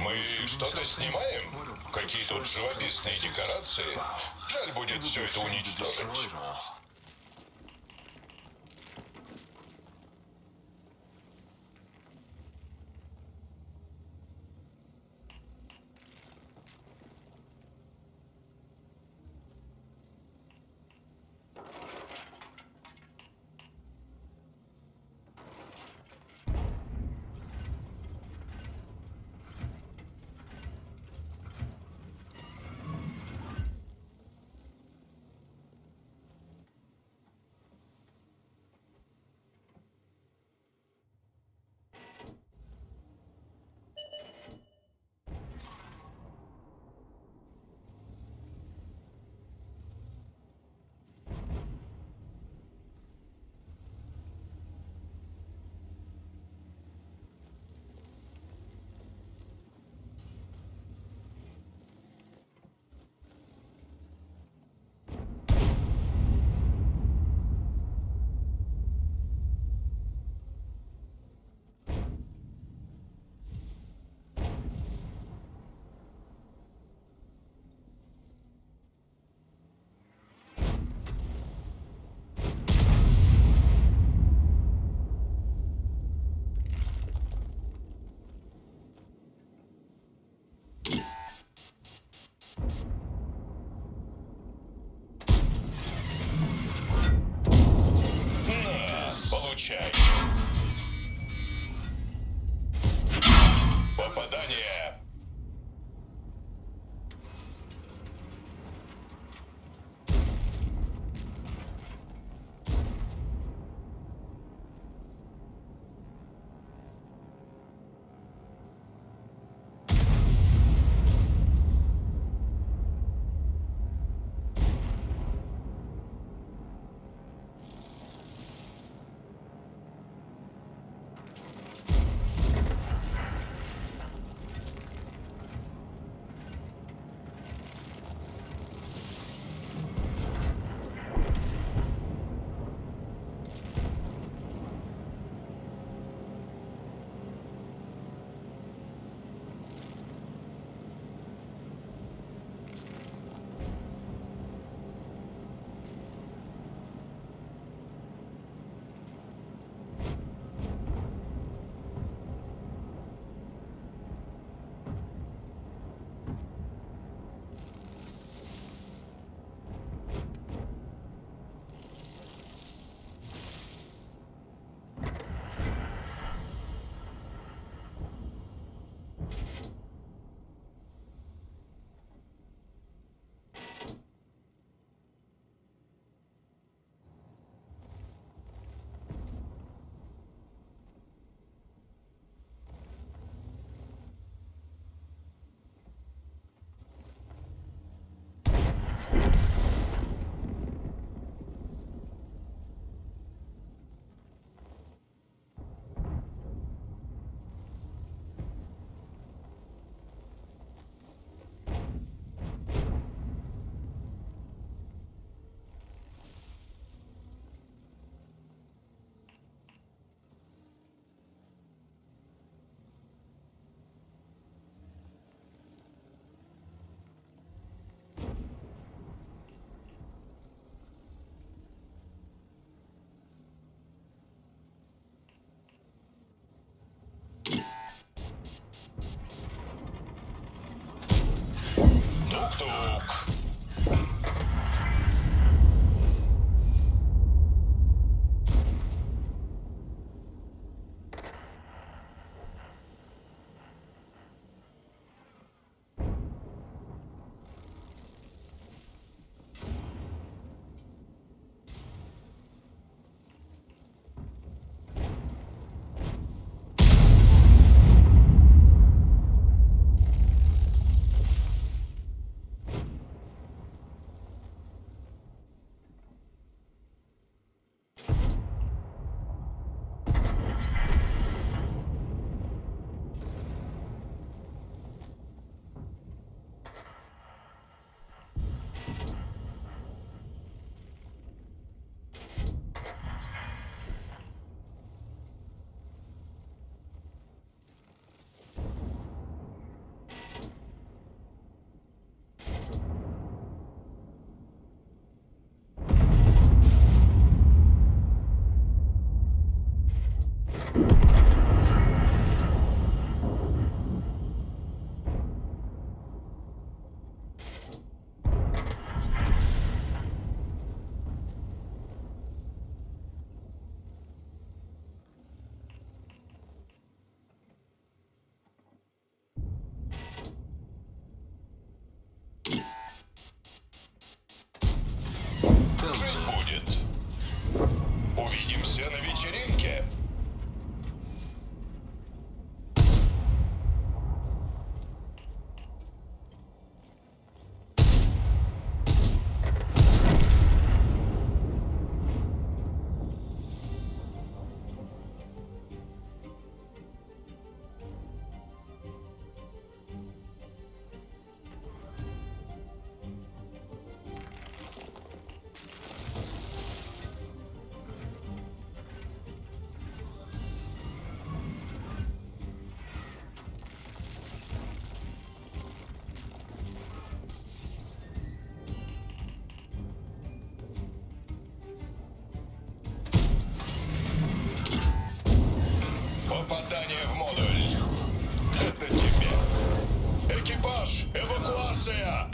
Мы что-то снимаем? Какие тут живописные декорации? Жаль будет все это уничтожить. Получай. Попадание. Жить будет. Увидимся на вечеринке. Попадание в модуль. Это тебе. Экипаж, эвакуация!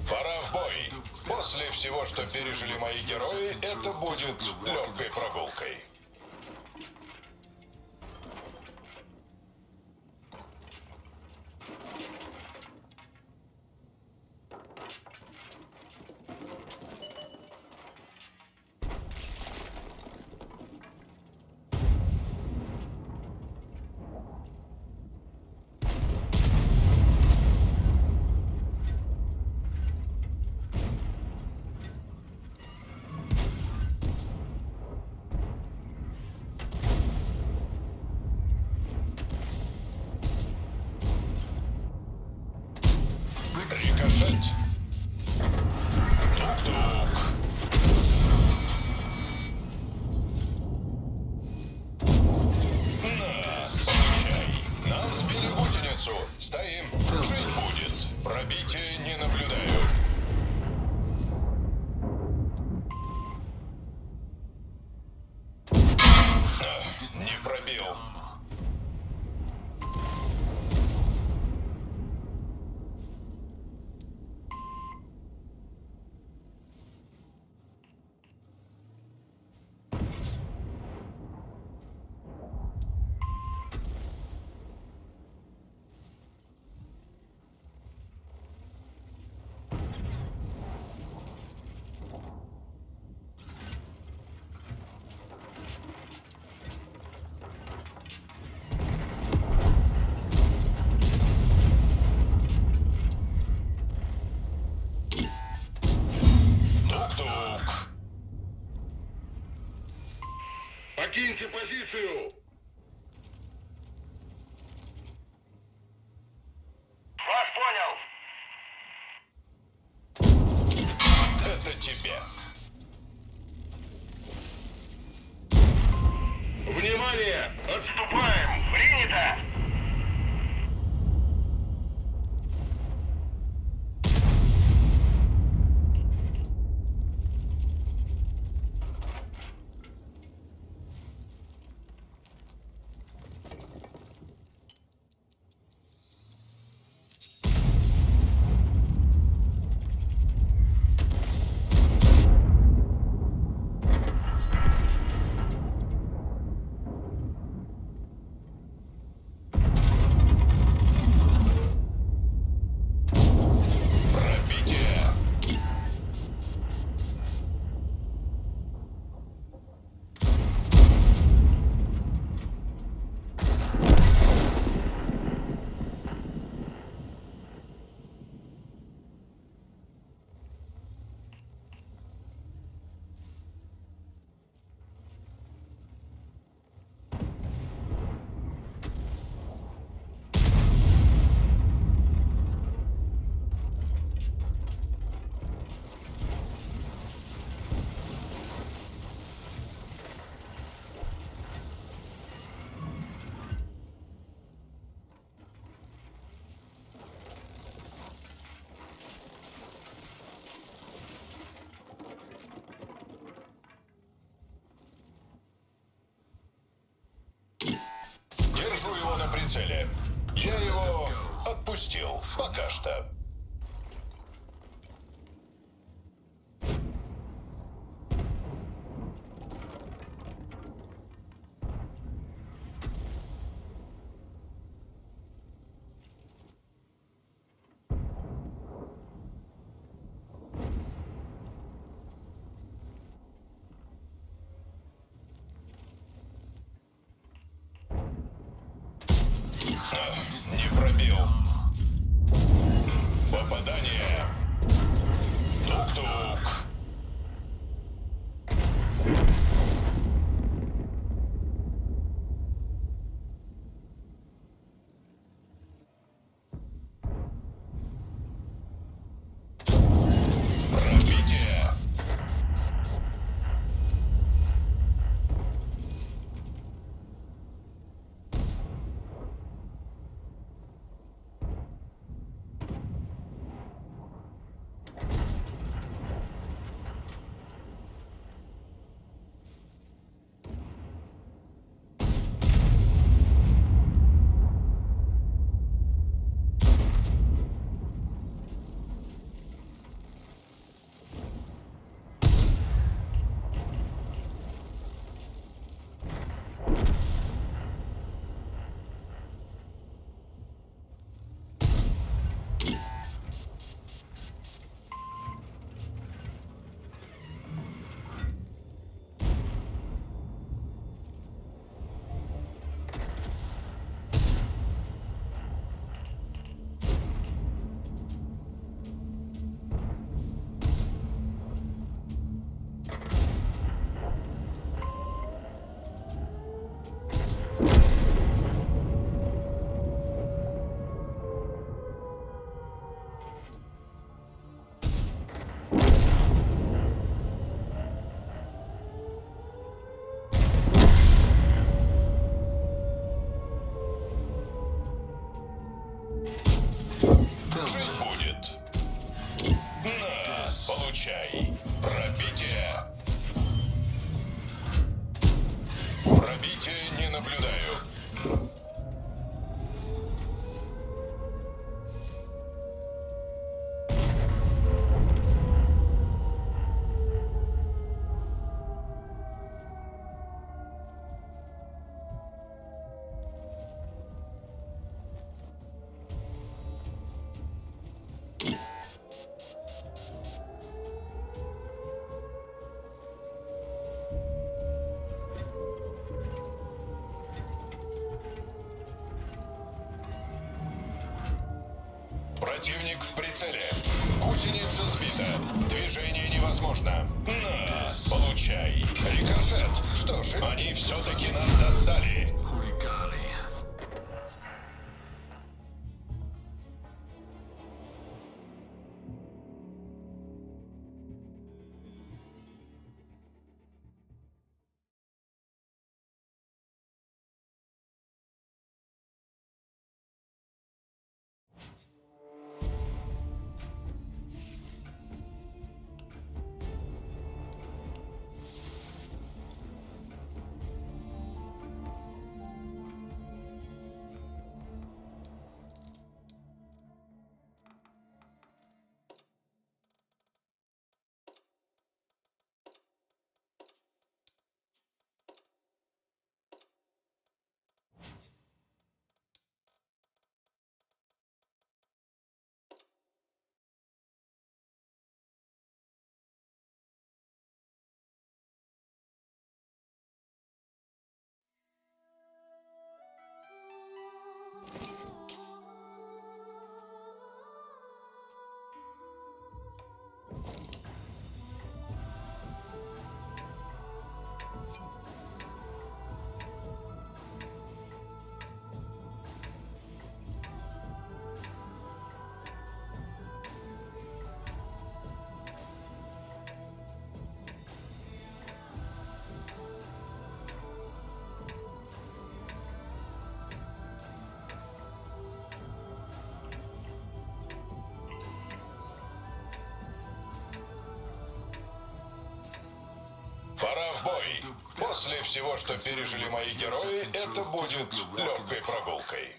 Пора в бой. После всего, что пережили мои герои, это будет легкой прогулкой. Покиньте позицию! Вас понял! Это тебе. Внимание! Отступаем! Принято! Пробитие! Держу его на прицеле. Я его отпустил. Пока что. Не пробил. Попадание. Тук-тук. Пробитие. Жить будет. На, получай. Пробитие. Пробитие не наблюдаю. Противник в прицеле. Гусеница сбита. Движение невозможно. На, получай. Рикошет. Что ж, они все-таки нас достали. Пора в бой. После всего, что пережили мои герои, это будет легкой прогулкой.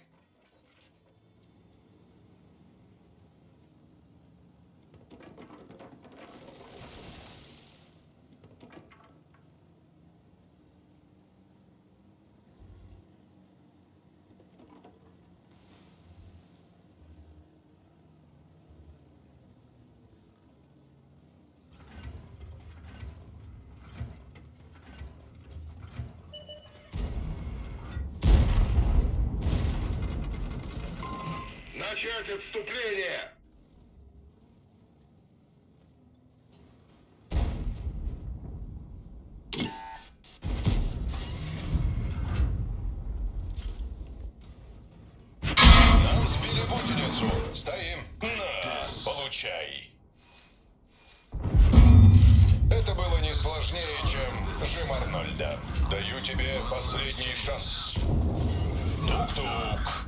Начать отступление! Нам сбили гусеницу. Стоим. На, получай. Это было не сложнее, чем жим Арнольда. Даю тебе последний шанс. Тук-тук.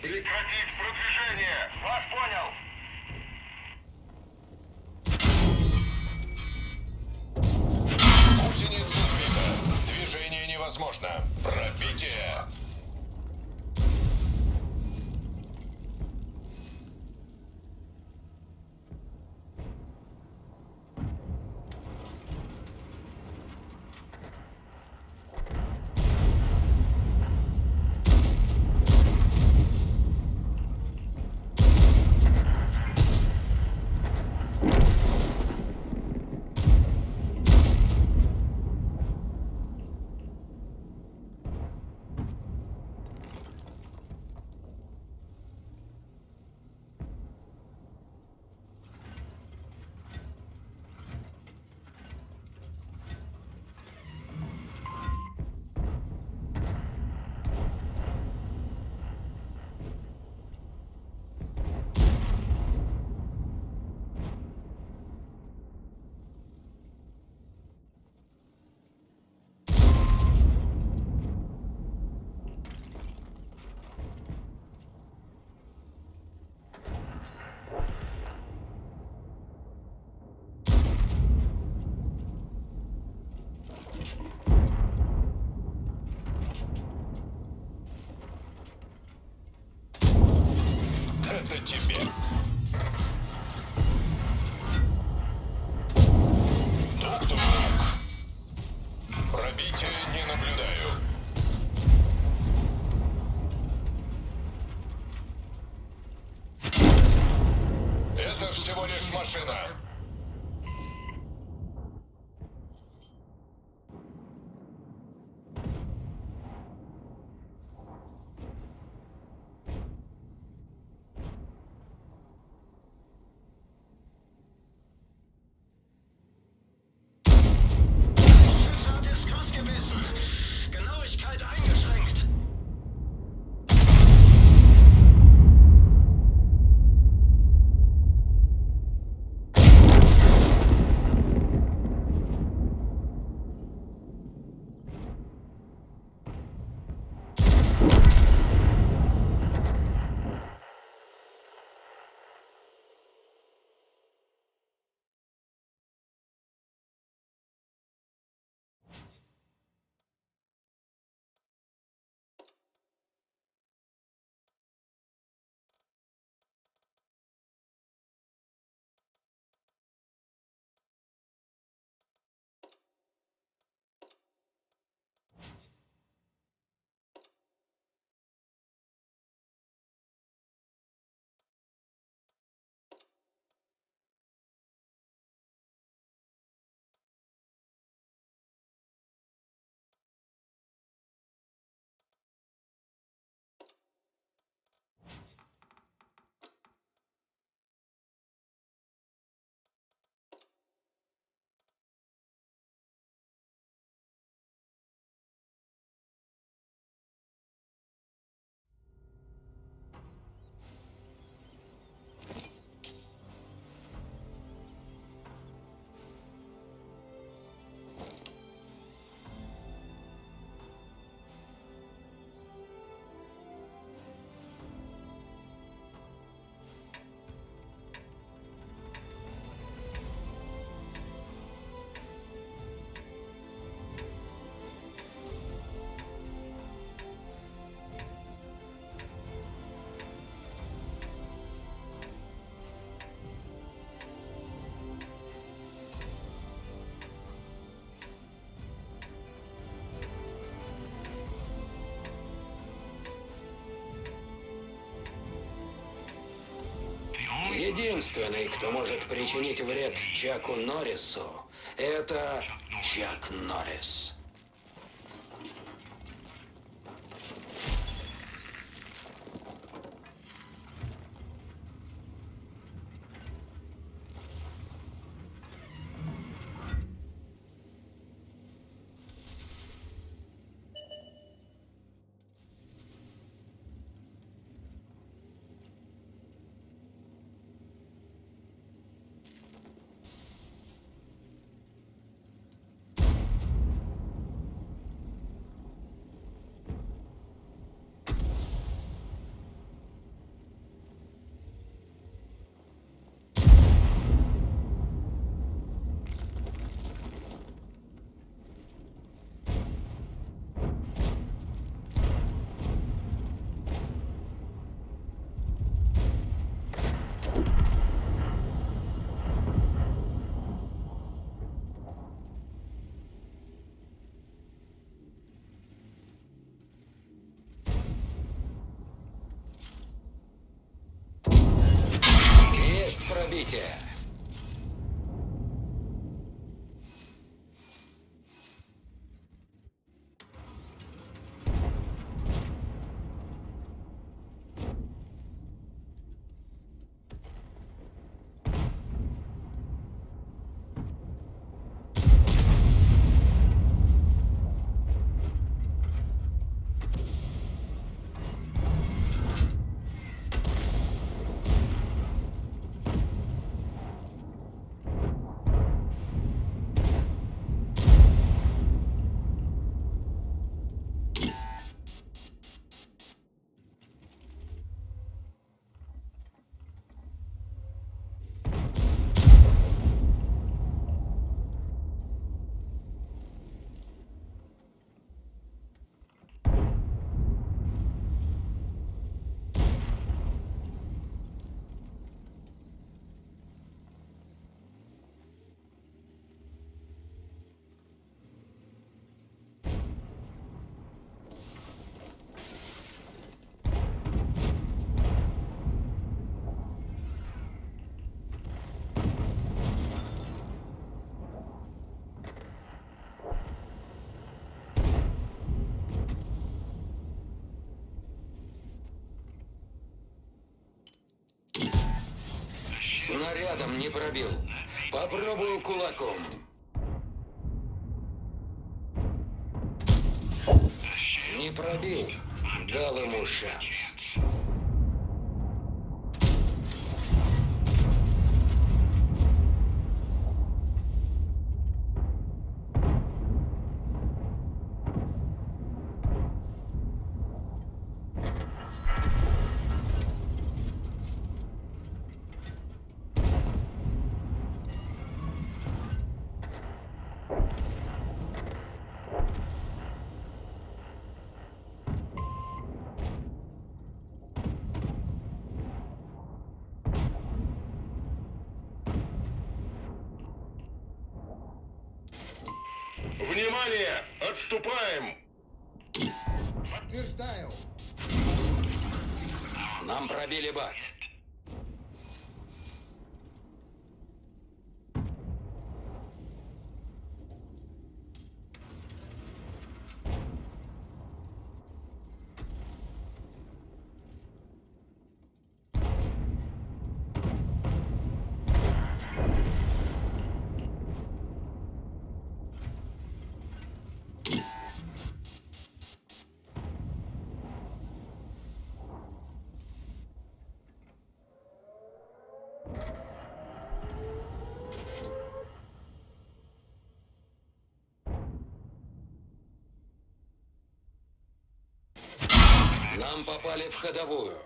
Прекратить продвижение! Вас понял! Гусеница сбита. Движение невозможно. Пробитие. eingebissen. Genauigkeit eingeschränkt. Единственный, кто может причинить вред Чаку Норрису, это Чак Норрис. Есть пробитие. Снарядом не пробил. Попробую кулаком. Не пробил. Дал ему шанс. Внимание! Отступаем! Подтверждаю. Нам пробили бак. Нам попали в ходовую.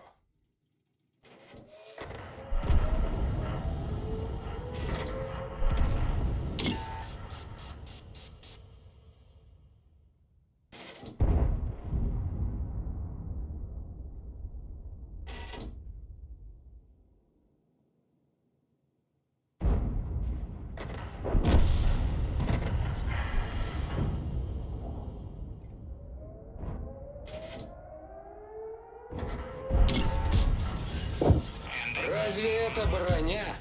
Разве это броня?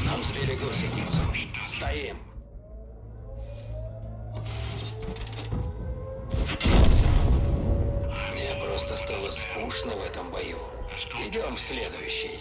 Нам сбили гусеницу. Стоим. Мне просто стало скучно в этом бою. Идем в следующий.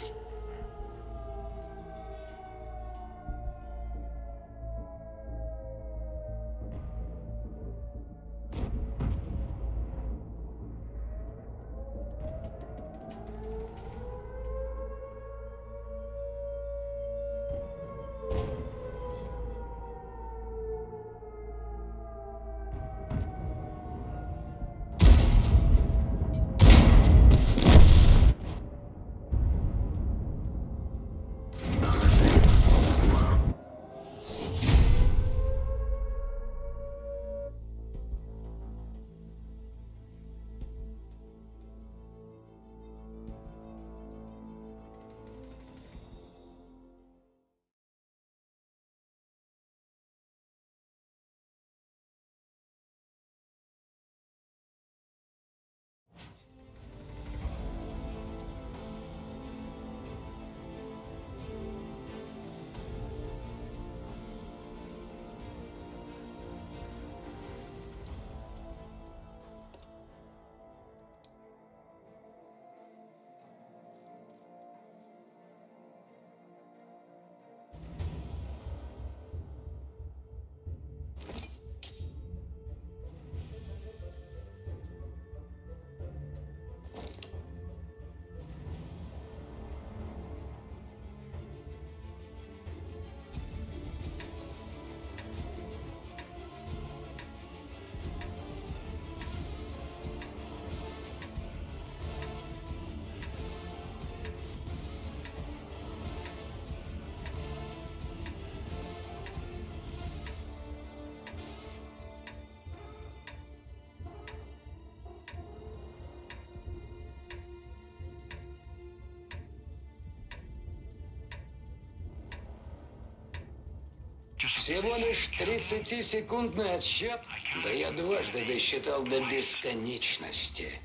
Всего лишь 30-секундный отсчет? Да я дважды досчитал до бесконечности.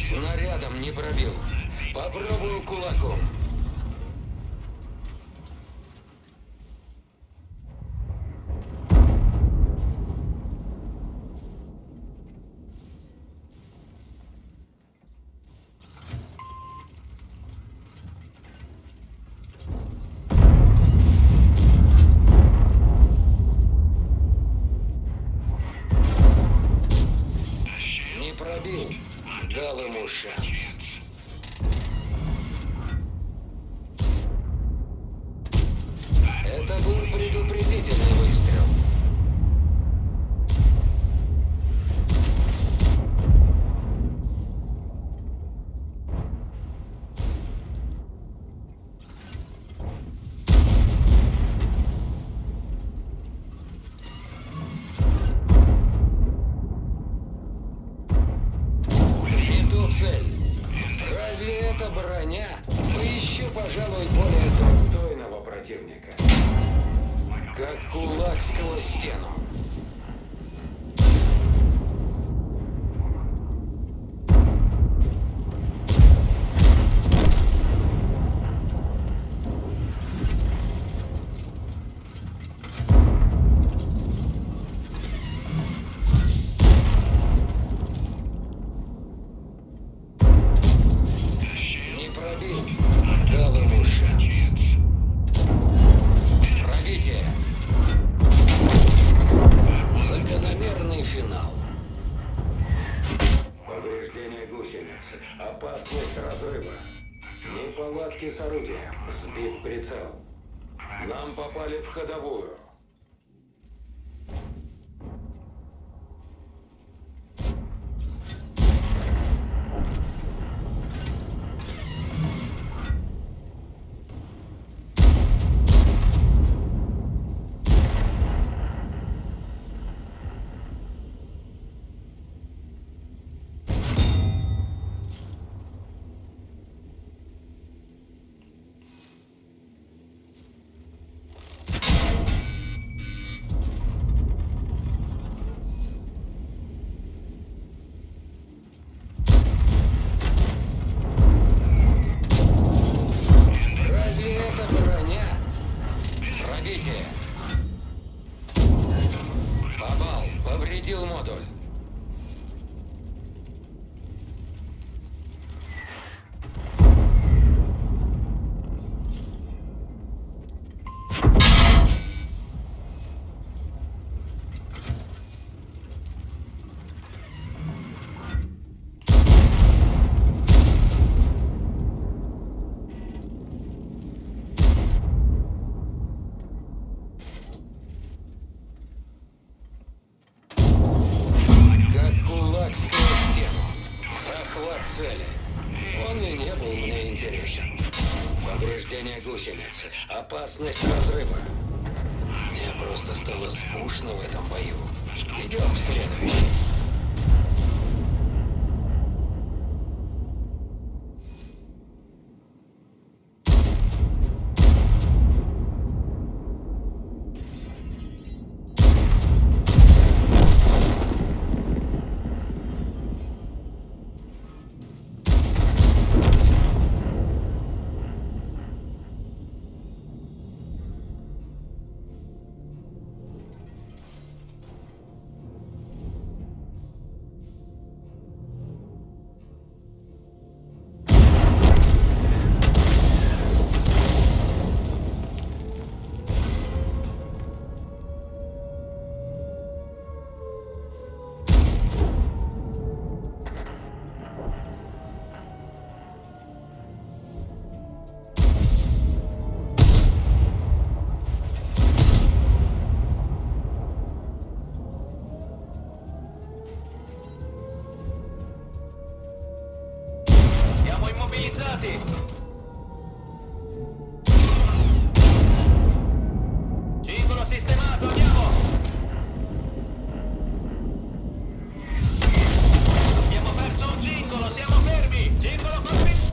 Снарядом не пробил. Попробую кулаком. Не пробил. Дал ему шанс. Это был предупредительный выстрел. Иду цель. Разве это броня? Поищу, пожалуй, более достойного противника. Как кулак сквозь стену. Не пробил. Дал ему шанс. Пробитие. Закономерный финал. Повреждение гусеницы. Опасность разрыва. Неполадки с орудием. Сбит прицел. Нам попали в ходовую. Разве это броня? Пробитие. Попал. Повредил модуль. Как кулак сквозь стену. Захват цели. Он и не был мне интересен. Повреждение гусеницы. Опасность разрыва. Мне просто стало скучно в этом бою. Идем в следующий. mobilizzati! Cingolo sistemato, andiamo! Abbiamo perso un cingolo, siamo fermi! Cingolo colpito!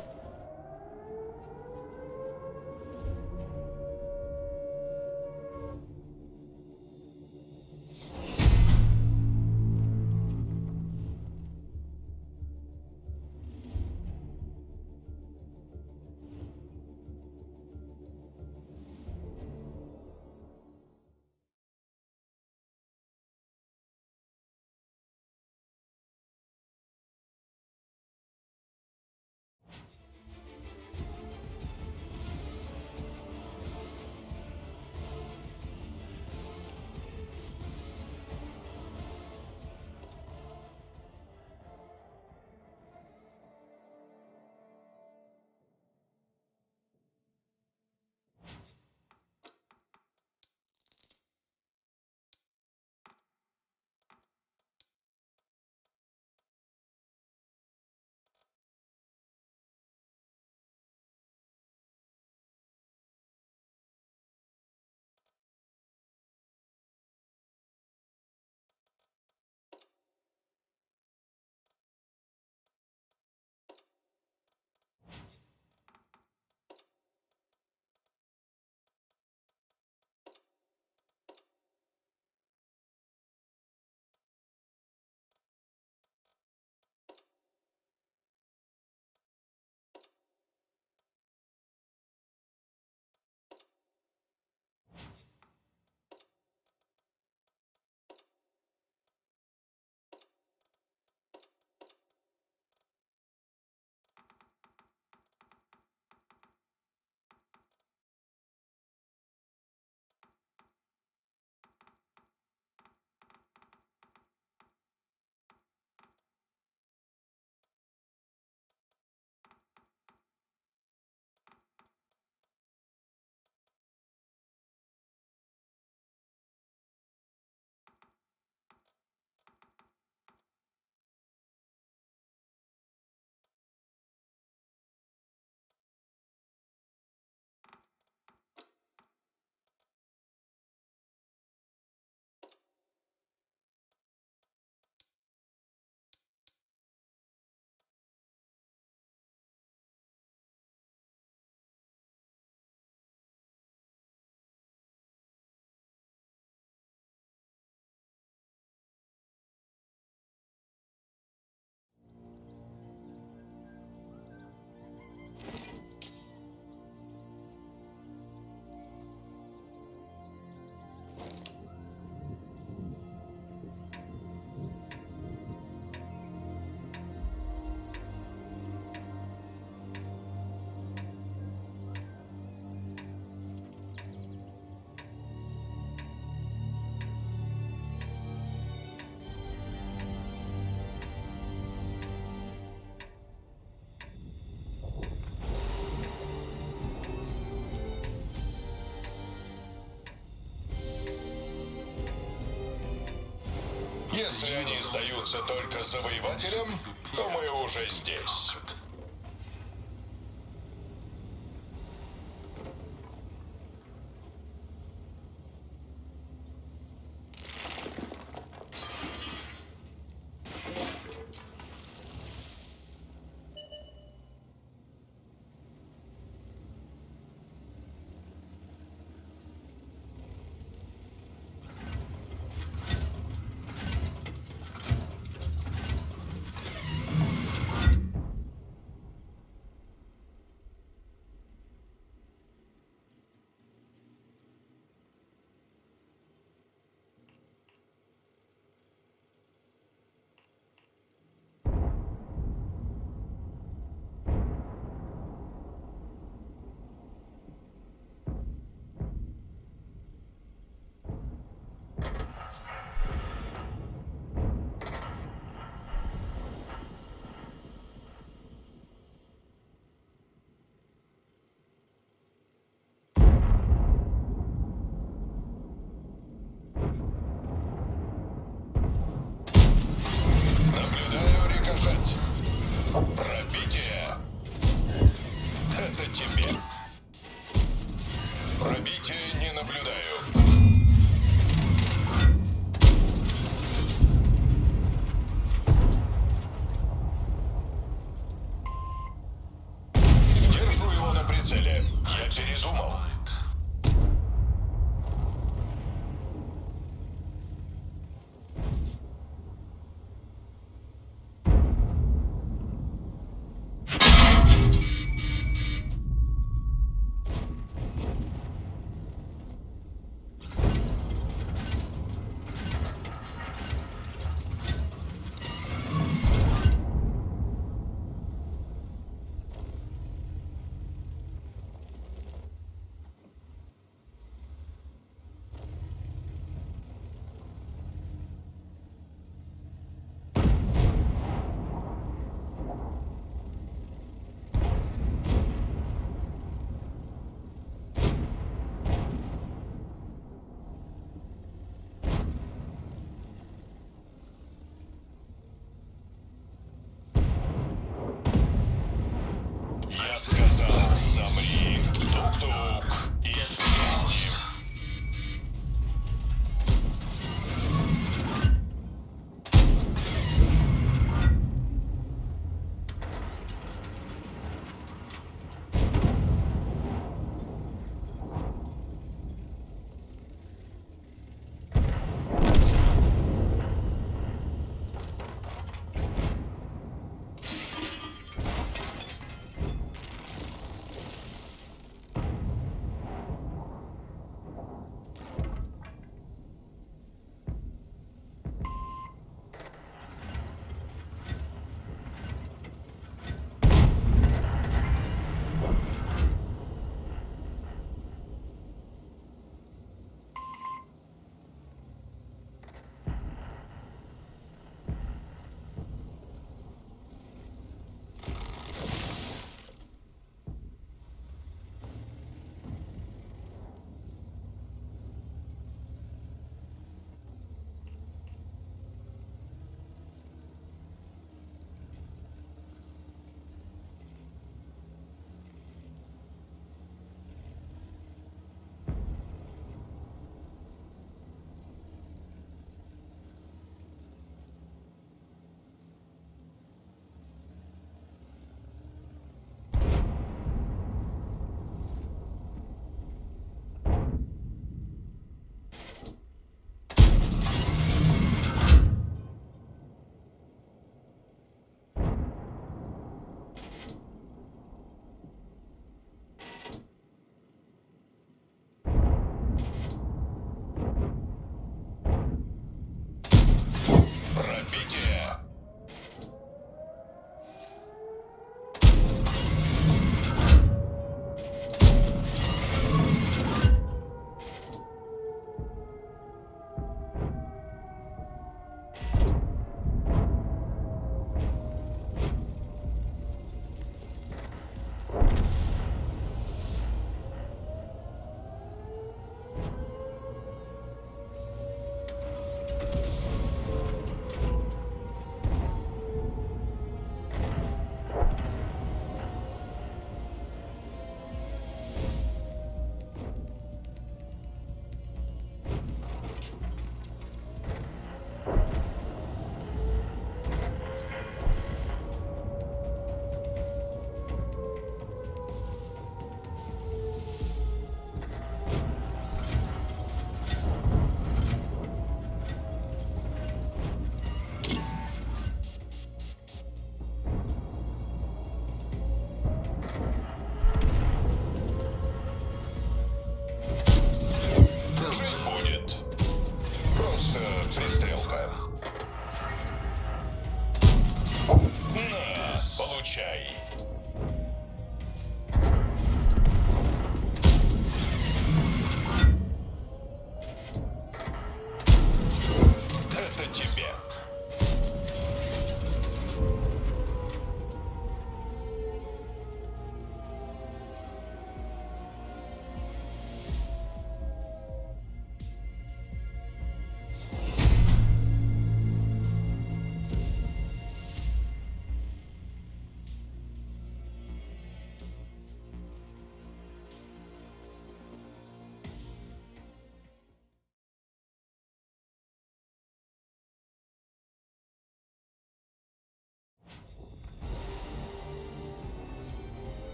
Если они сдаются только завоевателям, то мы уже здесь.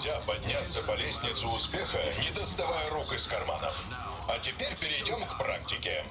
Нельзя подняться по лестнице успеха, не доставая рук из карманов. А теперь перейдем к практике.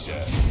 Готовься.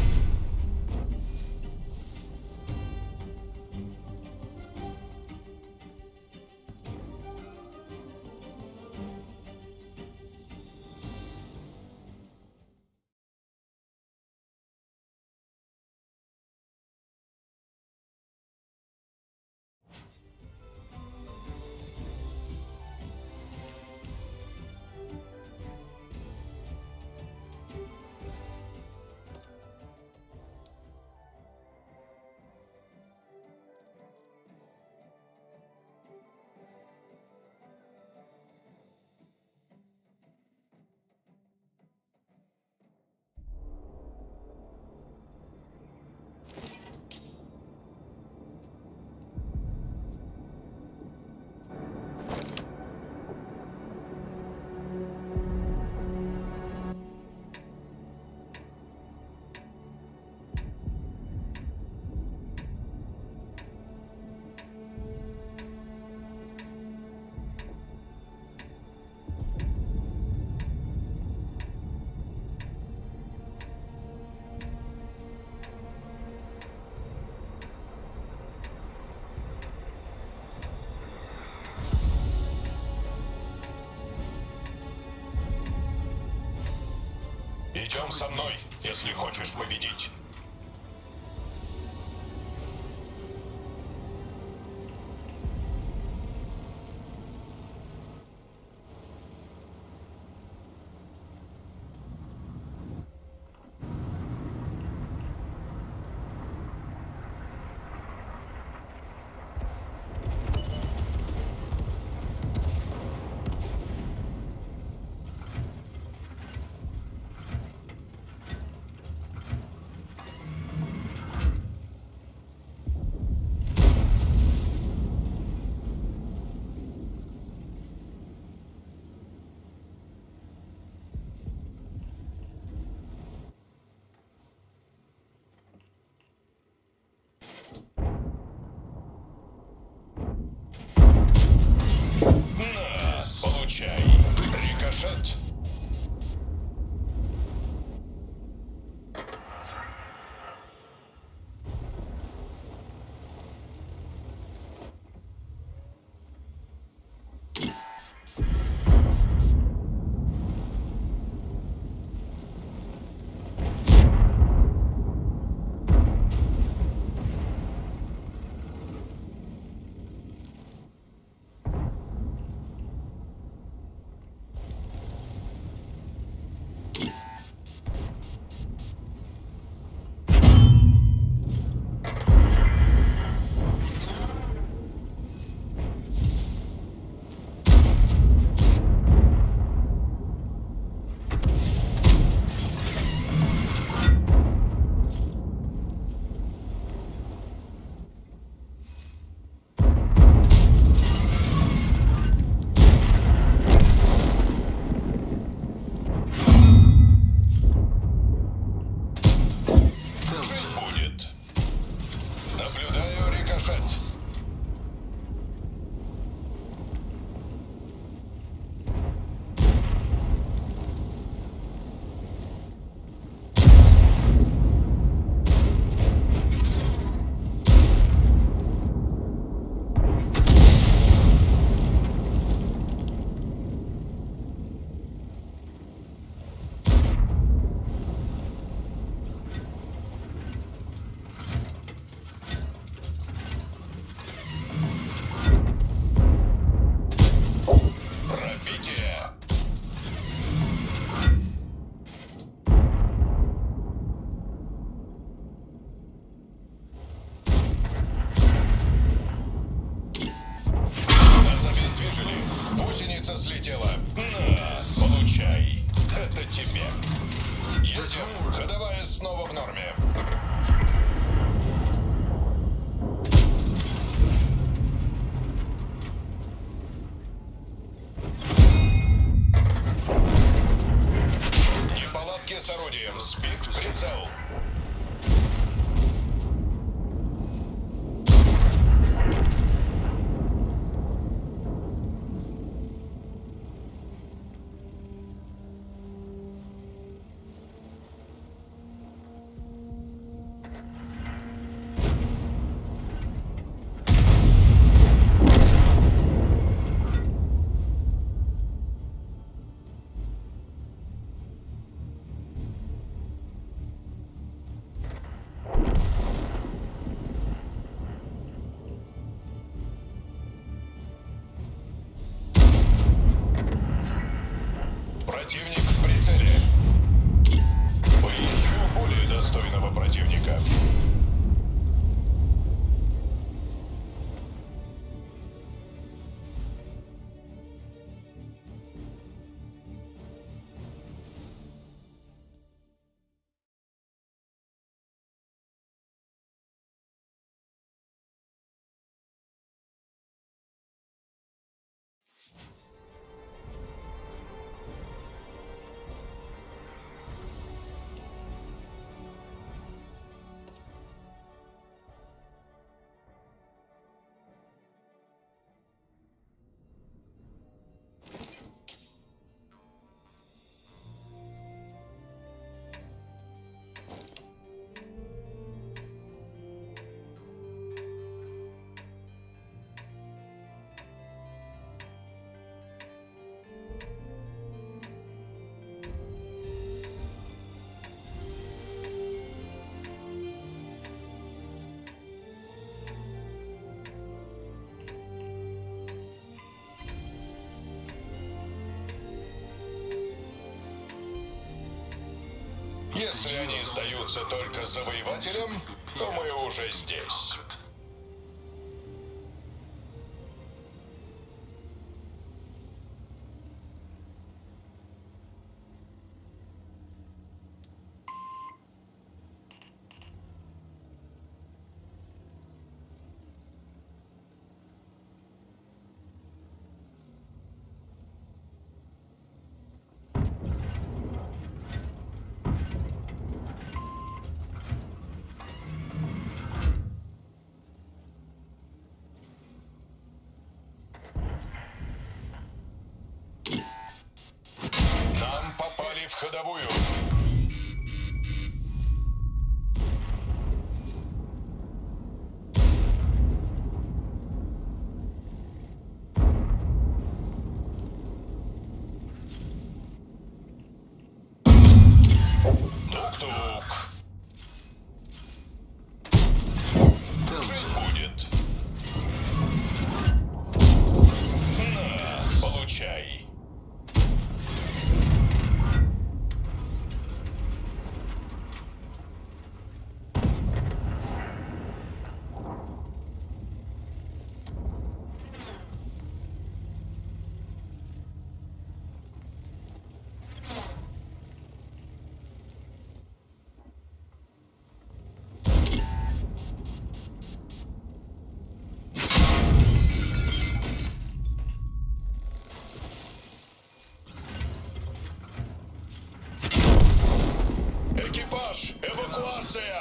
Идем со мной, если хочешь победить. Противник в прицеле. Поищу более достойного противника. Если они сдаются только завоевателям, то мы уже здесь. Нам попали в ходовую. Тук-тук. Жить будет. На, получай. Экипаж, эвакуация!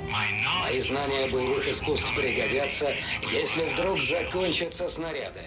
Мои знания боевых искусств пригодятся, если вдруг закончатся снаряды.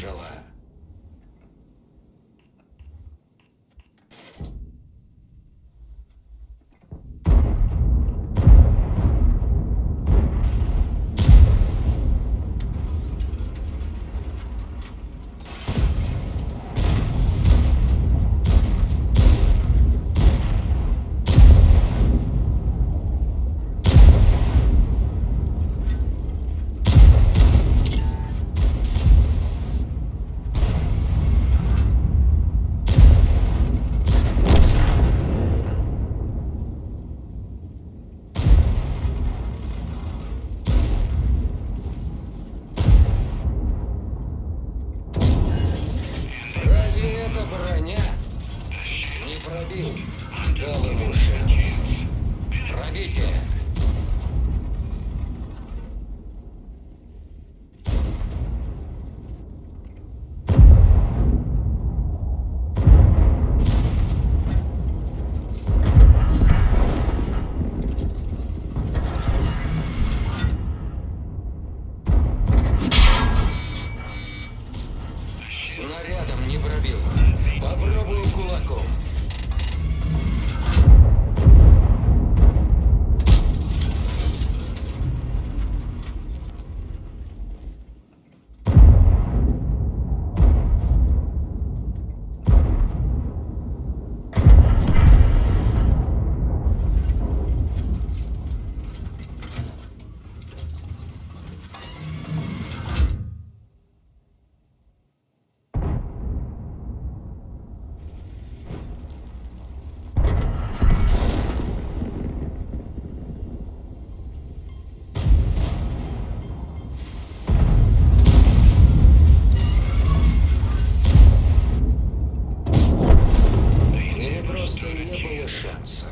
кинжала. Разве это броня? Не пробил. Дал ему шанс. Пробитие. Снарядом не пробил. Попробую кулаком. Или просто не было шанса.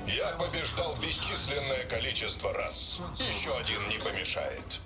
Я побеждал бесчисленное количество раз. Еще один не помешает.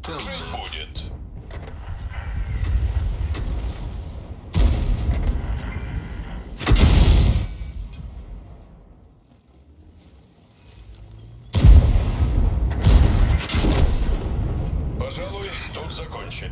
Жить будет. Пожалуй, тут закончим.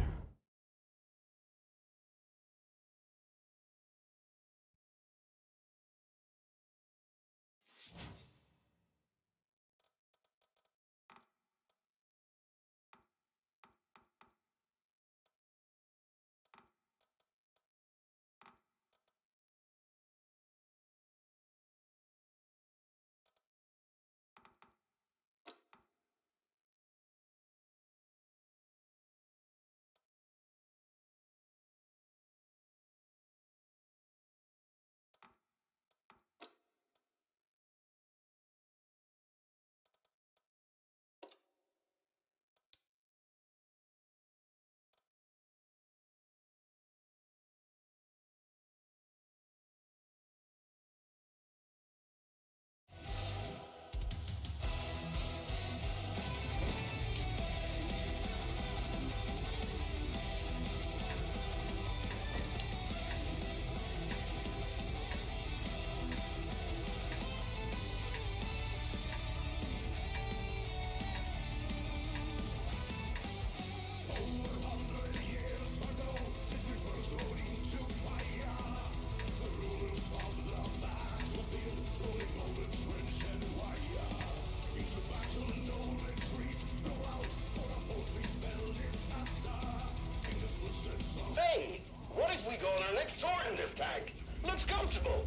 Hey, what if we go on our next tour in this tank? Looks comfortable.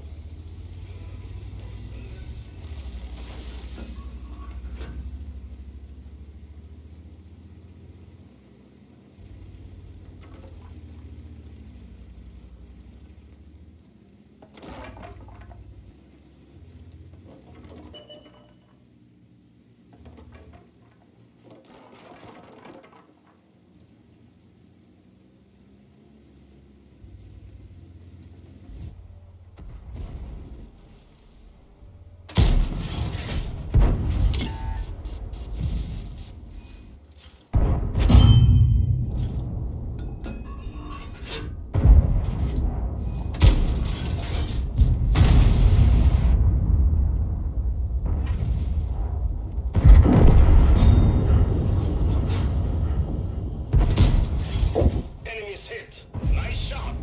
Enemies hit. Nice shot.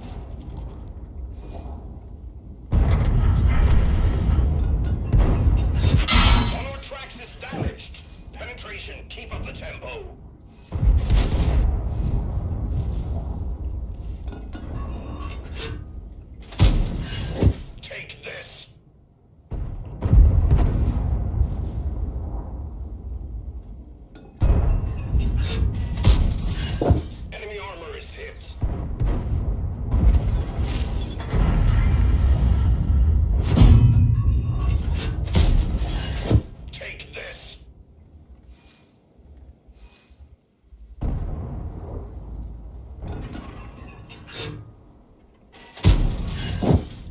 One of our tracks is damaged. Penetration, keep up the tempo. Take this. Enemy armor is hit. Take this.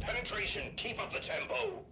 Penetration, keep up the tempo.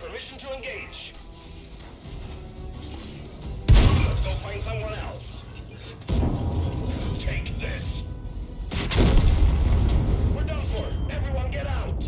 Permission to engage. Let's go find someone else. Take this. We're done for. Everyone get out.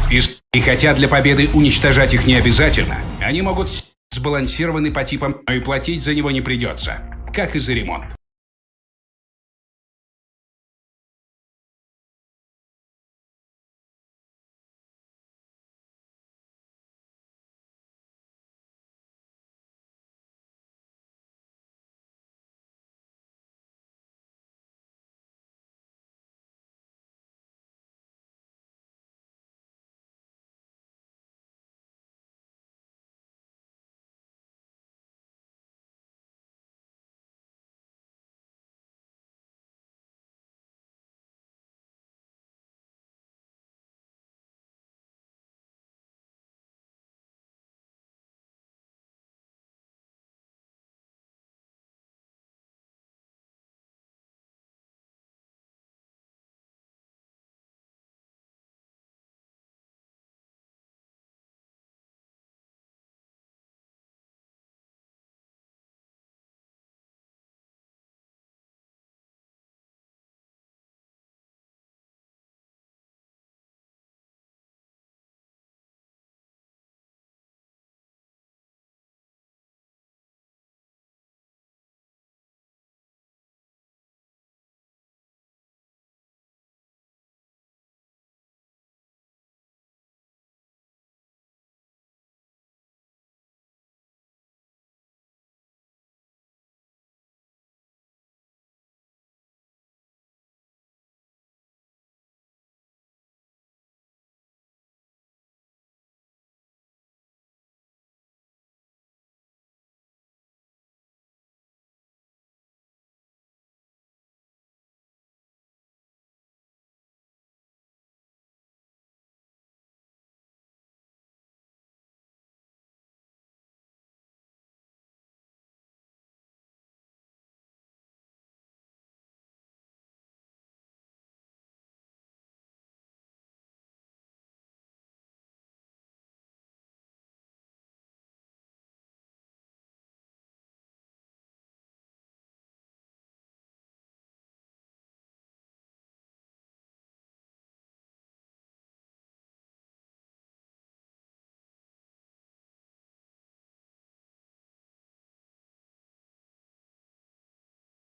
И хотя для победы уничтожать их не обязательно, они могут сбалансированы по типам, но и платить за него не придется, как и за ремонт.